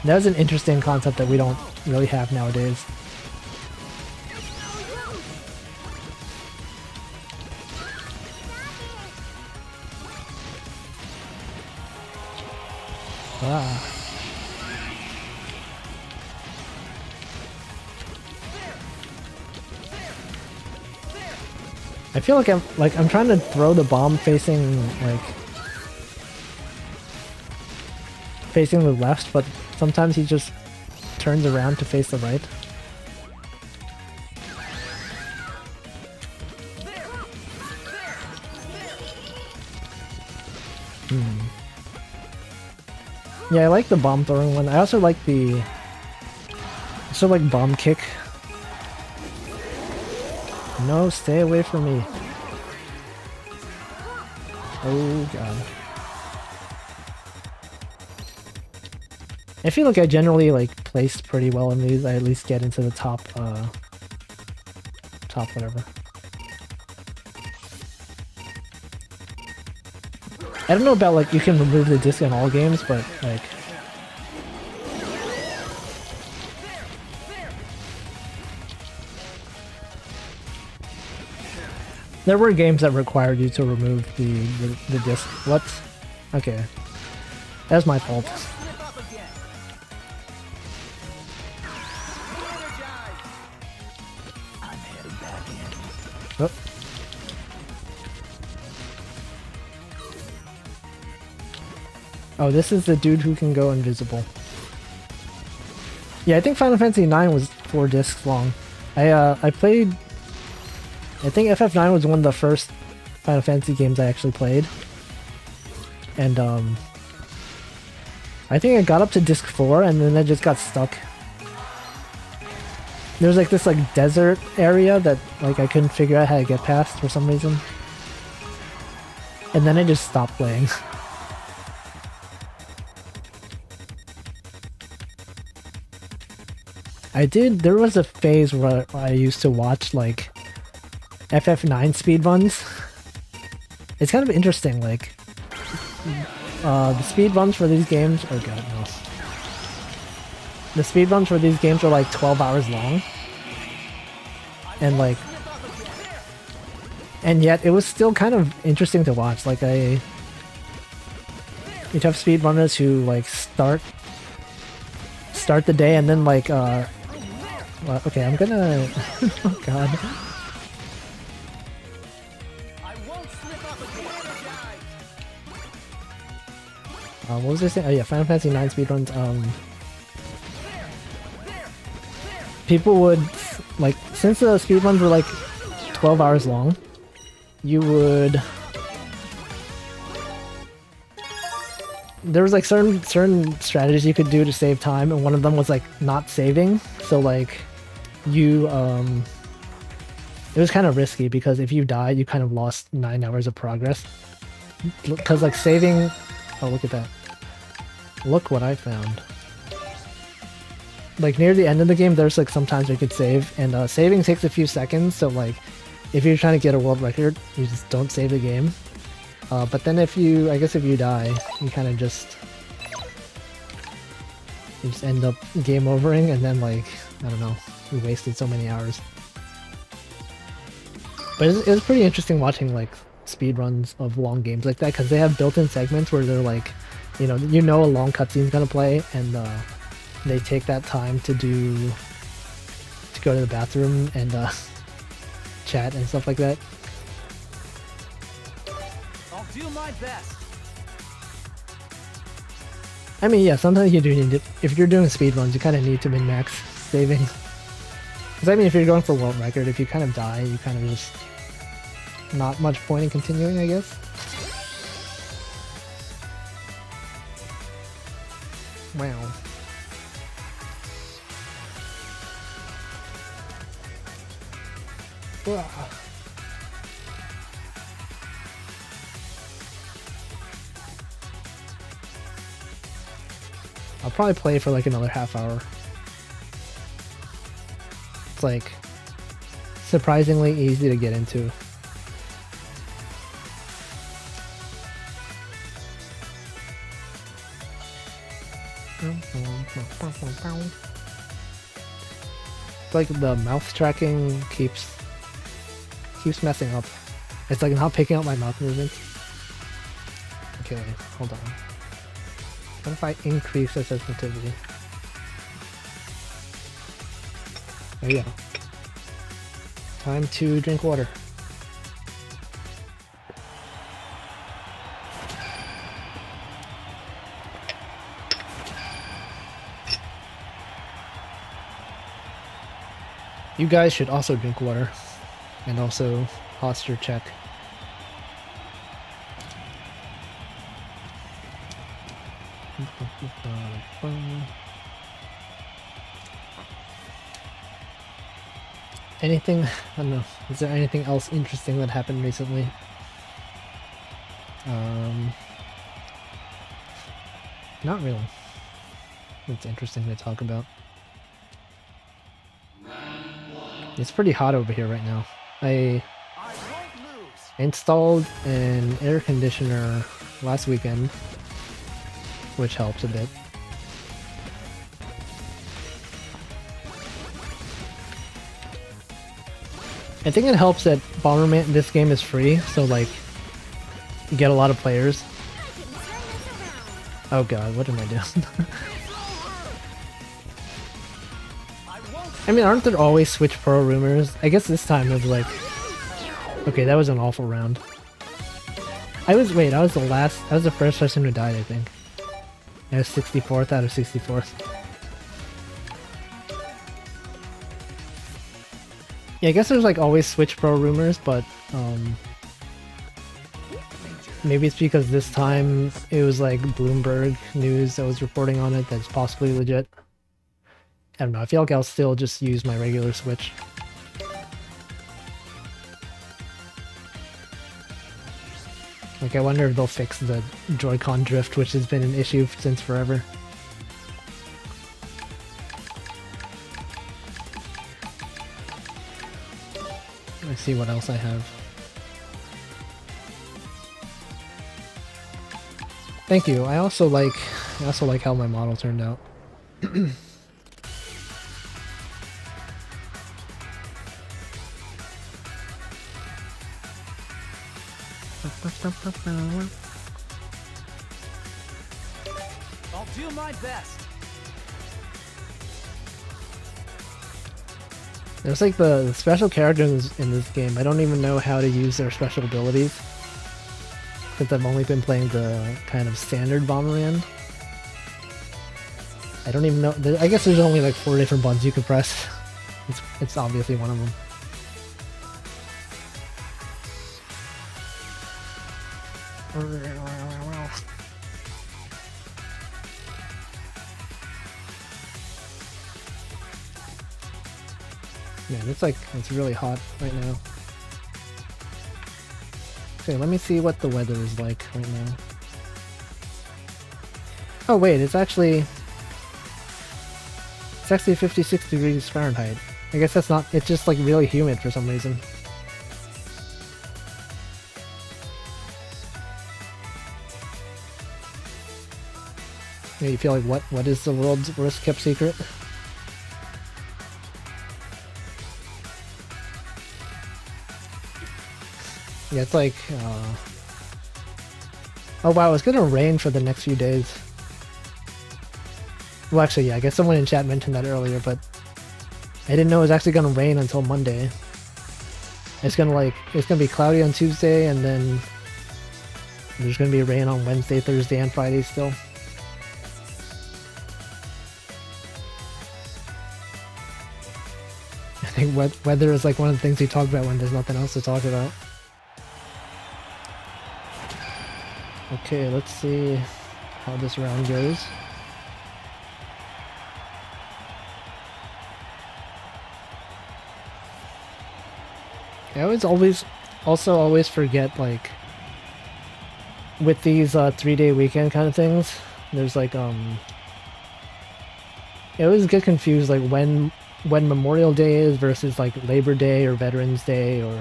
That was an interesting concept that we don't really have nowadays. Ah. I feel like I'm trying to throw the bomb facing the left, but sometimes he just turns around to face the right. Yeah, I like the bomb throwing one. I also like bomb kick. No, stay away from me. Oh god. I feel like I generally like placed pretty well in these. I at least get into the top whatever. I don't know about, like, you can remove the disc in all games, but like there were games that required you to remove the disc. What? Okay. That's my fault. Oh. Oh, this is the dude who can go invisible. Yeah, I think Final Fantasy IX was 4 discs long. I played... I think FF9 was one of the first Final Fantasy games I actually played. And, I think I got up to disc 4 and then I just got stuck. There's like this like desert area that like I couldn't figure out how to get past for some reason. And then I just stopped playing. I did. There was a phase where I used to watch like FF9 speedruns. It's kind of interesting, like the speedruns for these games. Oh god, no. The speedruns for these games are like 12 hours long, and like, and yet it was still kind of interesting to watch. Like you'd have speedrunners who like start the day and then like well, okay, I'm gonna oh god. What was I saying? Oh yeah, Final Fantasy IX speedruns. People would like, since the speedruns were like 12 hours long, you would. There was like certain strategies you could do to save time, and one of them was like not saving. So like you it was kind of risky because if you died, you kind of lost 9 hours of progress. Because like saving, oh look at that. Look what I found. Like near the end of the game, there's like sometimes you could save, and saving takes a few seconds. So like if you're trying to get a world record, you just don't save the game. But then if you, I guess if you die, you kind of just end up game overing, and then like, I don't know, you wasted so many hours. But it was pretty interesting watching like speedruns of long games like that, because they have built-in segments where they're like, you know a long cutscene's gonna play, and they take that time to go to the bathroom and chat and stuff like that. I'll do my best. I mean, yeah, sometimes you do need it. If you're doing speedruns, you kind of need to min-max saving. Because I mean, if you're going for world record, if you kind of die, you kind of just not much point in continuing, I guess. Wow. Ugh. I'll probably play for like another half hour. It's like surprisingly easy to get into. It's like the mouth tracking keeps messing up. It's like not picking up my mouth movements. Okay, hold on. What if I increase the sensitivity? There you go. Time to drink water. You guys should also drink water, and also posture check. Anything, I don't know, is there anything else interesting that happened recently? Not really. It's interesting to talk about. It's pretty hot over here right now. I installed an air conditioner last weekend, which helps a bit. I think it helps that Bomberman, this game is free, so like, you get a lot of players. Oh god, what am I doing? I mean, aren't there always Switch Pro rumors? I guess this time it was like... Okay, that was an awful round. I was the first person who died, I think. I was 64th out of 64th. Yeah, I guess there's like always Switch Pro rumors, but maybe it's because this time it was like Bloomberg News that was reporting on it that's possibly legit. I don't know, I feel like I'll still just use my regular Switch. Like, I wonder if they'll fix the Joy-Con drift, which has been an issue since forever. see what else I have. Thank you. I also like how my model turned out. I'll do my best. There's like the special characters in this game. I don't even know how to use their special abilities, since I've only been playing the kind of standard Bomberman. I don't even know. I guess there's only like 4 different buttons you can press. It's obviously one of them. Man, it's really hot right now. Okay, let me see what the weather is like right now. Oh wait, it's actually 56 degrees Fahrenheit. I guess that's not, it's just like really humid for some reason. Yeah, you feel like what is the world's worst kept secret? Yeah, it's like, oh wow, it's gonna rain for the next few days. Well, actually, yeah, I guess someone in chat mentioned that earlier, but I didn't know it was actually gonna rain until Monday. It's gonna be cloudy on Tuesday, and then there's gonna be rain on Wednesday, Thursday, and Friday still. I think weather is like one of the things you talk about when there's nothing else to talk about. Okay, let's see how this round goes. I always forget, like, with these 3-day weekend kind of things, there's like I always get confused like when Memorial Day is versus like Labor Day or Veterans Day, or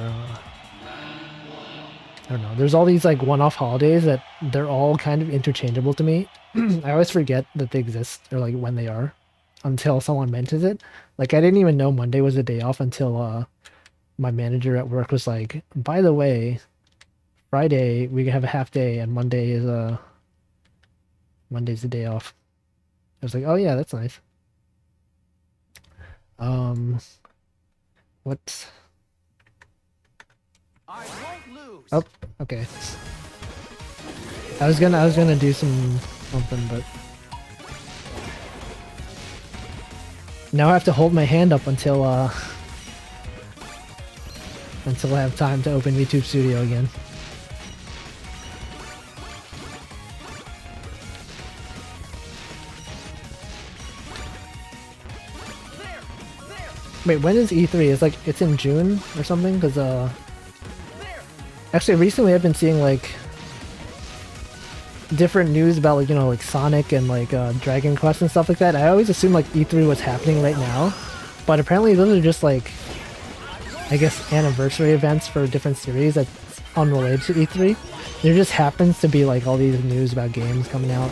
I don't know. There's all these like one-off holidays that they're all kind of interchangeable to me. I always forget that they exist, or like when they are, until someone mentions it. Like I didn't even know Monday was a day off until my manager at work was like, by the way, Friday we have a half day and Monday's the day off. I was like, oh yeah, that's nice. What? I won't lose. Oh, okay. I was gonna do something, but now I have to hold my hand up until I have time to open YouTube Studio again. Wait, when is E3? It's in June or something? Because actually recently I've been seeing like different news about like, you know, like Sonic and like Dragon Quest and stuff like that. I always assumed like E3 was happening right now, but apparently those are just like, I guess, anniversary events for different series that's unrelated to E3. There just happens to be like all these news about games coming out.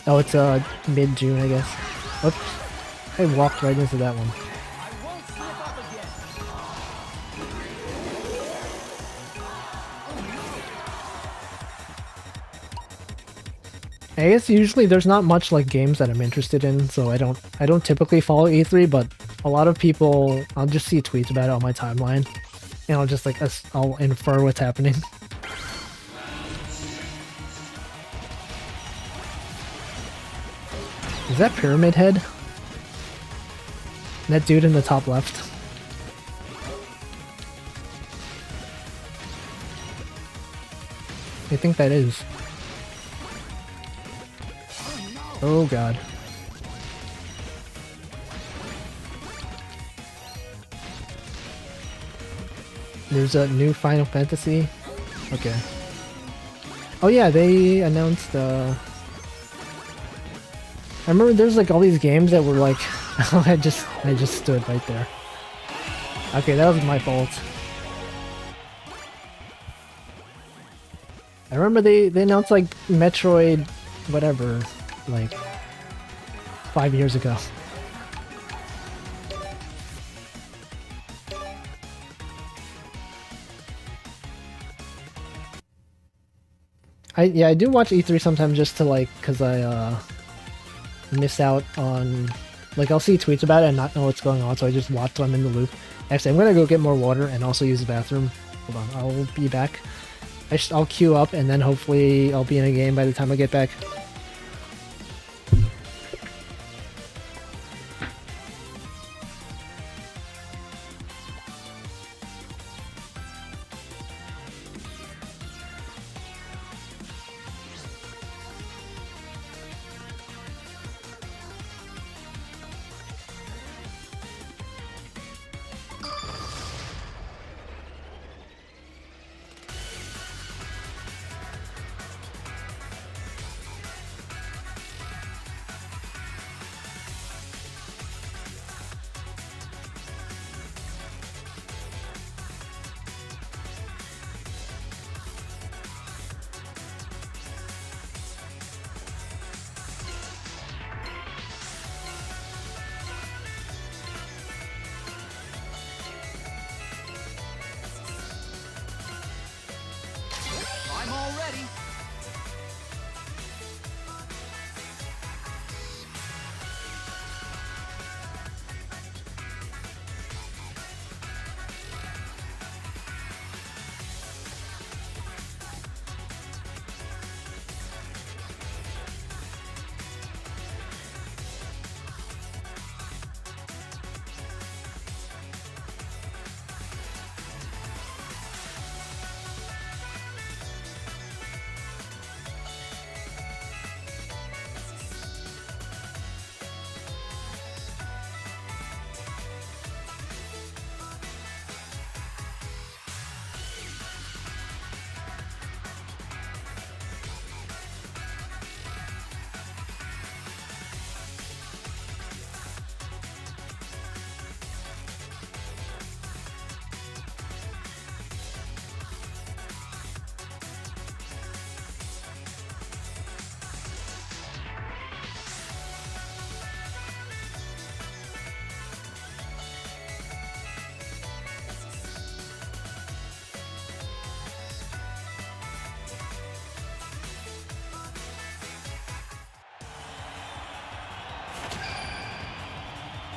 Oh, it's mid-June, I guess. Oops, I walked right into that one. I guess usually there's not much like games that I'm interested in, so I don't typically follow E3, but a lot of people, I'll just see tweets about it on my timeline, and I'll just like, I'll infer what's happening. Is that Pyramid Head? That dude in the top left? I think that is. Oh god. There's a new Final Fantasy. Okay. Oh yeah, they announced I remember there's like all these games that were like I just stood right there. Okay, that was my fault. I remember they announced like Metroid, whatever, like 5 years ago. I do watch E3 sometimes just to like, cause I miss out on, like I'll see tweets about it and not know what's going on, so I just watch so I'm in the loop. Actually, I'm gonna go get more water and also use the bathroom. Hold on, I'll be back. I'll queue up and then hopefully I'll be in a game by the time I get back. I'm all ready.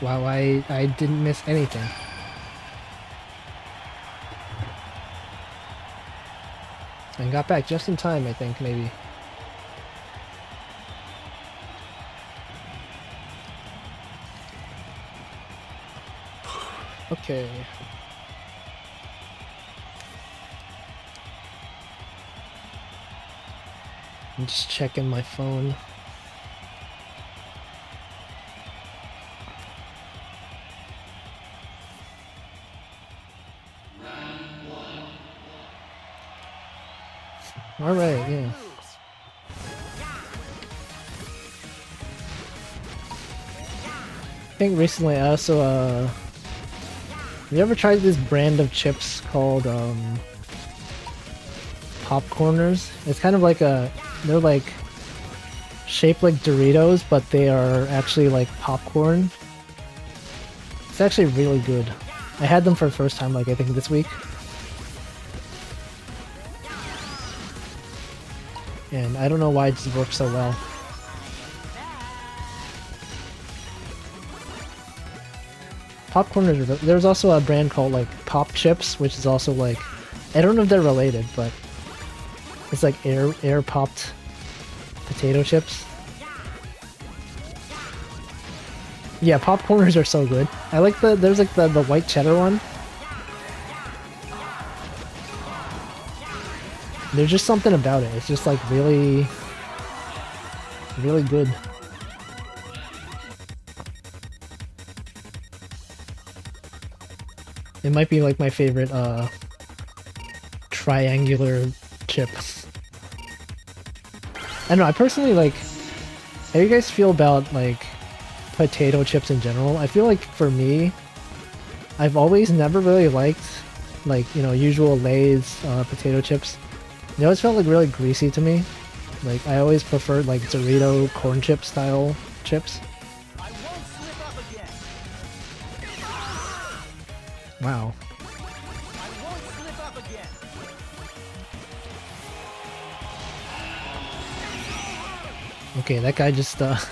Wow, I didn't miss anything. And got back just in time, I think, maybe. Okay. I'm just checking my phone. All right, yeah. I think recently I also have you ever tried this brand of chips called Popcorners? It's kind of like they're like shaped like Doritos, but they are actually like popcorn. It's actually really good. I had them for the first time, like I think this week. And I don't know why it just works so well. Popcorners, there's also a brand called like Pop Chips, which is also like, I don't know if they're related, but it's like air popped potato chips. Yeah, popcorners are so good. I like there's like the white cheddar one. There's just something about it. It's just like really, really good. It might be like my favorite triangular chip. I don't know, I personally like, how do you guys feel about like potato chips in general? I feel like for me, I've always never really liked like, you know, usual Lay's potato chips. They always felt like really greasy to me. Like I always preferred like Dorito corn chip style chips. I won't slip up again. Wow. I won't slip up again. Okay, that guy just that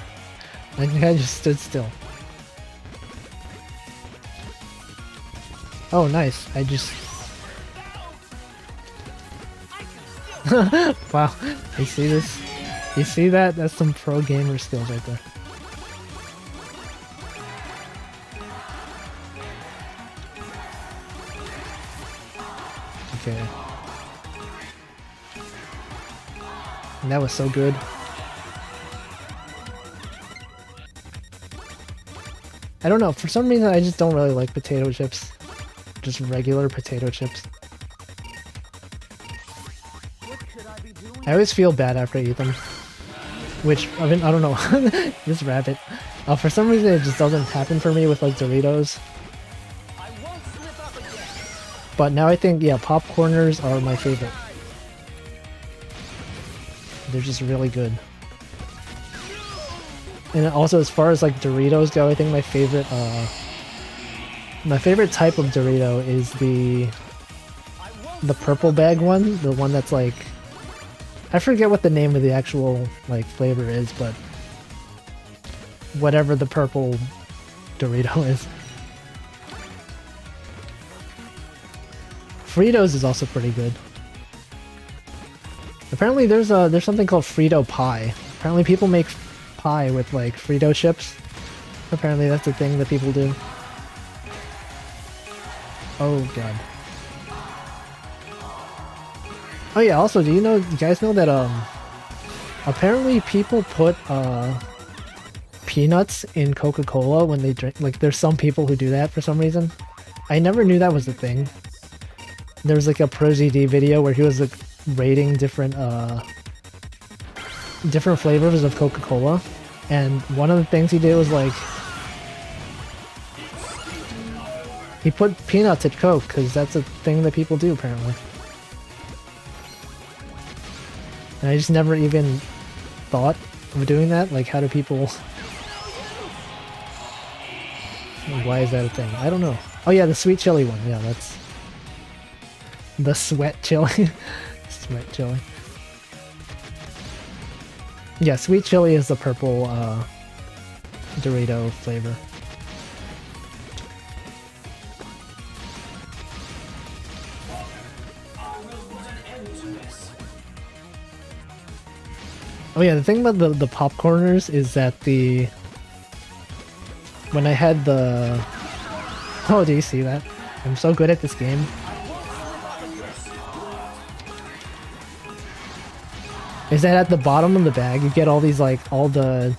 guy just stood still. Oh, nice. I just wow. You see this? You see that? That's some pro gamer skills right there. Okay. And that was so good. I don't know, for some reason I just don't really like potato chips. Just regular potato chips. What should I be doing? I always feel bad after I eat them. Which, I mean, I don't know. This rabbit. For some reason it just doesn't happen for me with like Doritos. I won't slip up again. But now I think, yeah, popcorners are my favorite. They're just really good. And also, as far as like Doritos go, I think my favorite type of Dorito is the purple bag one, the one that's like, I forget what the name of the actual like flavor is, but whatever the purple Dorito is. Fritos is also pretty good. Apparently there's something called Frito pie. Apparently people make pie with like Frito chips. Apparently that's a thing that people do. Oh god. Oh yeah, also do you guys know that apparently people put peanuts in Coca-Cola when they drink, like there's some people who do that for some reason. I never knew that was a thing. There was like a ProZD video where he was like rating different flavors of Coca-Cola, and one of the things he did was like he put peanuts at Coke because that's a thing that people do apparently. And I just never even thought of doing that. Like, how do people? Why is that a thing? I don't know. Oh yeah, the sweet chili one. Yeah, that's the sweat chili. Sweat chili. Yeah, sweet chili is the purple Dorito flavor. Oh yeah, the thing about the popcorners is that when I had the... Oh, do you see that? I'm so good at this game. Is that at the bottom of the bag you get all these like all the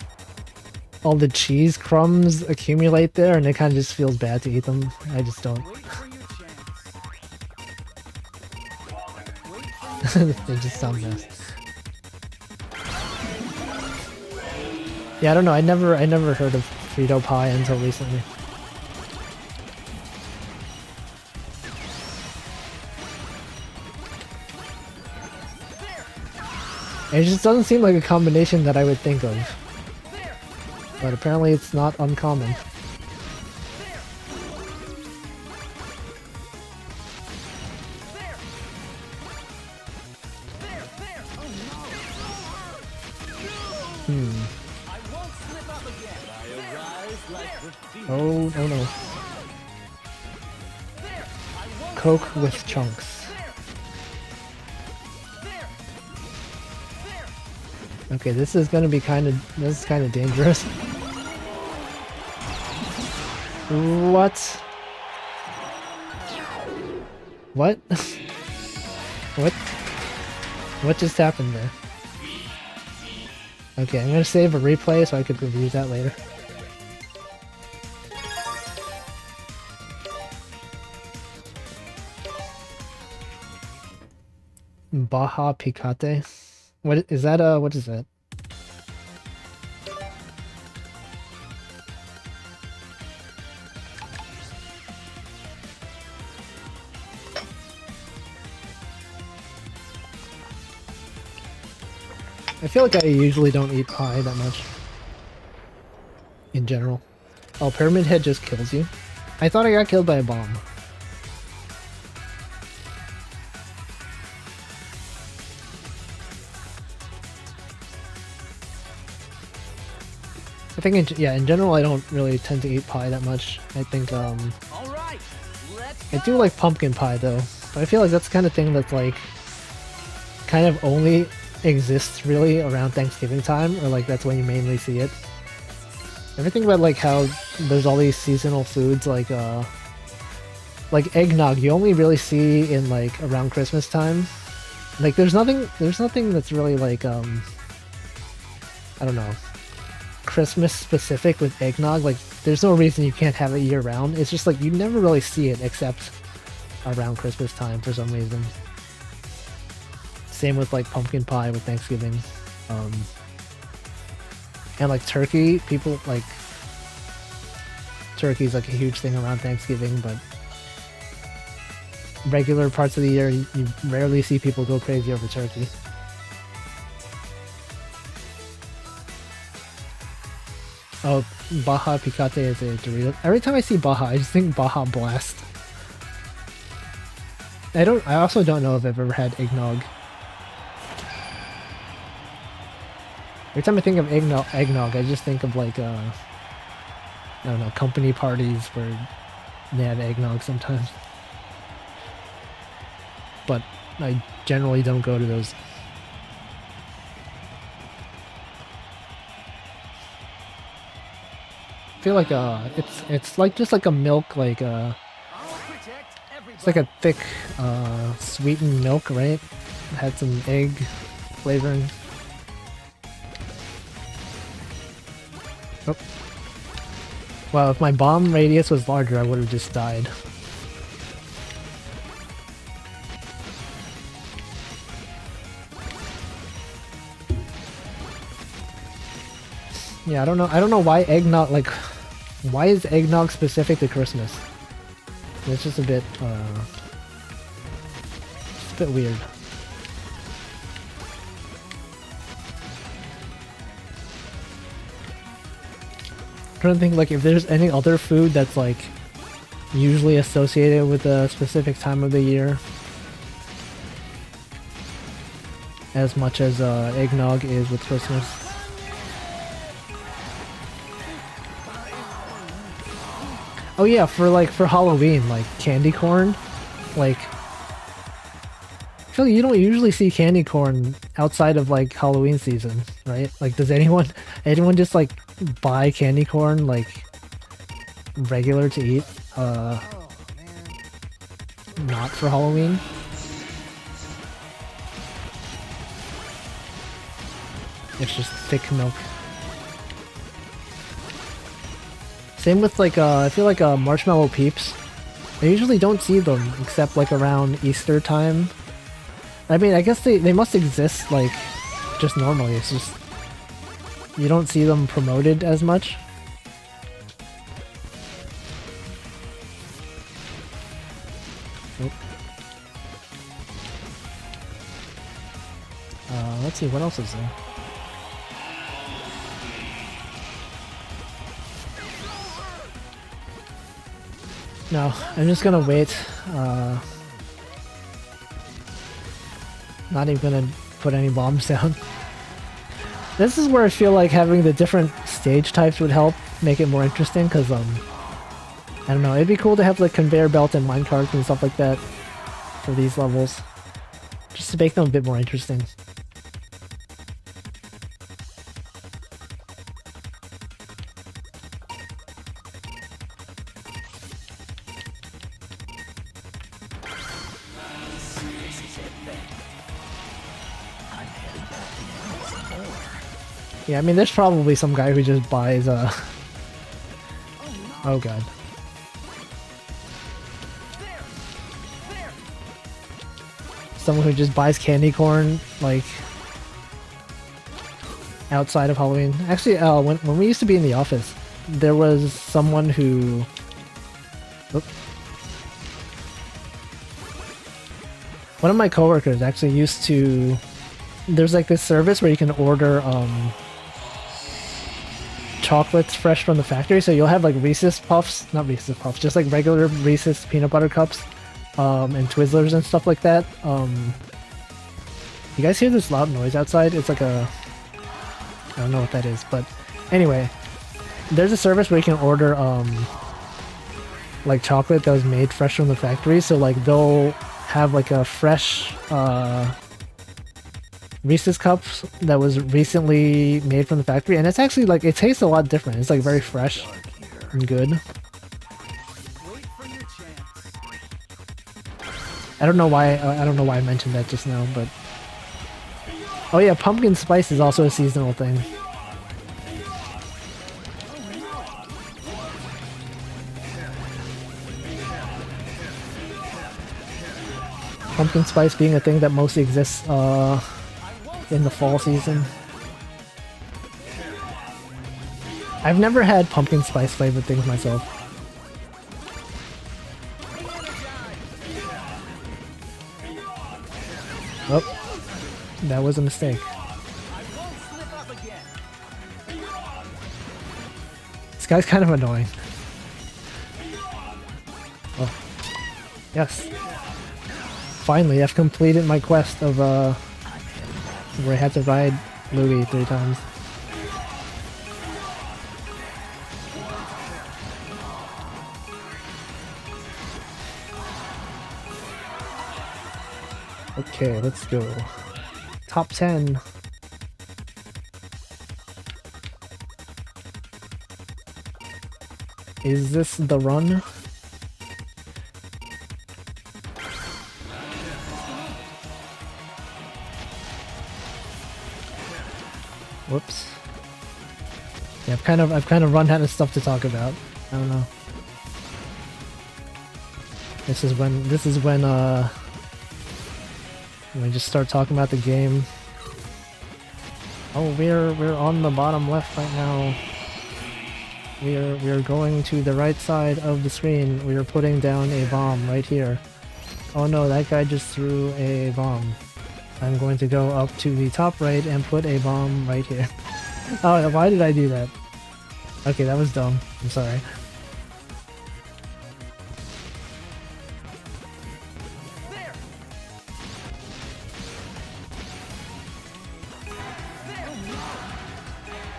cheese crumbs accumulate there, and it kind of just feels bad to eat them. I just don't. They just sound best. Yeah, I don't know. I never heard of Frito pie until recently. It just doesn't seem like a combination that I would think of. But apparently it's not uncommon. Oh no. Coke with chunks. Okay, this is gonna be kind of dangerous. What? What? What? What just happened there? Okay, I'm gonna save a replay so I could review that later. Baja Picate? What is that? What is that? I feel like I usually don't eat pie that much. In general. Oh, Pyramid Head just kills you? I thought I got killed by a bomb. I think, in general, I don't really tend to eat pie that much. I think, All right, let's I do like pumpkin pie, though. But I feel like that's the kind of thing that's, like, kind of only exists, really, around Thanksgiving time, or, like, that's when you mainly see it. Everything about, like, how there's all these seasonal foods, like eggnog, you only really see in, like, around Christmas time. Like, there's nothing that's really, like, I don't know, Christmas specific with eggnog. Like, there's no reason you can't have it year round. It's just like you never really see it except around Christmas time for some reason. Same with like pumpkin pie with Thanksgiving. And like turkey, people like turkey's like a huge thing around Thanksgiving, but regular parts of the year you rarely see people go crazy over turkey. Oh, Baja Picante is a Dorito. Every time I see Baja, I just think Baja Blast. I also don't know if I've ever had eggnog. Every time I think of eggnog, I just think of like, I don't know, company parties where they have eggnog sometimes. But I generally don't go to those. I feel like it's like just like a milk, like it's like a thick sweetened milk, right? It had some egg flavoring. Oh. Wow, if my bomb radius was larger, I would have just died. Yeah, I don't know why eggnog, like, why is eggnog specific to Christmas? It's just a bit weird. I'm trying to think, like, if there's any other food that's, like, usually associated with a specific time of the year. As much as eggnog is with Christmas. Oh yeah, for Halloween, like candy corn, like I feel like you don't usually see candy corn outside of like Halloween season, right? Like, does anyone just like buy candy corn like regular to eat? Not for Halloween. It's just thick milk. Same with like, I feel like marshmallow peeps. I usually don't see them except like around Easter time. I mean, I guess they must exist like just normally. It's just you don't see them promoted as much. Nope. Let's see, what else is there? No, I'm just gonna wait. Not even gonna put any bombs down. This is where I feel like having the different stage types would help make it more interesting, because I don't know, it'd be cool to have like conveyor belt and minecarts and stuff like that for these levels, just to make them a bit more interesting. Yeah, I mean, there's probably some guy who just buys, oh god. Someone who just buys candy corn, like, outside of Halloween. Actually, when we used to be in the office, there was someone who... Oop. One of my coworkers actually used to there's like this service where you can order chocolates fresh from the factory. So you'll have like Reese's Puffs, not Reese's Puffs, just like regular Reese's peanut butter cups, and Twizzlers and stuff like that. You guys hear this loud noise outside? It's like a, I don't know what that is, but anyway, there's a service where you can order like chocolate that was made fresh from the factory. So like they'll have like a fresh Reese's cups that was recently made from the factory, and it's actually like, it tastes a lot different. It's like very fresh and good. Wait for your chance. I don't know why I mentioned that just now, but oh yeah, pumpkin spice is also a seasonal thing. Pumpkin spice being a thing that mostly exists in the fall season. I've never had pumpkin spice flavored things myself. Oh, that was a mistake. This guy's kind of annoying. Oh, yes. Finally, I've completed my quest of where I had to ride Louie 3 times. Okay, let's go. Top 10. Is this the run? Whoops. Yeah, I've kind of run out of stuff to talk about. I don't know. This is when we just start talking about the game. Oh, we're on the bottom left right now. We're going to the right side of the screen. We are putting down a bomb right here. Oh no, that guy just threw a bomb. I'm going to go up to the top right and put a bomb right here. Oh, why did I do that? Okay, that was dumb. I'm sorry.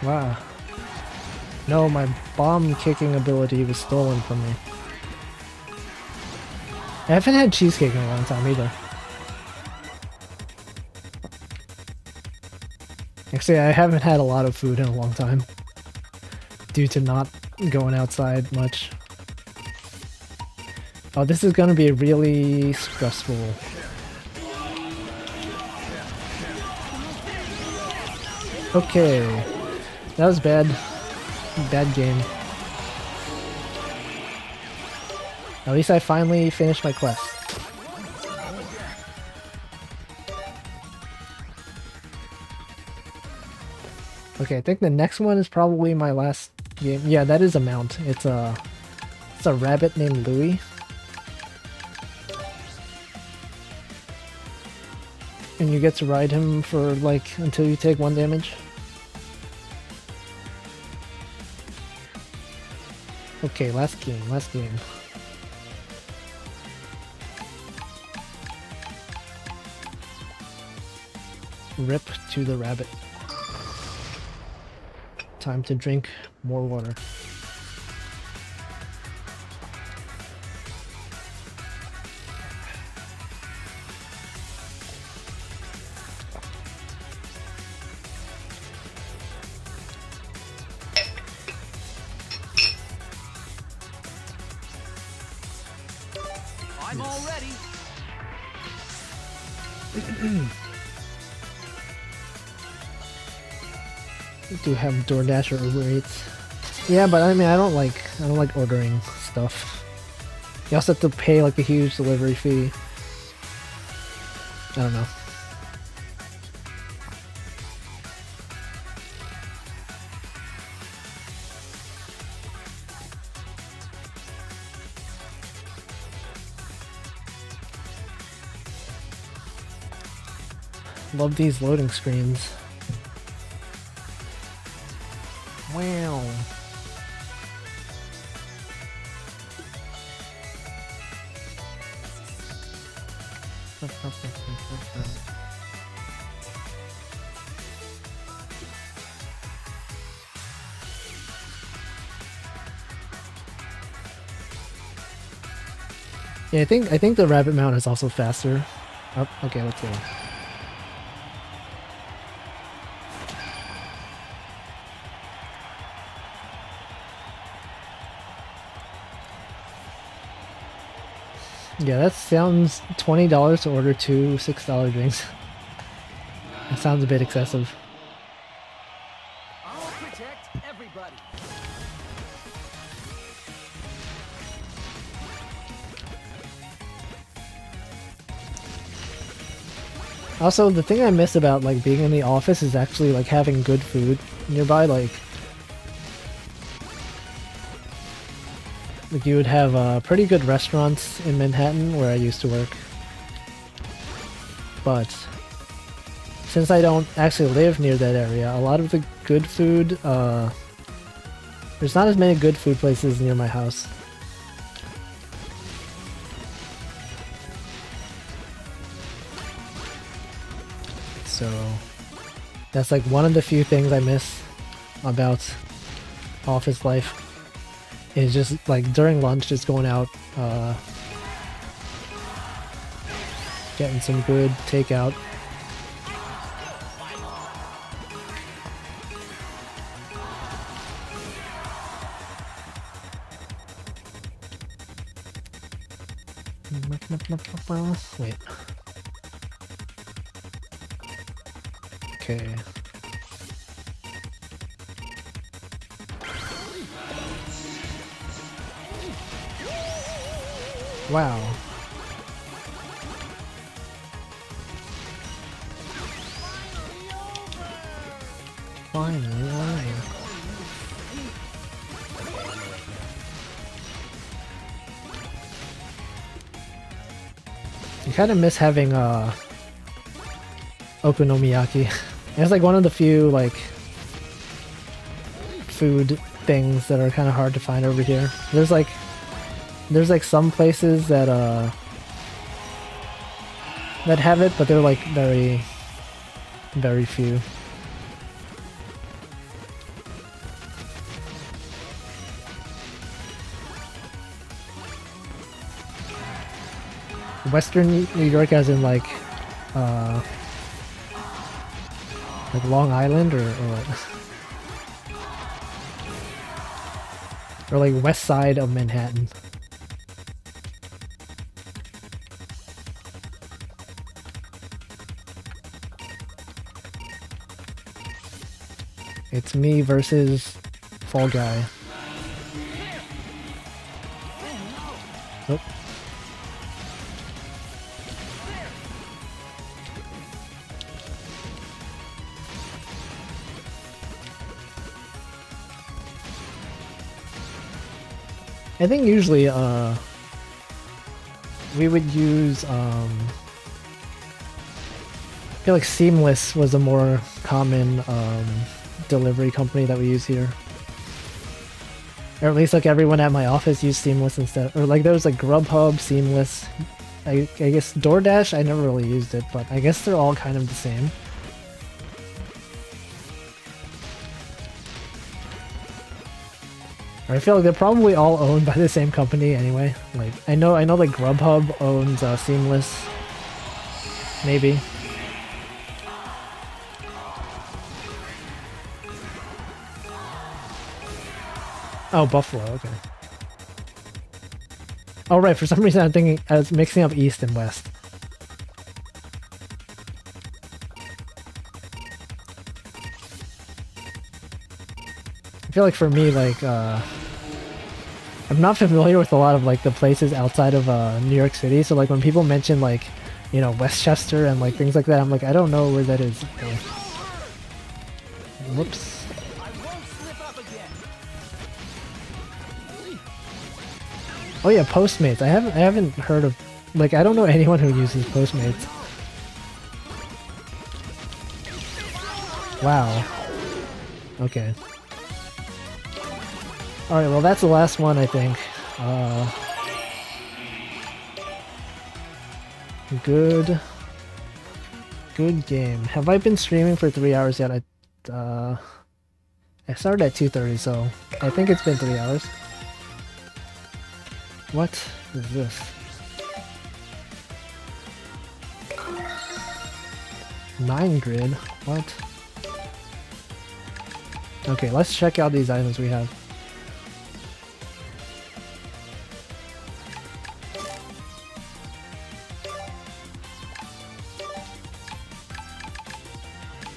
Wow. No, my bomb kicking ability was stolen from me. I haven't had cheesecake in a long time either. Actually, I haven't had a lot of food in a long time due to not going outside much. Oh, this is gonna be really stressful. Okay, that was bad. Bad game. At least I finally finished my quest. Okay, I think the next one is probably my last game. Yeah, that is a mount. It's a rabbit named Louie. And you get to ride him for like until you take 1 damage. Okay, last game. Rip to the rabbit. Time to drink more water. I'm all ready. Do have DoorDash or Uber Eats. Yeah, but I mean, I don't like ordering stuff. You also have to pay like a huge delivery fee. I don't know. Love these loading screens. Wow. Yeah, I think the rabbit mount is also faster. Oh, okay, let's go. Yeah, that sounds $20 to order two $6 drinks. That sounds a bit excessive. I'll protect everybody. Also, the thing I miss about like being in the office is actually like having good food nearby. Like you would have pretty good restaurants in Manhattan where I used to work. But since I don't actually live near that area, a lot of the good food, there's not as many good food places near my house. So that's like one of the few things I miss about office life. Is just like during lunch, just going out, getting some good takeout. Wait. Okay. Wow. Finally, over. You kind of miss having okonomiyaki. It's like one of the few like food things that are kind of hard to find over here. There's like some places that have it, but they're like very, very few. Western New York as in like Long Island or what? Or like west side of Manhattan. It's me versus Fall Guy. Oh. I think usually we would use I feel like Seamless was a more common delivery company that we use here. Or at least like everyone at my office used Seamless instead. Or like there was like Grubhub, Seamless. I guess DoorDash, I never really used it, but I guess they're all kind of the same. I feel like they're probably all owned by the same company anyway. Like I know like Grubhub owns Seamless. Maybe. Oh, Buffalo, okay. Oh right, for some reason I'm thinking I was mixing up East and West. I feel like for me, like, I'm not familiar with a lot of, like, the places outside of, New York City, so, like, when people mention, like, you know, Westchester and, like, things like that, I'm like, I don't know where that is. Okay. Whoops. Oh yeah, Postmates. I haven't heard of, like, I don't know anyone who uses Postmates. Wow. Okay. Alright, well that's the last one, I think. Good game. Have I been streaming for 3 hours yet? I started at 2:30, so I think it's been 3 hours. What is this? 9 grid? What? Okay, let's check out these items we have.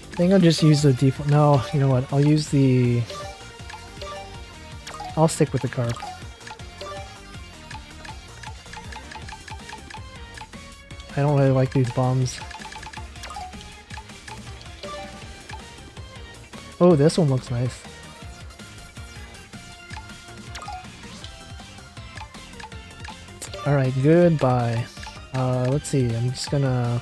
I think I'll just use the default. No, you know what? I'll stick with the carp. I don't really like these bombs. Oh, this one looks nice. Alright, goodbye. Let's see, I'm just gonna...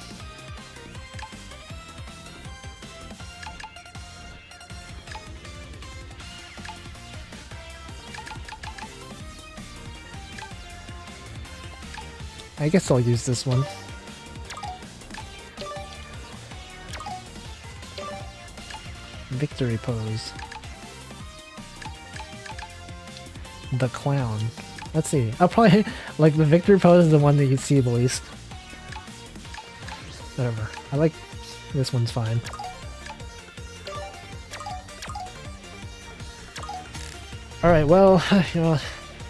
I guess I'll use this one. Victory pose. The clown. Let's see. I'll probably like the victory pose is the one that you see the least. Whatever. I like this one's fine. Alright, well, you know,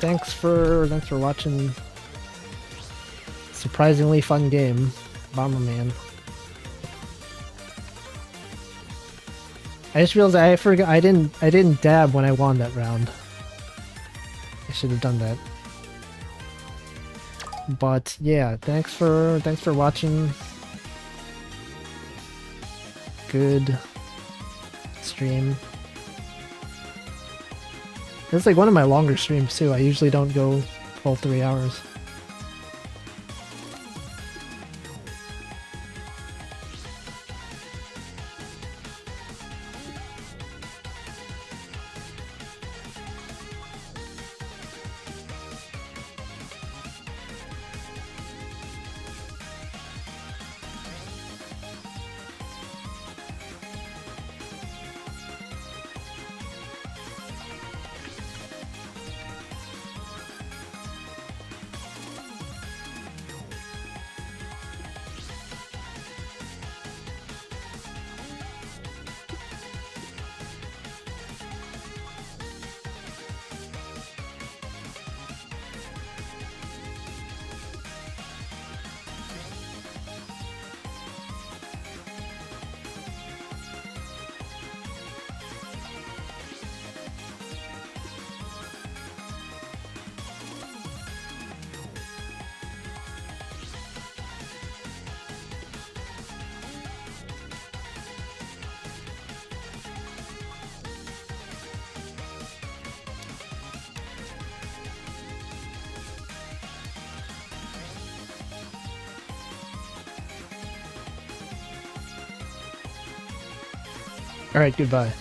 thanks for watching. Surprisingly fun game, Bomberman. I just realized I forgot I didn't dab when I won that round. I should have done that. But yeah, thanks for watching. Good stream. It's like one of my longer streams too. I usually don't go full 3 hours. Alright, goodbye.